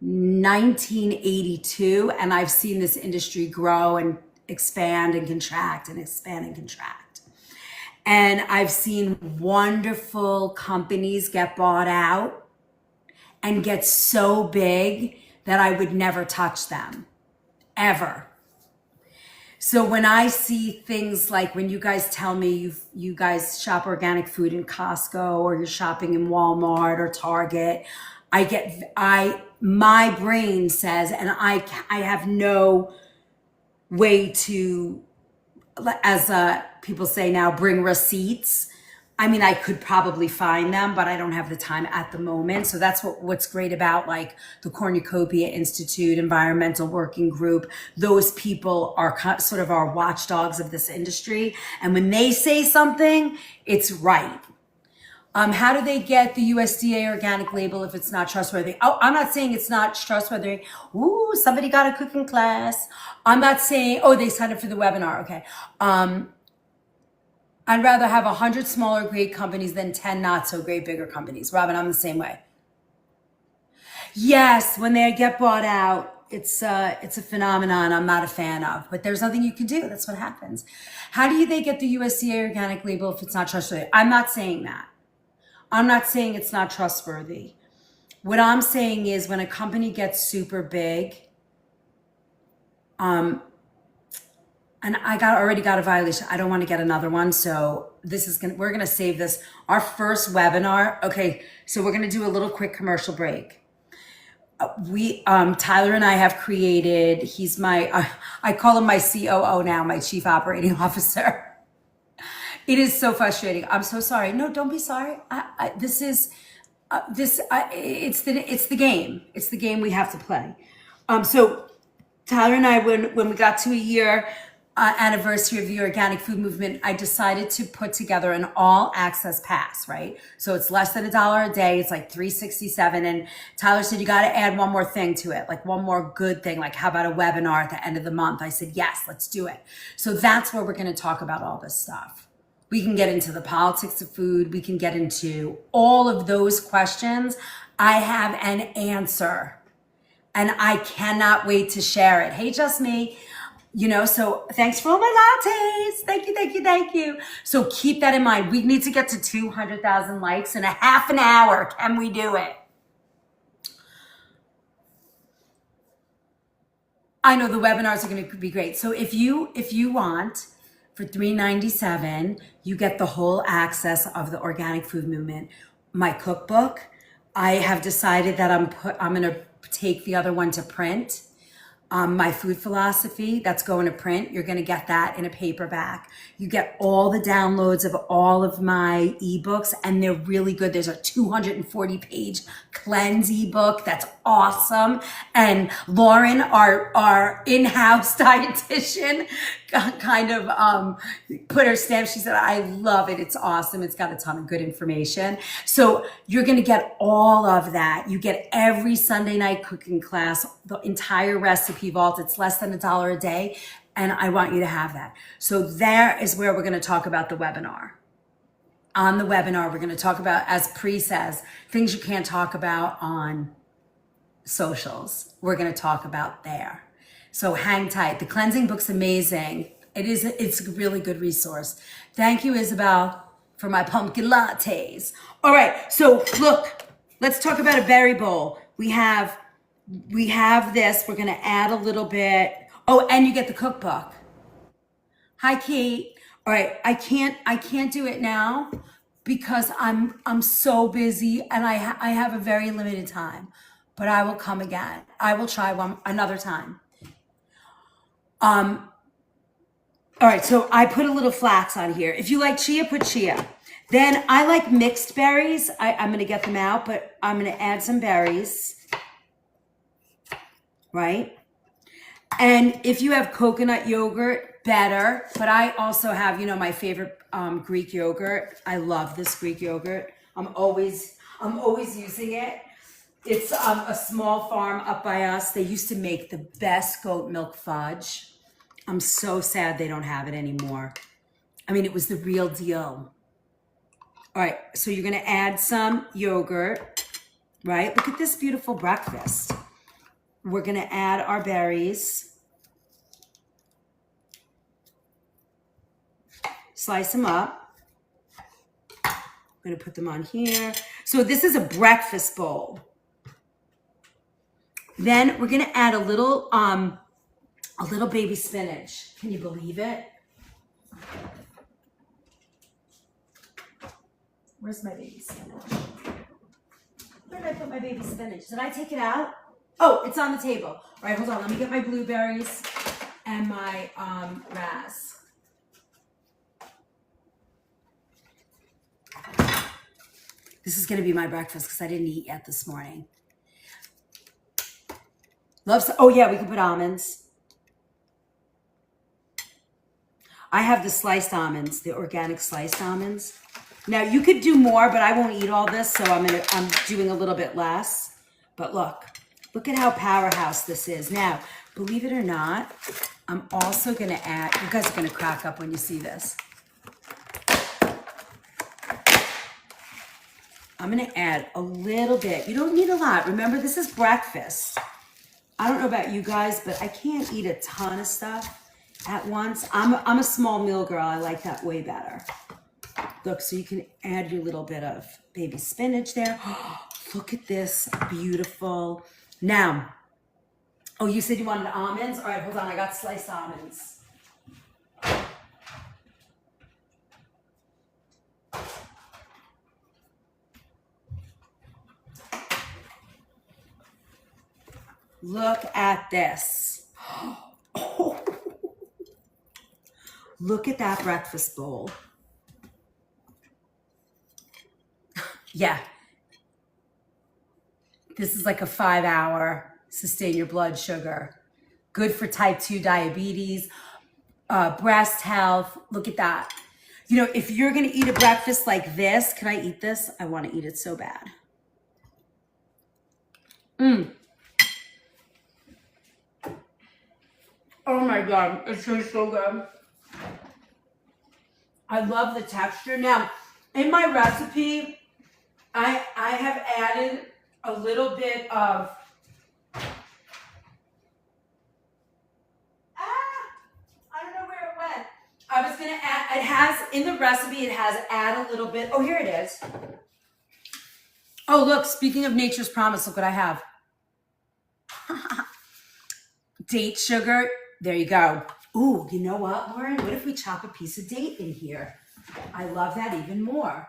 1982, and I've seen this industry grow and expand and contract and expand and contract. And I've seen wonderful companies get bought out and get so big that I would never touch them, ever. So when I see things like when you guys tell me you guys shop organic food in Costco or you're shopping in Walmart or Target, my brain says, and I have no way to, as people say now, bring receipts. I mean, I could probably find them, but I don't have the time at the moment. So that's what's great about like the Cornucopia Institute, Environmental Working Group. Those people are sort of our watchdogs of this industry. And when they say something, it's right. How do they get the USDA organic label if it's not trustworthy? Oh, I'm not saying it's not trustworthy. Ooh, somebody got a cooking class. I'm not saying, oh, they signed up for the webinar. Okay. I'd rather have 100 smaller great companies than 10 not so great bigger companies. Robin, I'm the same way. Yes, when they get bought out, it's a phenomenon I'm not a fan of, but there's nothing you can do. That's what happens. How do they get the USDA organic label if it's not trustworthy? I'm not saying that. I'm not saying it's not trustworthy. What I'm saying is when a company gets super big, and already got a violation. I don't want to get another one. So we're going to save this. Our first webinar. Okay. So we're going to do a little quick commercial break. Tyler and I have created, he's I call him my COO now, my Chief Operating Officer. It is so frustrating. I'm so sorry. No, don't be sorry. It's the game. It's the game we have to play. So Tyler and I, when we got to a year anniversary of the organic food movement, I decided to put together an all access pass, right? So it's less than $1 a day. It's like $367. And Tyler said, you got to add one more thing to it, like one more good thing. Like how about a webinar at the end of the month? I said, yes, let's do it. So that's where we're going to talk about all this stuff. We can get into the politics of food. We can get into all of those questions. I have an answer and I cannot wait to share it. Hey, just me. So thanks for all my lattes. Thank you, thank you, thank you. So keep that in mind. We need to get to 200,000 likes in a half an hour. Can we do it? I know the webinars are going to be great. So if you want, for $397, you get the whole access of the organic food movement. My cookbook, I have decided that I'm going to take the other one to print. My food philosophy, that's going to print. You're going to get that in a paperback. You get all the downloads of all of my ebooks, and they're really good. There's a 240-page cleanse ebook that's awesome. And Lauren, our in-house dietitian, kind of put her stamp. She said, I love it. It's awesome. It's got a ton of good information. So you're going to get all of that. You get every Sunday night cooking class, the entire recipe vault. It's less than $1 a day. And I want you to have that. So there is where we're going to talk about the webinar. On the webinar, we're going to talk about, as Pri says, things you can't talk about on socials. We're going to talk about there. So hang tight. The cleansing book's amazing. It's a really good resource. Thank you, Isabel, for my pumpkin lattes. All right. So look, let's talk about a berry bowl. We have this. We're going to add a little bit. Oh, and you get the cookbook. Hi, Kate. All right. I can't do it now because I'm so busy and I have a very limited time, but I will come again. I will try another time. All right, so I put a little flax on here. If you like chia, put chia. Then I like mixed berries. I'm going to get them out, but I'm going to add some berries, right? And if you have coconut yogurt, better. But I also have, my favorite Greek yogurt. I love this Greek yogurt. I'm always using it. It's a small farm up by us. They used to make the best goat milk fudge. I'm so sad they don't have it anymore. I mean, it was the real deal. All right, so you're gonna add some yogurt, right? Look at this beautiful breakfast. We're gonna add our berries. Slice them up. I'm gonna put them on here. So this is a breakfast bowl. Then we're gonna add a little baby spinach. Can you believe it? Where's my baby spinach? Where did I put my baby spinach? Did I take it out? Oh, it's on the table. All right, hold on. Let me get my blueberries and my ras. This is going to be my breakfast because I didn't eat yet this morning. Oh yeah, we can put almonds. I have the sliced almonds, the organic sliced almonds. Now you could do more, but I won't eat all this, so I'm doing a little bit less. But look at how powerhouse this is. Now, believe it or not, I'm also gonna add, you guys are gonna crack up when you see this. I'm gonna add a little bit. You don't need a lot. Remember, this is breakfast. I don't know about you guys, but I can't eat a ton of stuff at once. I'm a small meal girl. I like that way better. Look, so you can add your little bit of baby spinach there. Look at this, beautiful. Now, oh, you said you wanted almonds? All right, hold on, I got sliced almonds. Look at this. Oh. Look at that breakfast bowl. Yeah. This is like a 5-hour sustain your blood sugar. Good for type 2 diabetes, breast health. Look at that. You know, if you're going to eat a breakfast like this, can I eat this? I want to eat it so bad. Oh my God, it tastes so good. I love the texture. Now, in my recipe, I have added a little bit of, I don't know where it went. I was gonna add, it has, in the recipe, it has add a little bit, oh, here it is. Oh, look, speaking of nature's promise, look what I have. Date sugar, there you go. Ooh, you know what, Lauren? What if we chop a piece of date in here? I love that even more.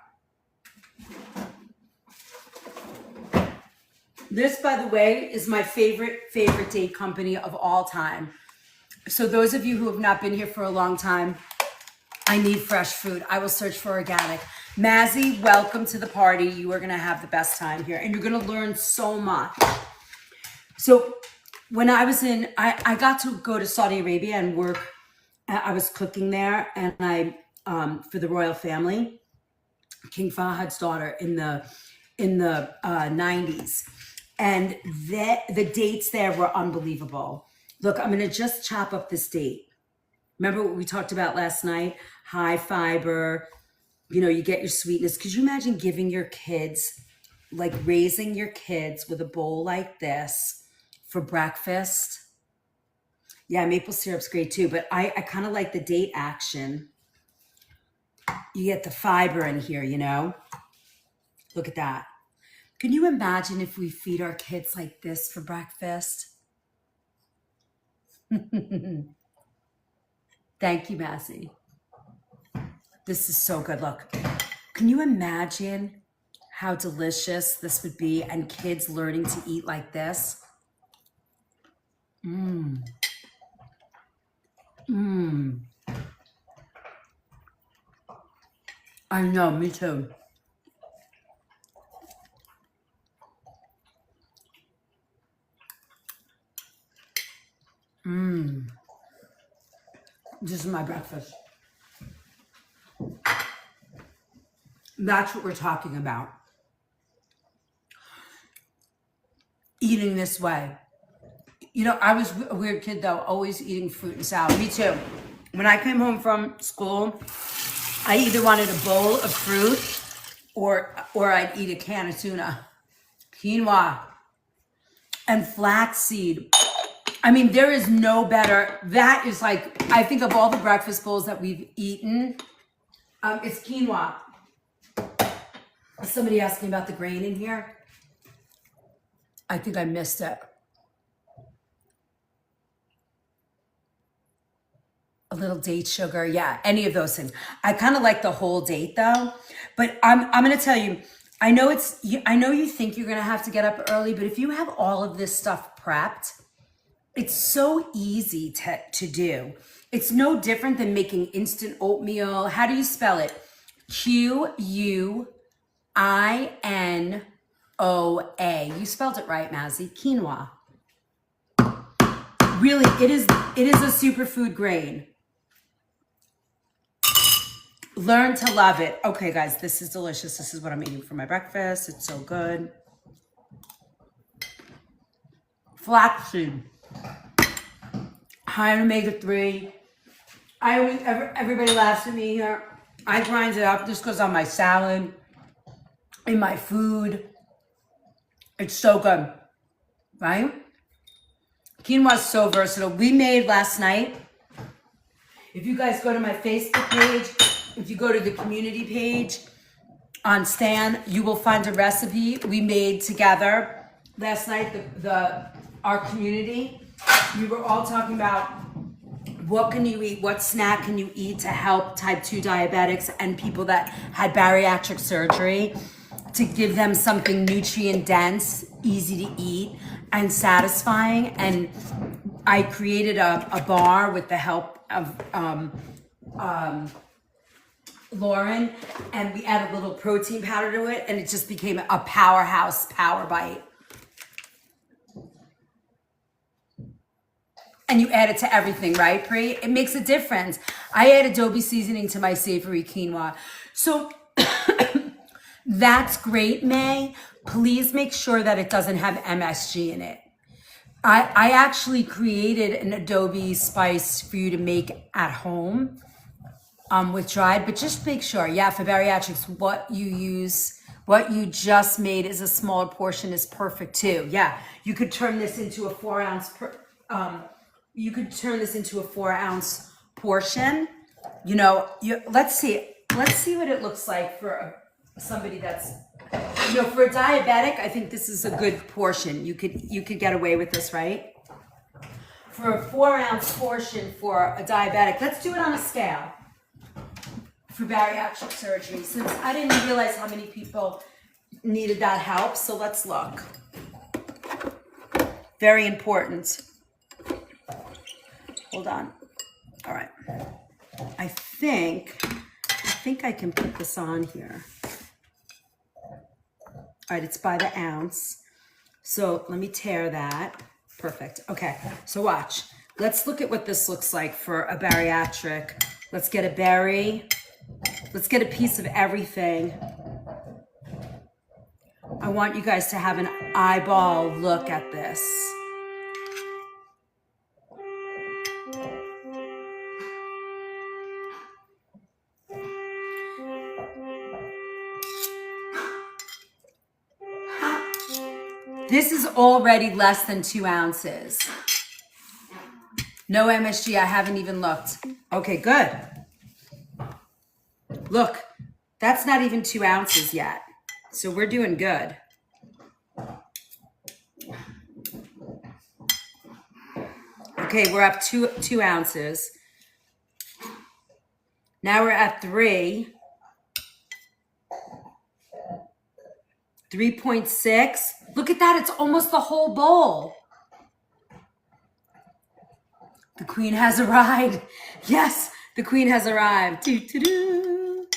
This, by the way, is my favorite date company of all time. So those of you who have not been here for a long time, I need fresh food. I will search for organic. Mazzy, welcome to the party. You are gonna have the best time here and you're gonna learn so much. So when I was I got to go to Saudi Arabia and work. I was cooking there, and I for the royal family, King Fahad's daughter in the 90s, and the dates there were unbelievable. Look, I'm gonna just chop up this date. Remember what we talked about last night? High fiber. You know, you get your sweetness. Could you imagine giving your kids, like raising your kids with a bowl like this for breakfast? Yeah, maple syrup's great too, but I kind of like the date action. You get the fiber in here, you know? Look at that. Can you imagine if we feed our kids like this for breakfast? Thank you, Massey. This is so good. Look, can you imagine how delicious this would be and kids learning to eat like this? I know, me too. This is my breakfast. That's what we're talking about. Eating this way. You know, I was a weird kid though, always eating fruit and salad. Me too. When I came home from school, I either wanted a bowl of fruit or I'd eat a can of tuna, quinoa, and flaxseed. I mean, there is no better. That is like, I think of all the breakfast bowls that we've eaten, it's quinoa. Somebody asked me about the grain in here. I think I missed it. A little date sugar, yeah, any of those things. I kind of like the whole date though, but I'm gonna tell you, I know I know you think you're gonna have to get up early, but if you have all of this stuff prepped, it's so easy to do. It's no different than making instant oatmeal. How do you spell it? Quinoa. You spelled it right, Mazzy. Quinoa. Really, it is a superfood grain. Learn to love it. Okay, guys, this is delicious. This is what I'm eating for my breakfast. It's so good. Flaxseed. High in omega-3. Everybody laughs at me here. I grind it up. This goes on my salad, in my food. It's so good, right? Quinoa is so versatile. We made last night. If you guys go to my Facebook page, if you go to the community page on Stan, you will find a recipe we made together last night, our community. We were all talking about what can you eat, what snack can you eat to help type 2 diabetics and people that had bariatric surgery, to give them something nutrient dense, easy to eat, and satisfying. And I created a bar with the help of Lauren, and we added a little protein powder to it, and it just became a powerhouse power bite. And you add it to everything, right, Pri? It makes a difference. I add adobe seasoning to my savory quinoa. So that's great, May. Please make sure that it doesn't have MSG in it. I actually created an adobe spice for you to make at home with dried, but just make sure, yeah, for bariatrics, what you just made is a smaller portion is perfect too. Yeah, you could turn this into a 4 ounce, portion. You know, let's see what it looks like for somebody that's, for a diabetic. I think this is a good portion. You could get away with this, right? For a 4 ounce portion for a diabetic, let's do it on a scale for bariatric surgery, since I didn't realize how many people needed that help. So let's look. Very important. Hold on. All right. I think I can put this on here. All right, it's by the ounce. So let me tear that. Perfect. Okay, so watch. Let's look at what this looks like for a bariatric. Let's get a berry. Let's get a piece of everything. I want you guys to have an eyeball look at this. This is already less than 2 ounces. No MSG, I haven't even looked. Okay, good. Look, that's not even 2 ounces yet. So we're doing good. Okay, we're up two ounces. Now we're at 3. 3.6. Look at that, it's almost the whole bowl. The queen has arrived. Yes, the queen has arrived. Doo-doo-doo.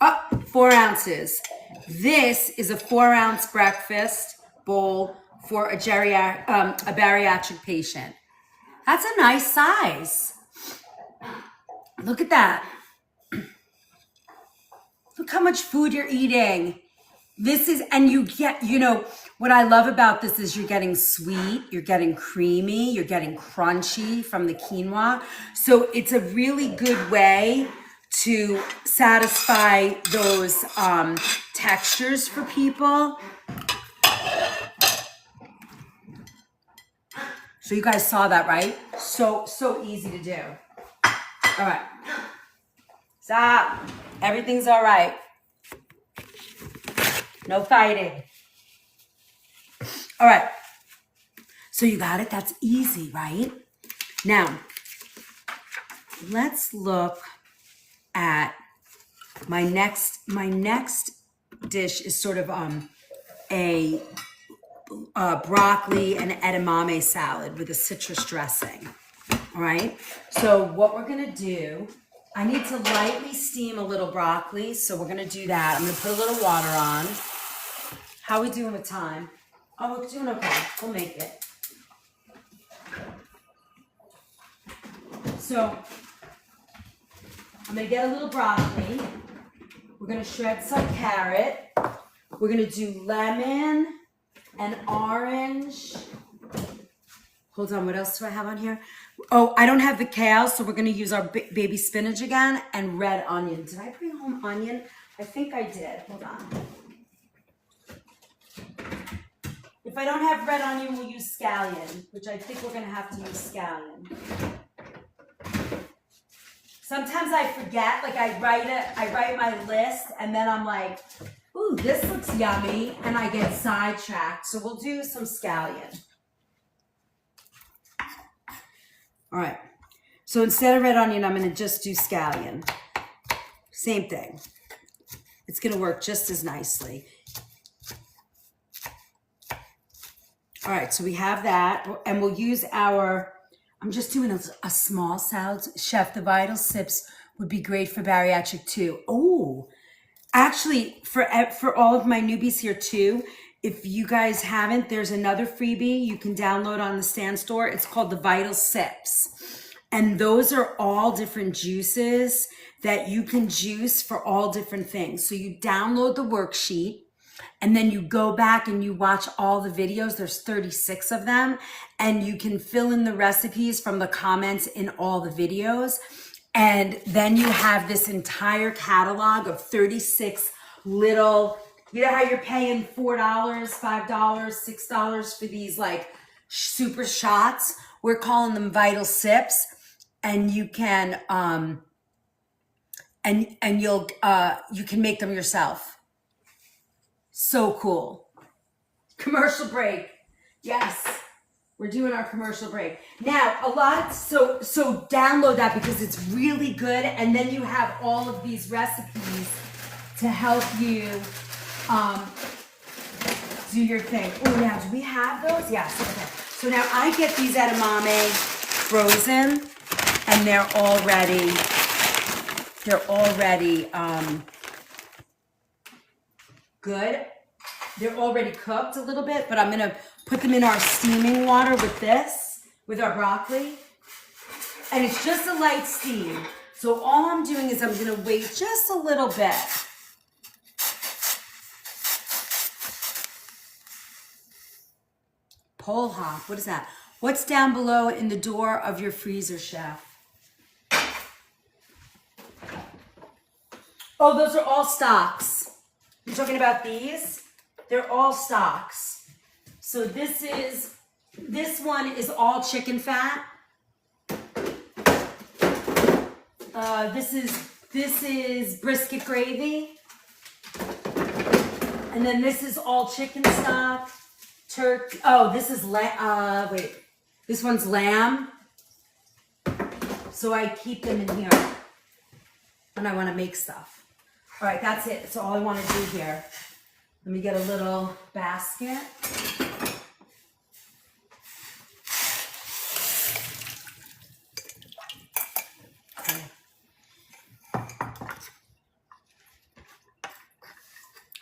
Oh, 4 ounces. This is a 4 ounce breakfast bowl for a bariatric patient. That's a nice size. Look at that. Look how much food you're eating. This is, and you get, what I love about this is you're getting sweet, you're getting creamy, you're getting crunchy from the quinoa. So it's a really good way to satisfy those textures for people. So you guys saw that, right? So easy to do. All right. Stop. Everything's all right. No fighting. All right. So you got it? That's easy, right? Now, let's look at my next dish is sort of a broccoli and edamame salad with a citrus dressing. All right. So what we're gonna do, I need to lightly steam a little broccoli, so we're gonna do that. I'm gonna put a little water on. How are we doing with time? Oh, we're doing okay. We'll make it. So I'm gonna get a little broccoli. We're gonna shred some carrot. We're gonna do lemon and orange. Hold on, what else do I have on here? Oh, I don't have the kale, so we're gonna use our baby spinach again and red onion. Did I bring home onion? I think I did. Hold on. If I don't have red onion, we'll use scallion, which I think we're gonna have to use scallion. Sometimes I forget, like I write my list and then I'm like, ooh, this looks yummy, and I get sidetracked. So we'll do some scallion. All right. So instead of red onion, I'm gonna just do scallion. Same thing. It's gonna work just as nicely. All right, so we have that, and we'll use our, I'm just doing a small salad. Chef, the Vital Sips would be great for bariatric too. Oh, actually, for all of my newbies here too, if you guys haven't, there's another freebie you can download on the Stand Store. It's called the Vital Sips. And those are all different juices that you can juice for all different things. So you download the worksheet, and then you go back and you watch all the videos. There's 36 of them, and you can fill in the recipes from the comments in all the videos. And then you have this entire catalog of 36 little, you know how you're paying $4, $5, $6 for these like super shots? We're calling them Vital Sips, and you can you can make them yourself. So cool. Commercial break. Yes, we're doing our commercial break. Now, so download that because it's really good. And then you have all of these recipes to help you do your thing. Oh, now, do we have those? Yes, okay. So now I get these edamame frozen, and they're already good. They're already cooked a little bit, but I'm gonna put them in our steaming water with our broccoli. And it's just a light steam. So all I'm doing is I'm gonna wait just a little bit. Pole hop, what is that? What's down below in the door of your freezer, Chef? Oh, those are all stocks. You're talking about these? They're all stocks. So this one is all chicken fat. This is brisket gravy. And then this is all chicken stock. Oh, this is this one's lamb. So I keep them in here when I want to make stuff. All right, that's it. That's all I want to do here. Let me get a little basket. Okay.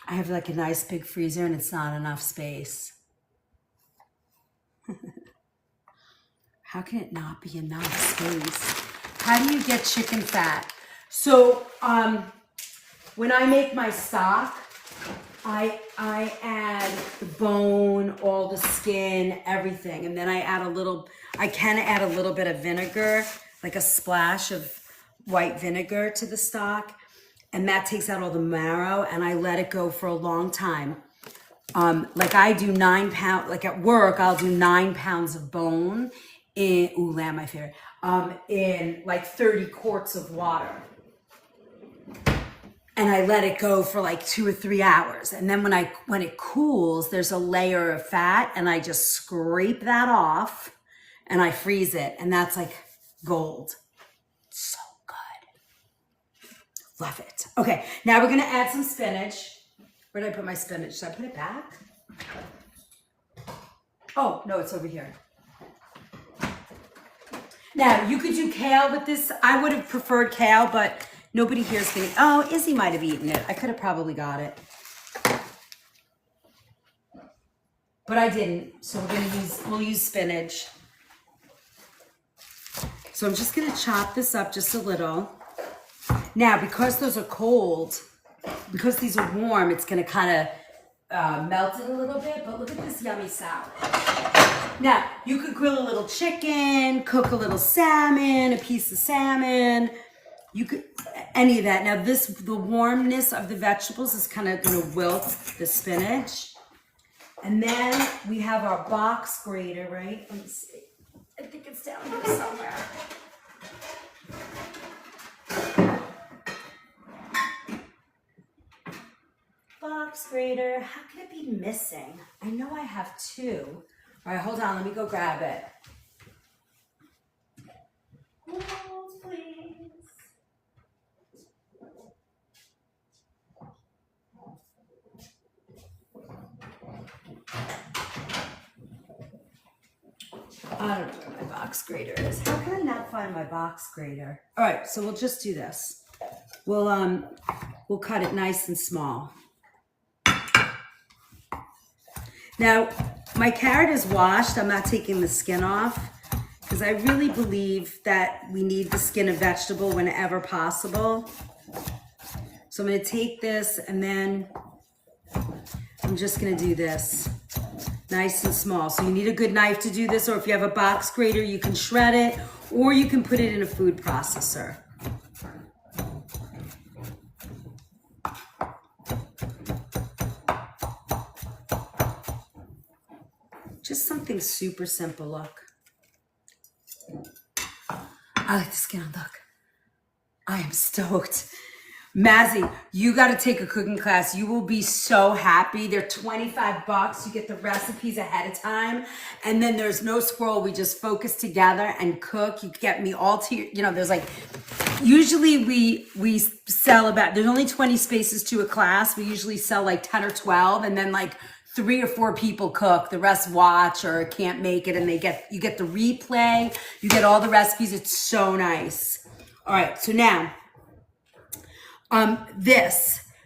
I have like a nice big freezer and it's not enough space. How can it not be enough space? How do you get chicken fat? So, when I make my stock, I add the bone, all the skin, everything. And then I can add a little bit of vinegar, like a splash of white vinegar to the stock. And that takes out all the marrow, and I let it go for a long time. Like I do 9 pounds, like at work, I'll do 9 pounds of bone lamb, my favorite, in like 30 quarts of water. and I let it go for like 2 or 3 hours. And then when it cools, there's a layer of fat, and I just scrape that off and I freeze it, and that's like gold. So good. Love it. Okay, now we're gonna add some spinach. Where did I put my spinach? Should I put it back? Oh, no, it's over here. Now, you could do kale with this. I would have preferred kale, but nobody here is going to. Oh, Izzy might have eaten it. I could have probably got it. But I didn't. So we'll use spinach. So I'm just going to chop this up just a little. Now, because those are cold, because these are warm, it's going to kind of melt it a little bit. But look at this yummy salad. Now, you could grill a little chicken, cook a little salmon, a piece of salmon. You could, any of that. Now, the warmness of the vegetables is kind of going to wilt the spinach. And then we have our box grater, right? Let me see. I think it's down here somewhere. Box grater. How could it be missing? I know I have two. All right, hold on. Let me go grab it. Hold, please. I don't know where my box grater is. How can I not find my box grater? All right, so we'll just do this. We'll cut it nice and small. Now, my carrot is washed. I'm not taking the skin off because I really believe that we need the skin of vegetable whenever possible. So I'm going to take this, and then I'm just going to do this nice and small. So you need a good knife to do this, or if you have a box grater, you can shred it, or you can put it in a food processor. Just something super simple, look. I like the skin, look. I am stoked. Mazzy, you got to take a cooking class. You will be so happy. They're $25. You get the recipes ahead of time. And then there's no scroll. We just focus together and cook. You get me all to, there's like, usually we sell about, there's only 20 spaces to a class. We usually sell like 10 or 12, and then like 3 or 4 people cook, the rest watch or can't make it, and you get the replay, you get all the recipes. It's so nice. All right, so now,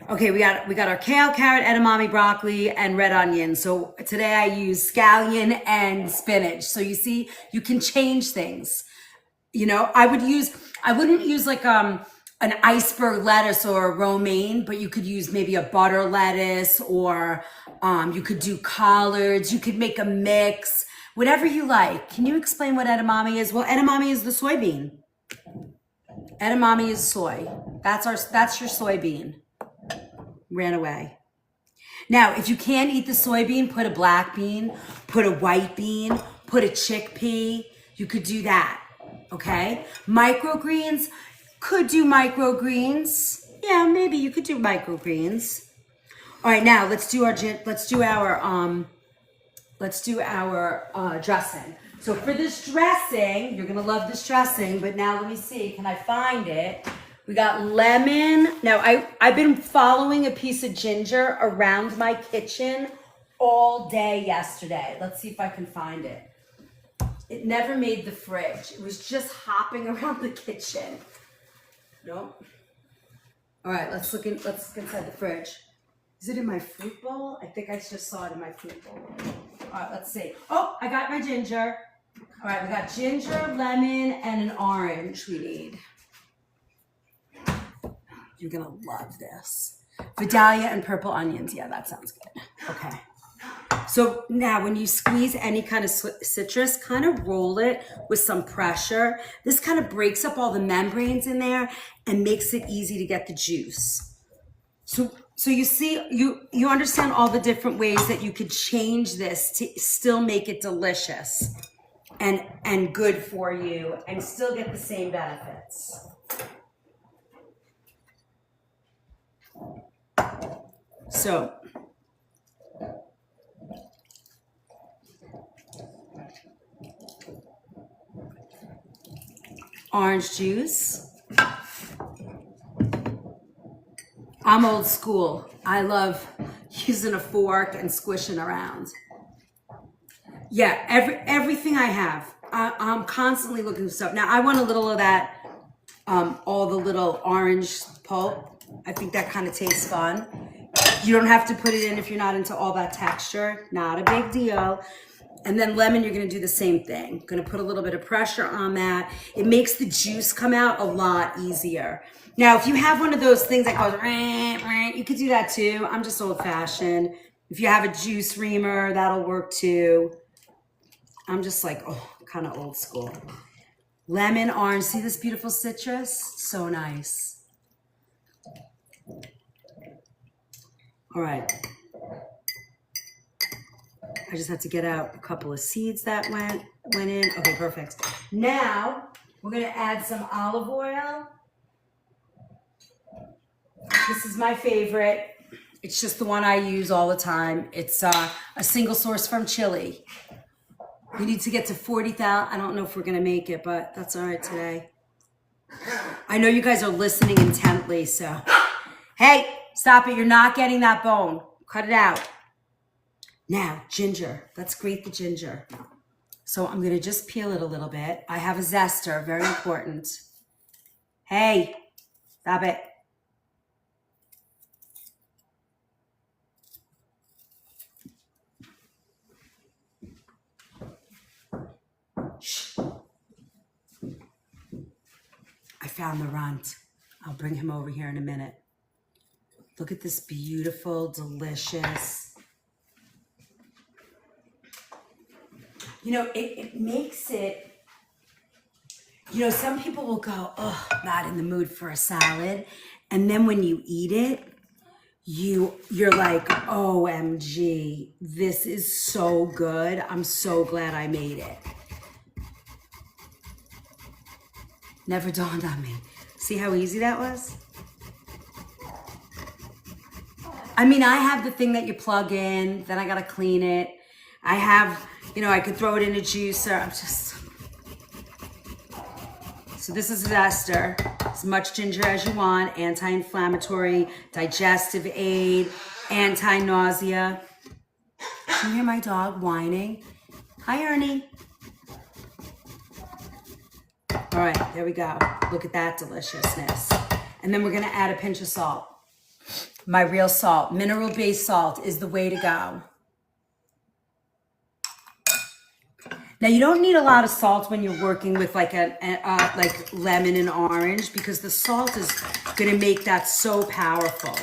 okay, we got our kale, carrot, edamame, broccoli, and red onion. So today I use scallion and spinach. So you see, you can change things. I wouldn't use like an iceberg lettuce or a romaine, but you could use maybe a butter lettuce, or you could do collards. You could make a mix, whatever you like. Can you explain what edamame is? Well, edamame is the soybean. Edamame is soy. That's your soybean. Ran away. Now, if you can't eat the soybean, put a black bean, put a white bean, put a chickpea. You could do that. Okay? Microgreens. Could do microgreens. Yeah, maybe you could do microgreens. All right, now let's do our dressing. So for this dressing, you're gonna love this dressing, but now let me see, can I find it? We got lemon. Now I've been following a piece of ginger around my kitchen all day yesterday. Let's see if I can find it. It never made the fridge. It was just hopping around the kitchen. Nope. All right, let's look inside the fridge. Is it in my fruit bowl? I think I just saw it in my fruit bowl. All right, let's see. Oh, I got my ginger. All right, we got ginger, lemon, and an orange we need. You're gonna love this. Vidalia and purple onions. Yeah, that sounds good. Okay. So now when you squeeze any kind of citrus, kind of roll it with some pressure. This kind of breaks up all the membranes in there and makes it easy to get the juice. So you see, you understand all the different ways that you could change this to still make it delicious and good for you and still get the same benefits. So orange juice. I'm old school. I love using a fork and squishing around. Yeah, everything I have. I'm constantly looking for stuff. Now I want a little of that, all the little orange pulp. I think that kind of tastes fun. You don't have to put it in if you're not into all that texture. Not a big deal. And then lemon, you're gonna do the same thing. Gonna put a little bit of pressure on that. It makes the juice come out a lot easier. Now, if you have one of those things that goes, you could do that too. I'm just old fashioned. If you have a juice reamer, that'll work too. I'm just like, oh, kind of old school. Lemon, orange, see this beautiful citrus? So nice. All right. I just have to get out a couple of seeds that went in. Okay, perfect. Now, we're gonna add some olive oil. This is my favorite. It's just the one I use all the time. It's a single source from Chile. We need to get to 40,000. I don't know if we're gonna make it, but that's all right today. I know you guys are listening intently, so. Hey, stop it, you're not getting that bone. Cut it out. Now, ginger, let's grate the ginger. So I'm gonna just peel it a little bit. I have a zester, very important. Hey, stop it. Shh. I found the runt. I'll bring him over here in a minute. Look at this beautiful, delicious. You know, it makes it, you know, some people will go, oh, not in the mood for a salad. And then when you eat it, you're like, OMG, this is so good. I'm so glad I made it. Never dawned on me. See how easy that was? I mean, I have the thing that you plug in, then I gotta clean it. I have, you know, I could throw it in a juicer. I'm just, so this is a zester. As much ginger as you want, anti-inflammatory, digestive aid, anti-nausea. Can you hear my dog whining? Hi, Ernie. All right, there we go. Look at that deliciousness. And then we're gonna add a pinch of salt. My real salt, mineral-based salt is the way to go. Now you don't need a lot of salt when you're working with like like lemon and orange because the salt is gonna make that so powerful.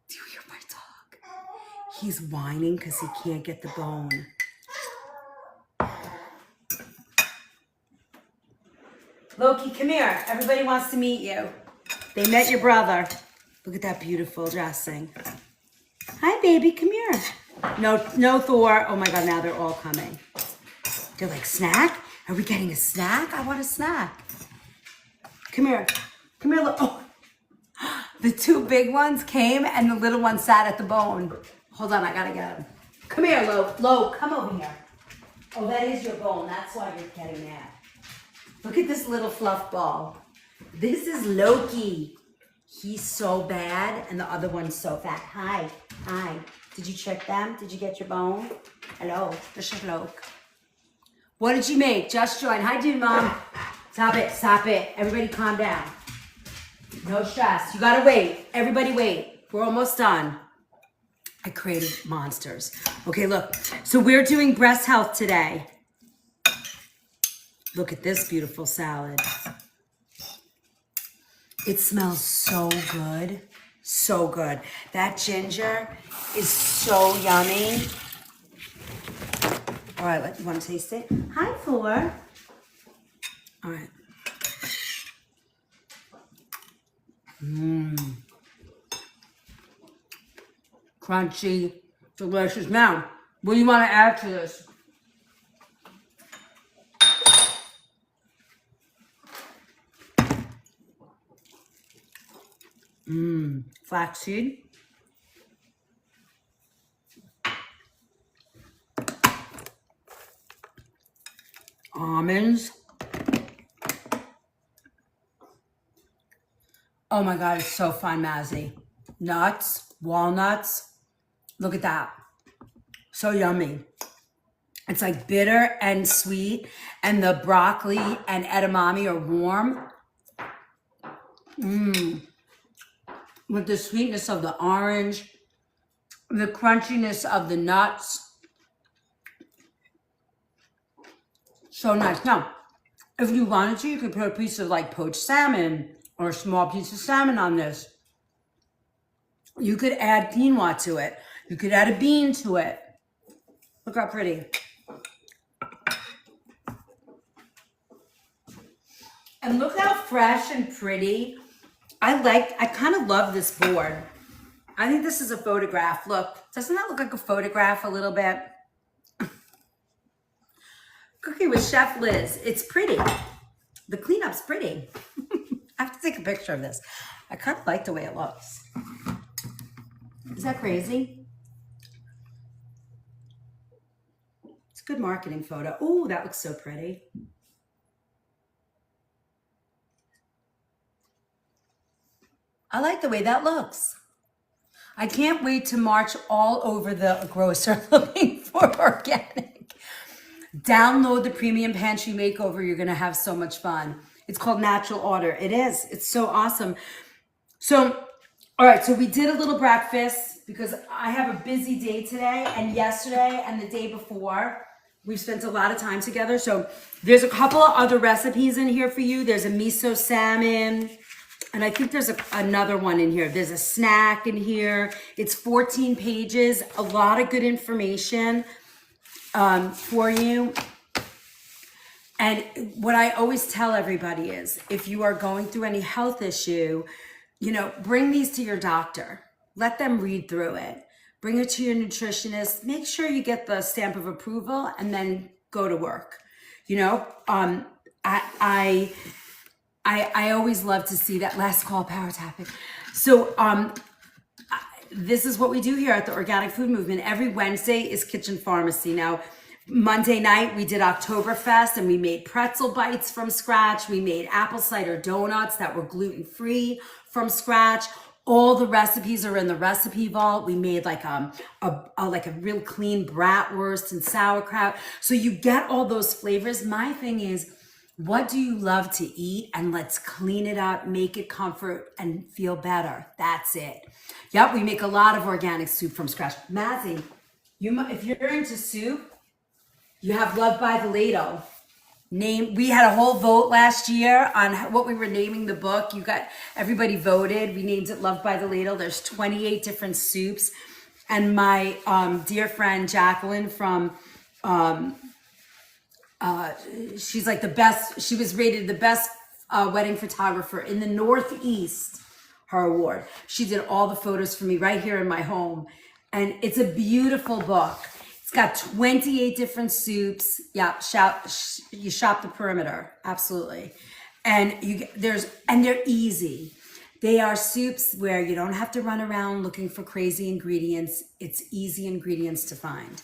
Do you hear my dog? He's whining because he can't get the bone. Loki, come here. Everybody wants to meet you. They met your brother. Look at that beautiful dressing. Hi, baby, come here. No Thor. Oh my God, now they're all coming. They're like, snack? Are we getting a snack? I want a snack. Come here. Come here, look. Oh, the two big ones came and the little one sat at the bone. Hold on, I gotta get him. Come here, Lo, come over here. Oh, that is your bone. That's why you're getting that. Look at this little fluff ball. This is Loki. He's so bad, and the other one's so fat. Hi. Did you trick them? Did you get your bone? Hello, Mr. What did you make? Just join. Hi, dude, Mom. Stop it. Everybody calm down. No stress. You gotta wait. Everybody wait. We're almost done. I created monsters. Okay, look. So we're doing breast health today. Look at this beautiful salad. It smells so good. So good. That ginger is so yummy. All right, you want to taste it? Hi, Thor. All right. Crunchy, delicious. Now, what do you want to add to this? Flaxseed. Almonds. Oh my God, it's so fun, Mazzy. Nuts, walnuts. Look at that. So yummy. It's like bitter and sweet, and the broccoli and edamame are warm. With the sweetness of the orange, the crunchiness of the nuts. So nice. Now, if you wanted to, you could put a piece of like poached salmon or a small piece of salmon on this. You could add quinoa to it. You could add a bean to it. Look how pretty. And look how fresh and pretty. I kind of love this board. I think this is a photograph. Look, doesn't that look like a photograph a little bit? Cooking with Chef Liz. It's pretty. The cleanup's pretty. I have to take a picture of this. I kind of like the way it looks. Is that crazy? It's a good marketing photo. Oh, that looks so pretty. I like the way that looks. I can't wait to march all over the grocer looking for organic. Download the Premium Pantry Makeover. You're going to have so much fun. It's called Natural Order. It is. It's so awesome. So, all right. So we did a little breakfast because I have a busy day today and yesterday and the day before. We've spent a lot of time together. So there's a couple of other recipes in here for you. There's a miso salmon. And I think there's another one in here. There's a snack in here. It's 14 pages, a lot of good information for you. And what I always tell everybody is, if you are going through any health issue, bring these to your doctor. Let them read through it. Bring it to your nutritionist. Make sure you get the stamp of approval and then go to work. I always love to see that last call power tapping. So this is what we do here at the Organic Food Movement. Every Wednesday is Kitchen Pharmacy. Now, Monday night we did Oktoberfest and we made pretzel bites from scratch. We made apple cider donuts that were gluten-free from scratch. All the recipes are in the recipe vault. We made like a real clean bratwurst and sauerkraut. So you get all those flavors. My thing is, what do you love to eat? And let's clean it up, make it comfort and feel better. That's it. Yep, we make a lot of organic soup from scratch. Mazzy, if you're into soup, you have Love by the Ladle. We had a whole vote last year on what we were naming the book. Everybody voted. We named it Love by the Ladle. There's 28 different soups. And my dear friend Jacqueline from she's like the best. She was rated the best wedding photographer in the Northeast, her award. She did all the photos for me right here in my home. And it's a beautiful book. It's got 28 different soups. Yeah, you shop the perimeter. Absolutely. And they're easy. They are soups where you don't have to run around looking for crazy ingredients. It's easy ingredients to find.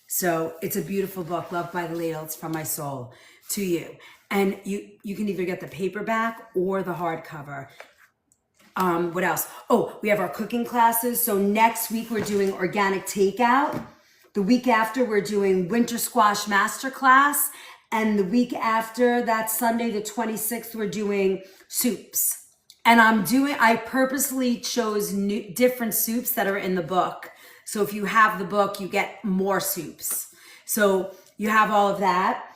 So it's a beautiful book, Love by the Ladle. It's from my soul to you. And you can either get the paperback or the hardcover. What else? Oh, we have our cooking classes. So next week we're doing organic takeout. The week after we're doing winter squash masterclass. And the week after, that Sunday the 26th, we're doing soups. And I purposely chose different soups that are in the book. So if you have the book, you get more soups. So you have all of that.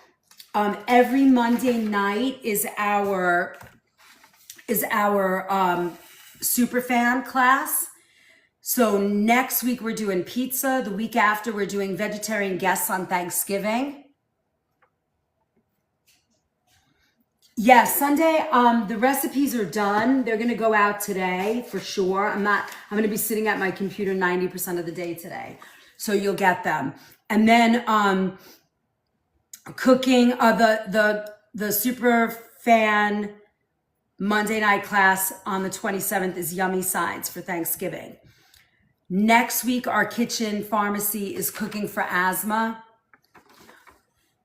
Every Monday night is our superfan class. So next week we're doing pizza. The week after we're doing vegetarian guests on Thanksgiving. Yeah, Sunday, the recipes are done. They're going to go out today for sure. I'm going to be sitting at my computer 90% of the day today. So you'll get them. And then cooking, the super fan Monday night class on the 27th is Yummy Sides for Thanksgiving. Next week, our kitchen pharmacy is cooking for asthma.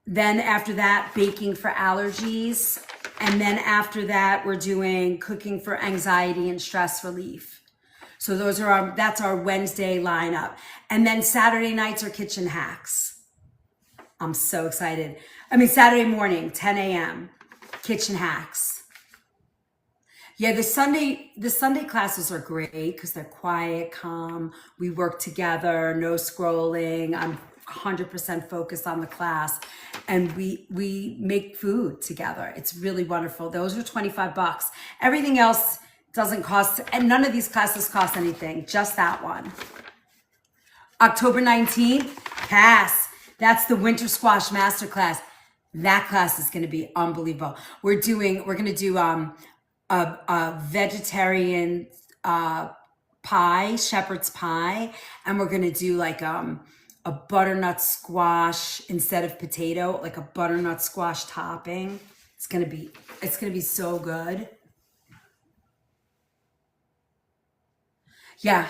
Then after that, baking for allergies. And then after that, we're doing cooking for anxiety and stress relief. So that's our Wednesday lineup. And then Saturday nights are kitchen hacks. I'm so excited. Saturday morning, 10 a.m., kitchen hacks. Yeah, the Sunday classes are great because they're quiet, calm. We work together, no scrolling. I'm 100% focused on the class, and we make food together. It's really wonderful. Those are $25. Everything else doesn't cost, and none of these classes cost anything. Just that one. October 19th, pass. That's the Winter Squash Masterclass. That class is going to be unbelievable. We're going to do a vegetarian pie, shepherd's pie, and we're going to do like a butternut squash instead of potato, like a butternut squash topping. It's going to be so good. Yeah,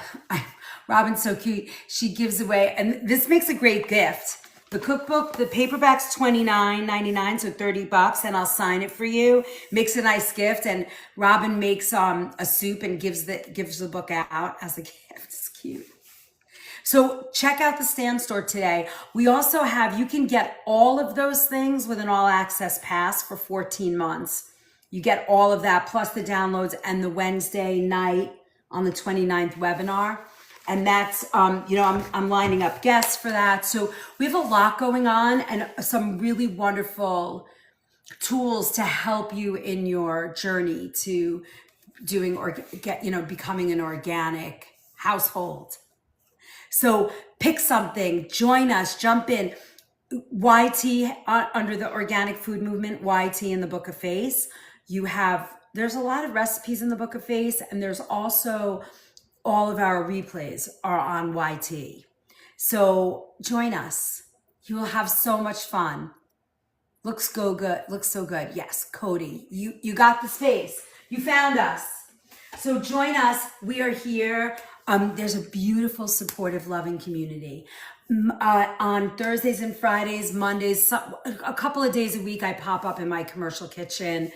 Robin's so cute. She gives away, and this makes a great gift. The cookbook, the paperback's $29.99, so $30, and I'll sign it for you. Makes a nice gift, and Robin makes a soup and gives the book out as a gift. It's cute. So check out the Stan Store today. We also have, you can get all of those things with an all access pass for 14 months. You get all of that plus the downloads and the Wednesday night on the 29th webinar. And that's, I'm lining up guests for that. So we have a lot going on and some really wonderful tools to help you in your journey to doing or becoming an organic household. So pick something, join us, jump in. YT under the organic food movement, YT in the Book of Face. There's a lot of recipes in the Book of Face, and there's also all of our replays are on YT. So join us. You will have so much fun. Looks so good. Yes, Cody, you got the space. You found us. So join us. We are here. There's a beautiful, supportive, loving community. On Thursdays and Fridays, Mondays, a couple of days a week, I pop up in my commercial kitchen.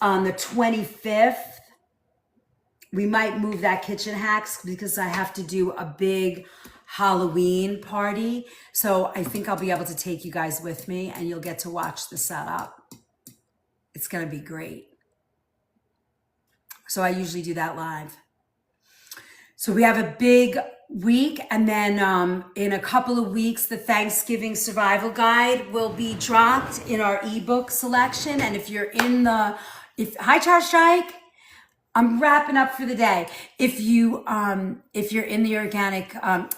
On the 25th, we might move that kitchen hacks because I have to do a big Halloween party. So I think I'll be able to take you guys with me and you'll get to watch the setup. It's going to be great. So I usually do that live. So we have a big week, and then in a couple of weeks, the Thanksgiving Survival Guide will be dropped in our ebook selection. And if you're hi Charles Strike, I'm wrapping up for the day. If you're in the organic,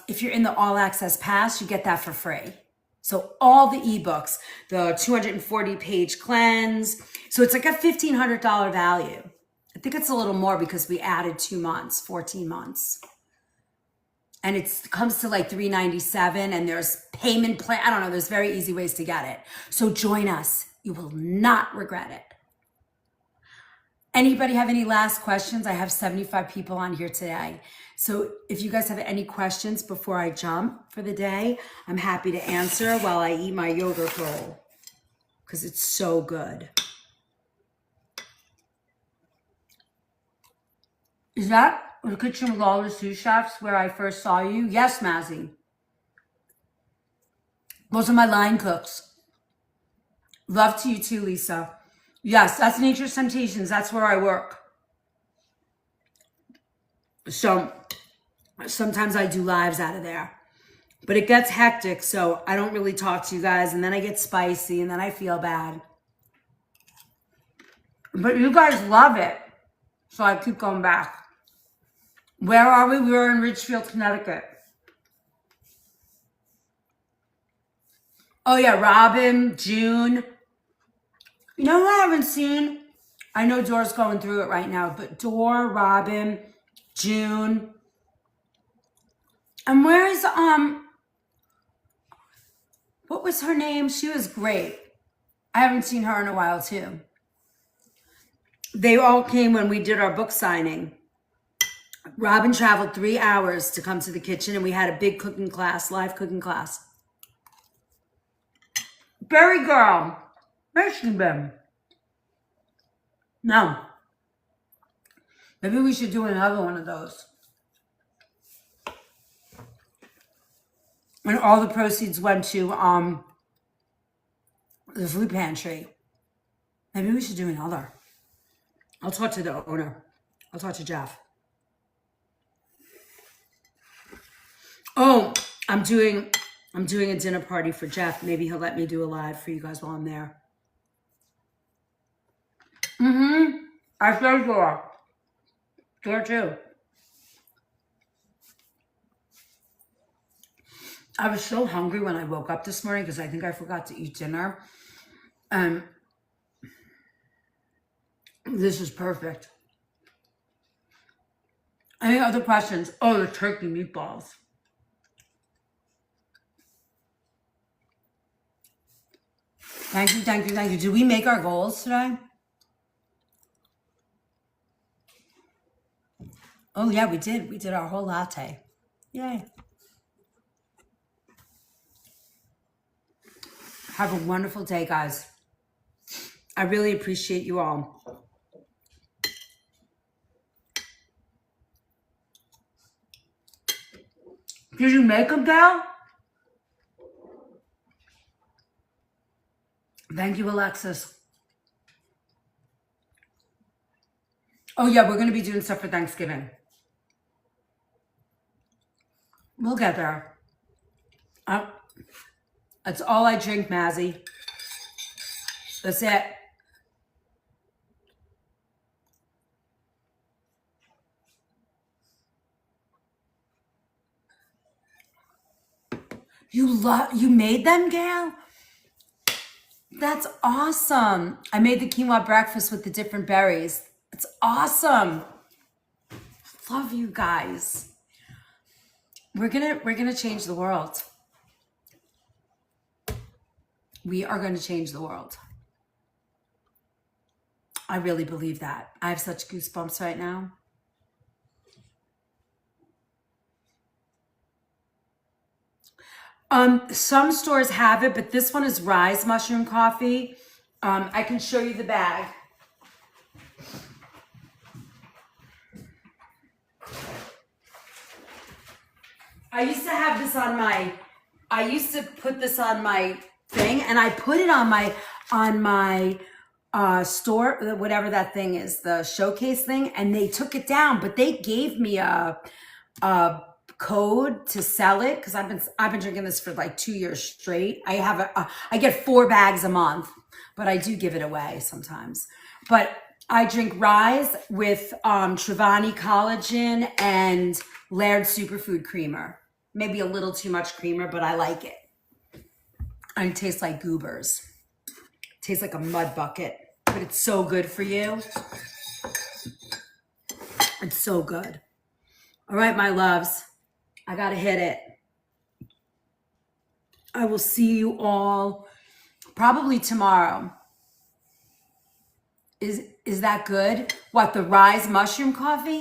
if you're in the all access pass, you get that for free. So all the ebooks, the 240 page cleanse. So it's like a $1,500 value. I think it's a little more because we added 2 months, 14 months. And it comes to like $397, and there's payment plan. I don't know. There's very easy ways to get it. So join us. You will not regret it. Anybody have any last questions? I have 75 people on here today. So if you guys have any questions before I jump for the day, I'm happy to answer while I eat my yogurt roll because it's so good. Is that the kitchen with all the sous chefs where I first saw you? Yes, Mazzy. Those are my line cooks. Love to you too, Lisa. Yes, that's Nature's Temptations. That's where I work. So sometimes I do lives out of there. But it gets hectic, so I don't really talk to you guys. And then I get spicy, and then I feel bad. But you guys love it. So I keep going back. Where are we? We were in Ridgefield, Connecticut. Oh yeah, Robin, June. You know who I haven't seen? I know Dora's going through it right now, but Dora, Robin, June. And where is, what was her name? She was great. I haven't seen her in a while too. They all came when we did our book signing. Robin traveled 3 hours to come to the kitchen, and we had a big cooking class, live cooking class. Berry girl, where's she been? No. Maybe we should do another one of those. And all the proceeds went to the food pantry. Maybe we should do another. I'll talk to the owner. I'll talk to Jeff. Oh, I'm doing a dinner party for Jeff. Maybe he'll let me do a live for you guys while I'm there. I said Dora. Dora too. I was so hungry when I woke up this morning because I think I forgot to eat dinner. This is perfect. Any other questions? Oh, the turkey meatballs. Thank you, thank you, thank you. Did we make our goals today? Oh, yeah, we did. We did our whole latte. Yay. Have a wonderful day, guys. I really appreciate you all. Did you make them, Gal? Thank you, Alexis. Oh, yeah, we're going to be doing stuff for Thanksgiving. We'll get there. That's all I drink, Mazzy. That's it. You made them, Gail? That's awesome. I made the quinoa breakfast with the different berries. It's awesome. Love you guys. We're gonna change the world. We are going to change the world. I really believe that. I have such goosebumps right now. Some stores have it, but this one is Rise Mushroom Coffee. I can show you the bag. I used to have this on my, I used to put this on my thing, and I put it on my store, whatever that thing is, the showcase thing, and they took it down, but they gave me a code to sell it because I've been drinking this for like 2 years straight. I get 4 bags a month, but I do give it away sometimes. But I drink Rise with Trevani collagen and Laird superfood creamer. Maybe a little too much creamer, but I like it. And it tastes like goobers. It tastes like a mud bucket, but it's so good for you. It's so good. All right, my loves. I gotta hit it. I will see you all probably tomorrow. Is that good? What, the Rise mushroom coffee?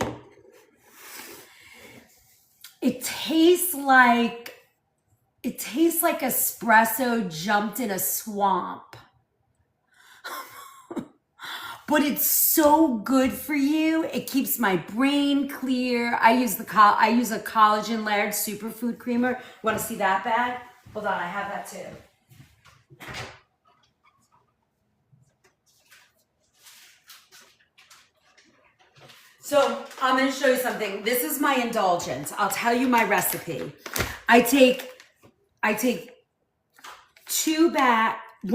It tastes like espresso jumped in a swamp. But it's so good for you. It keeps my brain clear. I use a collagen Laird superfood creamer. Want to see that bag? Hold on, I have that too. So I'm going to show you something. This is my indulgence. I'll tell you my recipe. I take 2 bags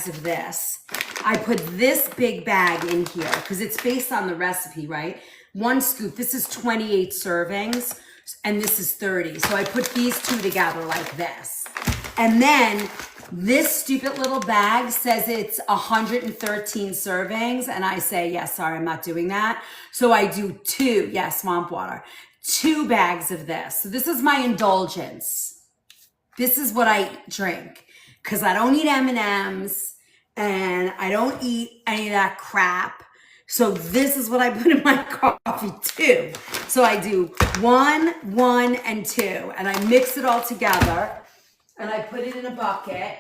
of this. I put this big bag in here because it's based on the recipe, right? 1 scoop. This is 28 servings and this is 30. So I put these 2 together like this. And then this stupid little bag says it's 113 servings. And I say, yes, sorry, I'm not doing that. So I do 2, swamp water, 2 bags of this. So this is my indulgence. This is what I drink because I don't eat M&Ms and I don't eat any of that crap. So this is what I put in my coffee too. So I do 1, 1, and 2, and I mix it all together, and I put it in a bucket.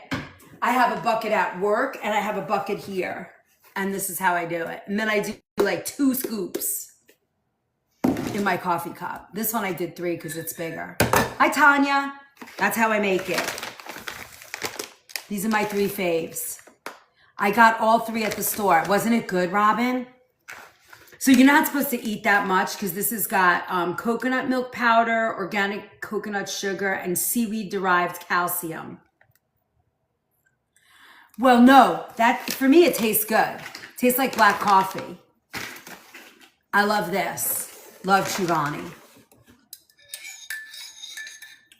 I have a bucket at work, and I have a bucket here, and this is how I do it. And then I do like 2 scoops in my coffee cup. This one I did 3 because it's bigger. Hi, Tanya. That's how I make it. These are my 3 faves. I got all 3 at the store. Wasn't it good, Robin? So you're not supposed to eat that much because this has got coconut milk powder, organic coconut sugar, and seaweed-derived calcium. Well, no, that for me it tastes good. It tastes like black coffee. I love this. Love Chugani.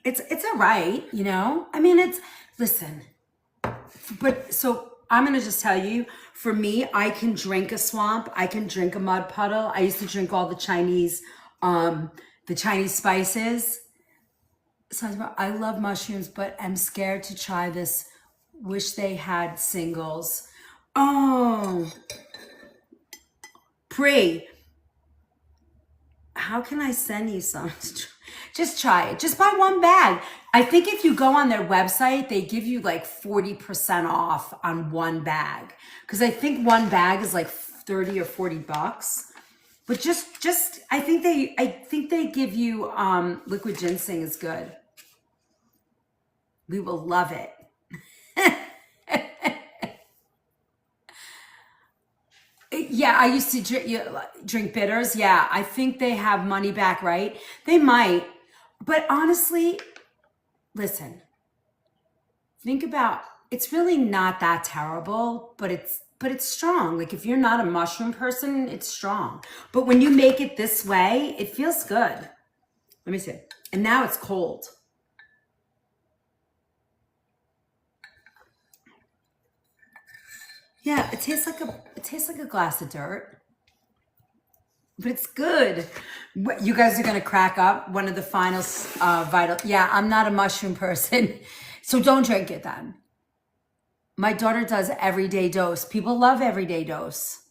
It's all right, you know? I mean, listen. But so I'm going to just tell you, for me, I can drink a swamp. I can drink a mud puddle. I used to drink all the Chinese spices. So I love mushrooms, but I'm scared to try this. Wish they had singles. Oh, Pre, how can I send you some? Just try it. Just buy 1 bag. I think if you go on their website, they give you like 40% off on 1 bag. Because I think 1 bag is like 30 or 40 bucks. But just I think they give you liquid ginseng is good. We will love it. Yeah, I used to drink bitters. Yeah, I think they have money back, right? They might. But honestly, listen, think about, it's really not that terrible, but it's strong. Like if you're not a mushroom person, it's strong. But when you make it this way, it feels good. Let me see. And now it's cold. Yeah, it tastes like a glass of dirt. But it's good. You guys are gonna crack up. One of the final vital. Yeah, I'm not a mushroom person, so don't drink it then. My daughter does everyday dose. People love everyday dose.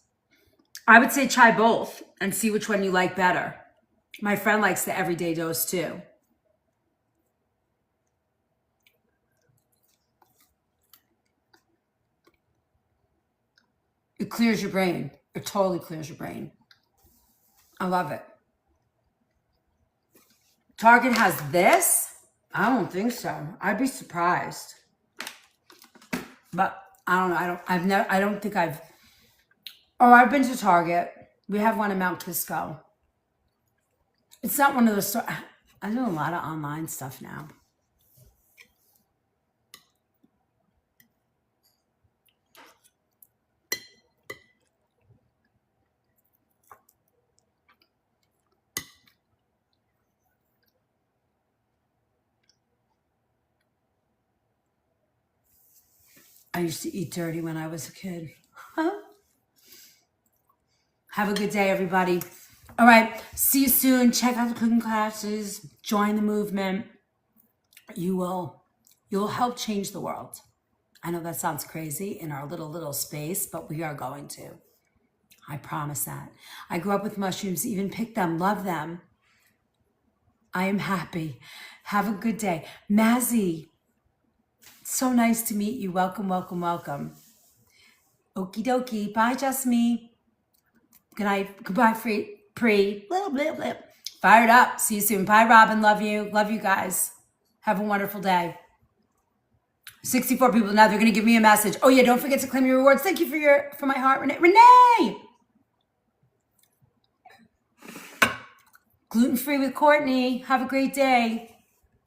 I would say try both and see which one you like better. My friend likes the everyday dose too. It clears your brain. It totally clears your brain. I love it. Target has this? I don't think so. I'd be surprised. But I don't know. I've been to Target. We have one in Mount Kisco. It's not one of the stores. I do a lot of online stuff now. I used to eat dirty when I was a kid. Have a good day, everybody. All right, see you soon. Check out the cooking classes. Join the movement. You'll help change the world. I know that sounds crazy in our little space, but we are going to. I promise that. I grew up with mushrooms, even picked them, love them. I am happy. Have a good day. Mazzy, so nice to meet you. Welcome, welcome, welcome. Okie dokie. Bye, Jasmine. Good night. Goodbye, Pre. Blah, blah, blah. Fired up. See you soon. Bye, Robin. Love you. Love you guys. Have a wonderful day. 64 people now. They're going to give me a message. Oh, yeah. Don't forget to claim your rewards. Thank you for my heart, Renee. Renee! Gluten-free with Courtney. Have a great day.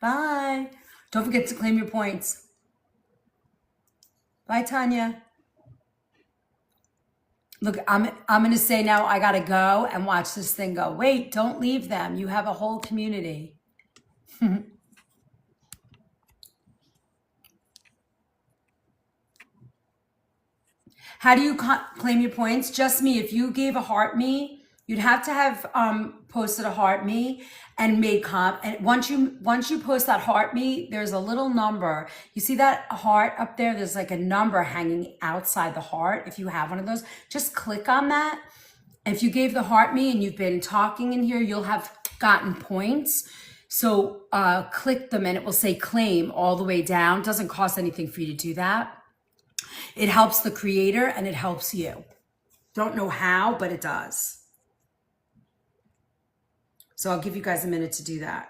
Bye. Don't forget to claim your points. Bye, Tanya. Look, I'm going to say now I got to go and watch this thing go. Wait, don't leave them. You have a whole community. How do you claim your points? Just me. If you gave a heart me You'd have to have posted a heart me and made and once you post that heart me, there's a little number. You see that heart up there? There's like a number hanging outside the heart. If you have one of those, just click on that. If you gave the heart me and you've been talking in here, you'll have gotten points. So click them and it will say claim all the way down. It doesn't cost anything for you to do that. It helps the creator and it helps you. Don't know how, but it does. So I'll give you guys a minute to do that.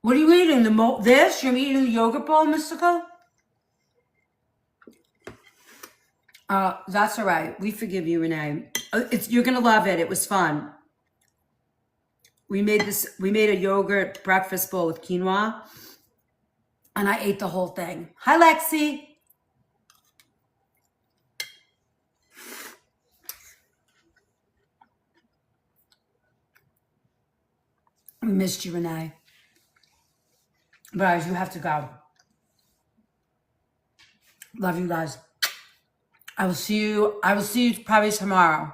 What are you eating? This? You're eating the yogurt bowl, Mystical? That's all right. We forgive you, Renee. You're gonna love it. It was fun. We made a yogurt breakfast bowl with quinoa, and I ate the whole thing. Hi, Lexi. We missed you, Renee. But guys, you have to go. Love you guys. I will see you probably tomorrow.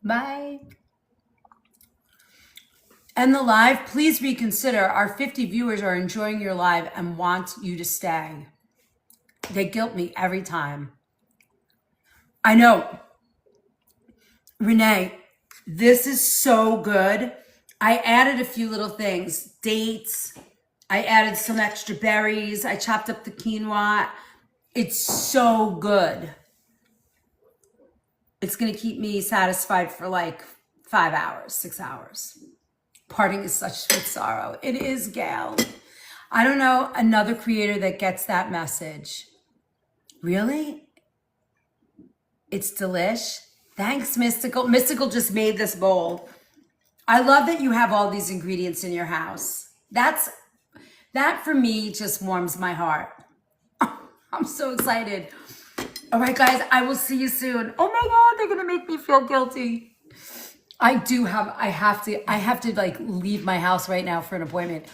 Bye. And the live, please reconsider. Our 50 viewers are enjoying your live and want you to stay. They guilt me every time. I know. Renee, this is so good. I added a few little things. Dates. I added some extra berries. I chopped up the quinoa. It's so good. It's going to keep me satisfied for like 5 hours, 6 hours. Parting is such sweet sorrow. It is, Gail. I don't know another creator that gets that message. Really? It's delish. Thanks, Mystical. Mystical just made this bowl. I love that you have all these ingredients in your house. That for me just warms my heart. I'm so excited. All right, guys, I will see you soon. Oh my God, they're gonna make me feel guilty. I have to like leave my house right now for an appointment.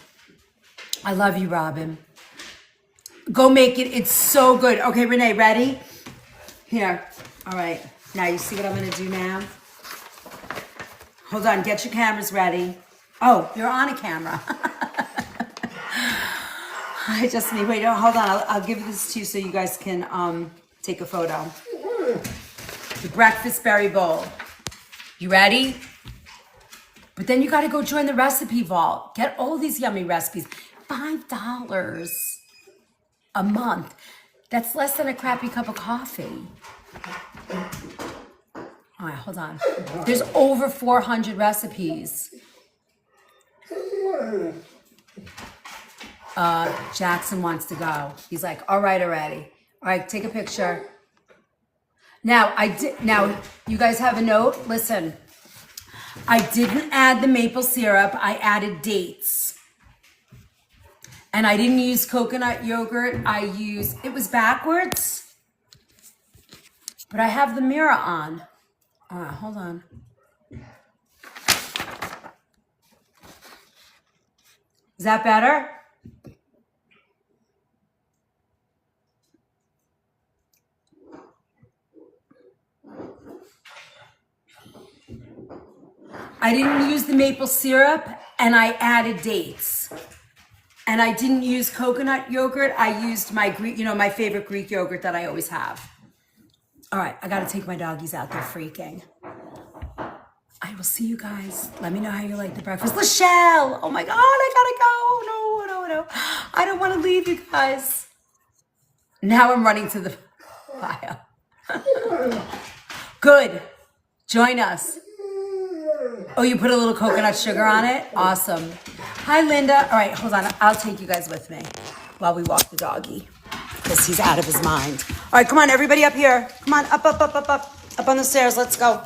I love you, Robin. Go make it. It's so good. Okay, Renee, ready? Here. All right. Now you see what I'm gonna do now? Hold on, get your cameras ready. Oh, you're on a camera. I just need, wait, hold on. I'll give this to you so you guys can take a photo. The breakfast berry bowl. You ready? But then you got to go join the recipe vault. Get all these yummy recipes. $5 a month. That's less than a crappy cup of coffee. All right, hold on. There's over 400 recipes. Jackson wants to go. He's like, all right, already. All right, take a picture. Now, you guys have a note? Listen, I didn't add the maple syrup. I added dates. And I didn't use coconut yogurt. It was backwards. But I have the mirror on. All right, hold on. Is that better? I didn't use the maple syrup and I added dates. And I didn't use coconut yogurt. I used my Greek, my favorite Greek yogurt that I always have. All right, I gotta take my doggies out. They're freaking. I will see you guys. Let me know how you like the breakfast. Lachelle! Oh my God, I gotta go. No. I don't wanna leave you guys. Now I'm running to the file. Good. Join us. Oh, you put a little coconut sugar on it? Awesome. Hi, Linda. All right, hold on. I'll take you guys with me while we walk the doggy because he's out of his mind. All right, come on, everybody up here. Come on, up on the stairs. Let's go.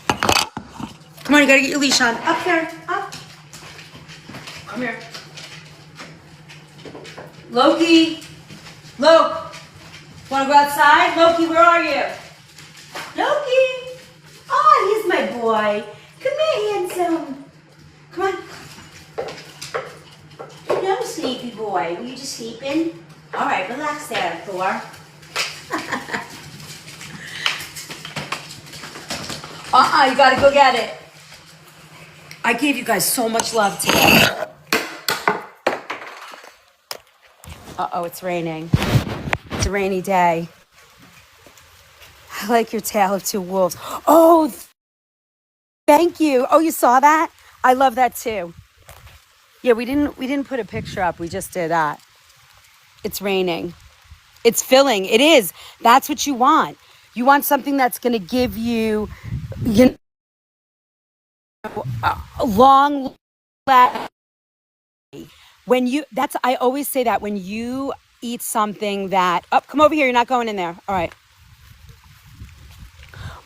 Come on, you gotta get your leash on. Up here, up. Come here. Loki. Loki. Wanna go outside? Loki, where are you? Loki. Oh, he's my boy. Come here, handsome. Come on. No, sleepy boy. Were you just sleeping? All right, relax there, Thor. You gotta go get it. I gave you guys so much love today. Uh-oh, it's raining. It's a rainy day. I like your tale of two wolves. Oh, thank you. Oh, you saw that? I love that too. Yeah, we didn't put a picture up. We just did that. It's raining. It's filling. It is. That's what you want. You want something that's going to give you, you know, a long. When you, that's, I always say that when you eat something that, oh, come over here. You're not going in there. All right.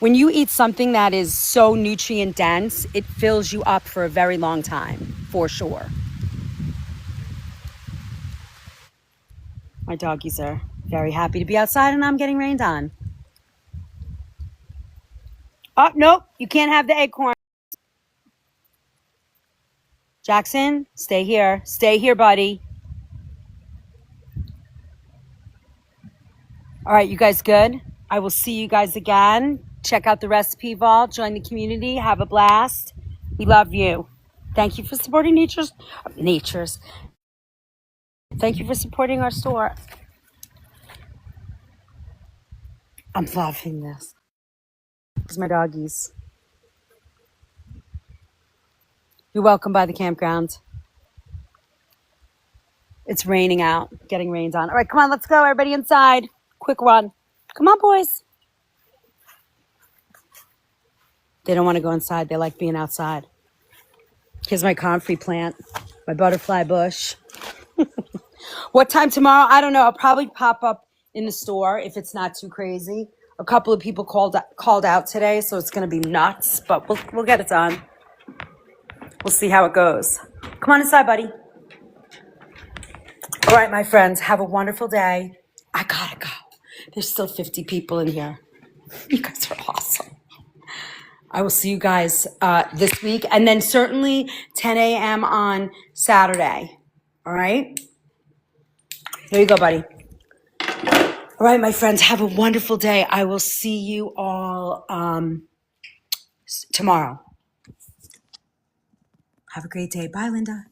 When you eat something that is so nutrient dense, it fills you up for a very long time, for sure. My doggies are very happy to be outside and I'm getting rained on. Oh, nope. You can't have the acorn. Jackson, stay here. Stay here, buddy. All right, you guys good? I will see you guys again. Check out the recipe vault. Join the community. Have a blast. We love you. Thank you for supporting Nature's. Thank you for supporting our store. I'm loving this. These are my doggies. You're welcome by the campground. It's raining out. Getting rained on. All right, come on. Let's go. Everybody inside. Quick run. Come on, boys. They don't want to go inside. They like being outside. Here's my comfrey plant, my butterfly bush. What time tomorrow? I don't know. I'll probably pop up in the store if it's not too crazy. A couple of people called out today, so it's going to be nuts, but we'll get it done. We'll see how it goes. Come on inside, buddy. All right, my friends, have a wonderful day. I gotta go. There's still 50 people in here. You guys are awesome. I will see you guys this week, and then certainly 10 a.m. on Saturday. All right? Here you go, buddy. All right, my friends, have a wonderful day. I will see you all tomorrow. Have a great day. Bye, Linda.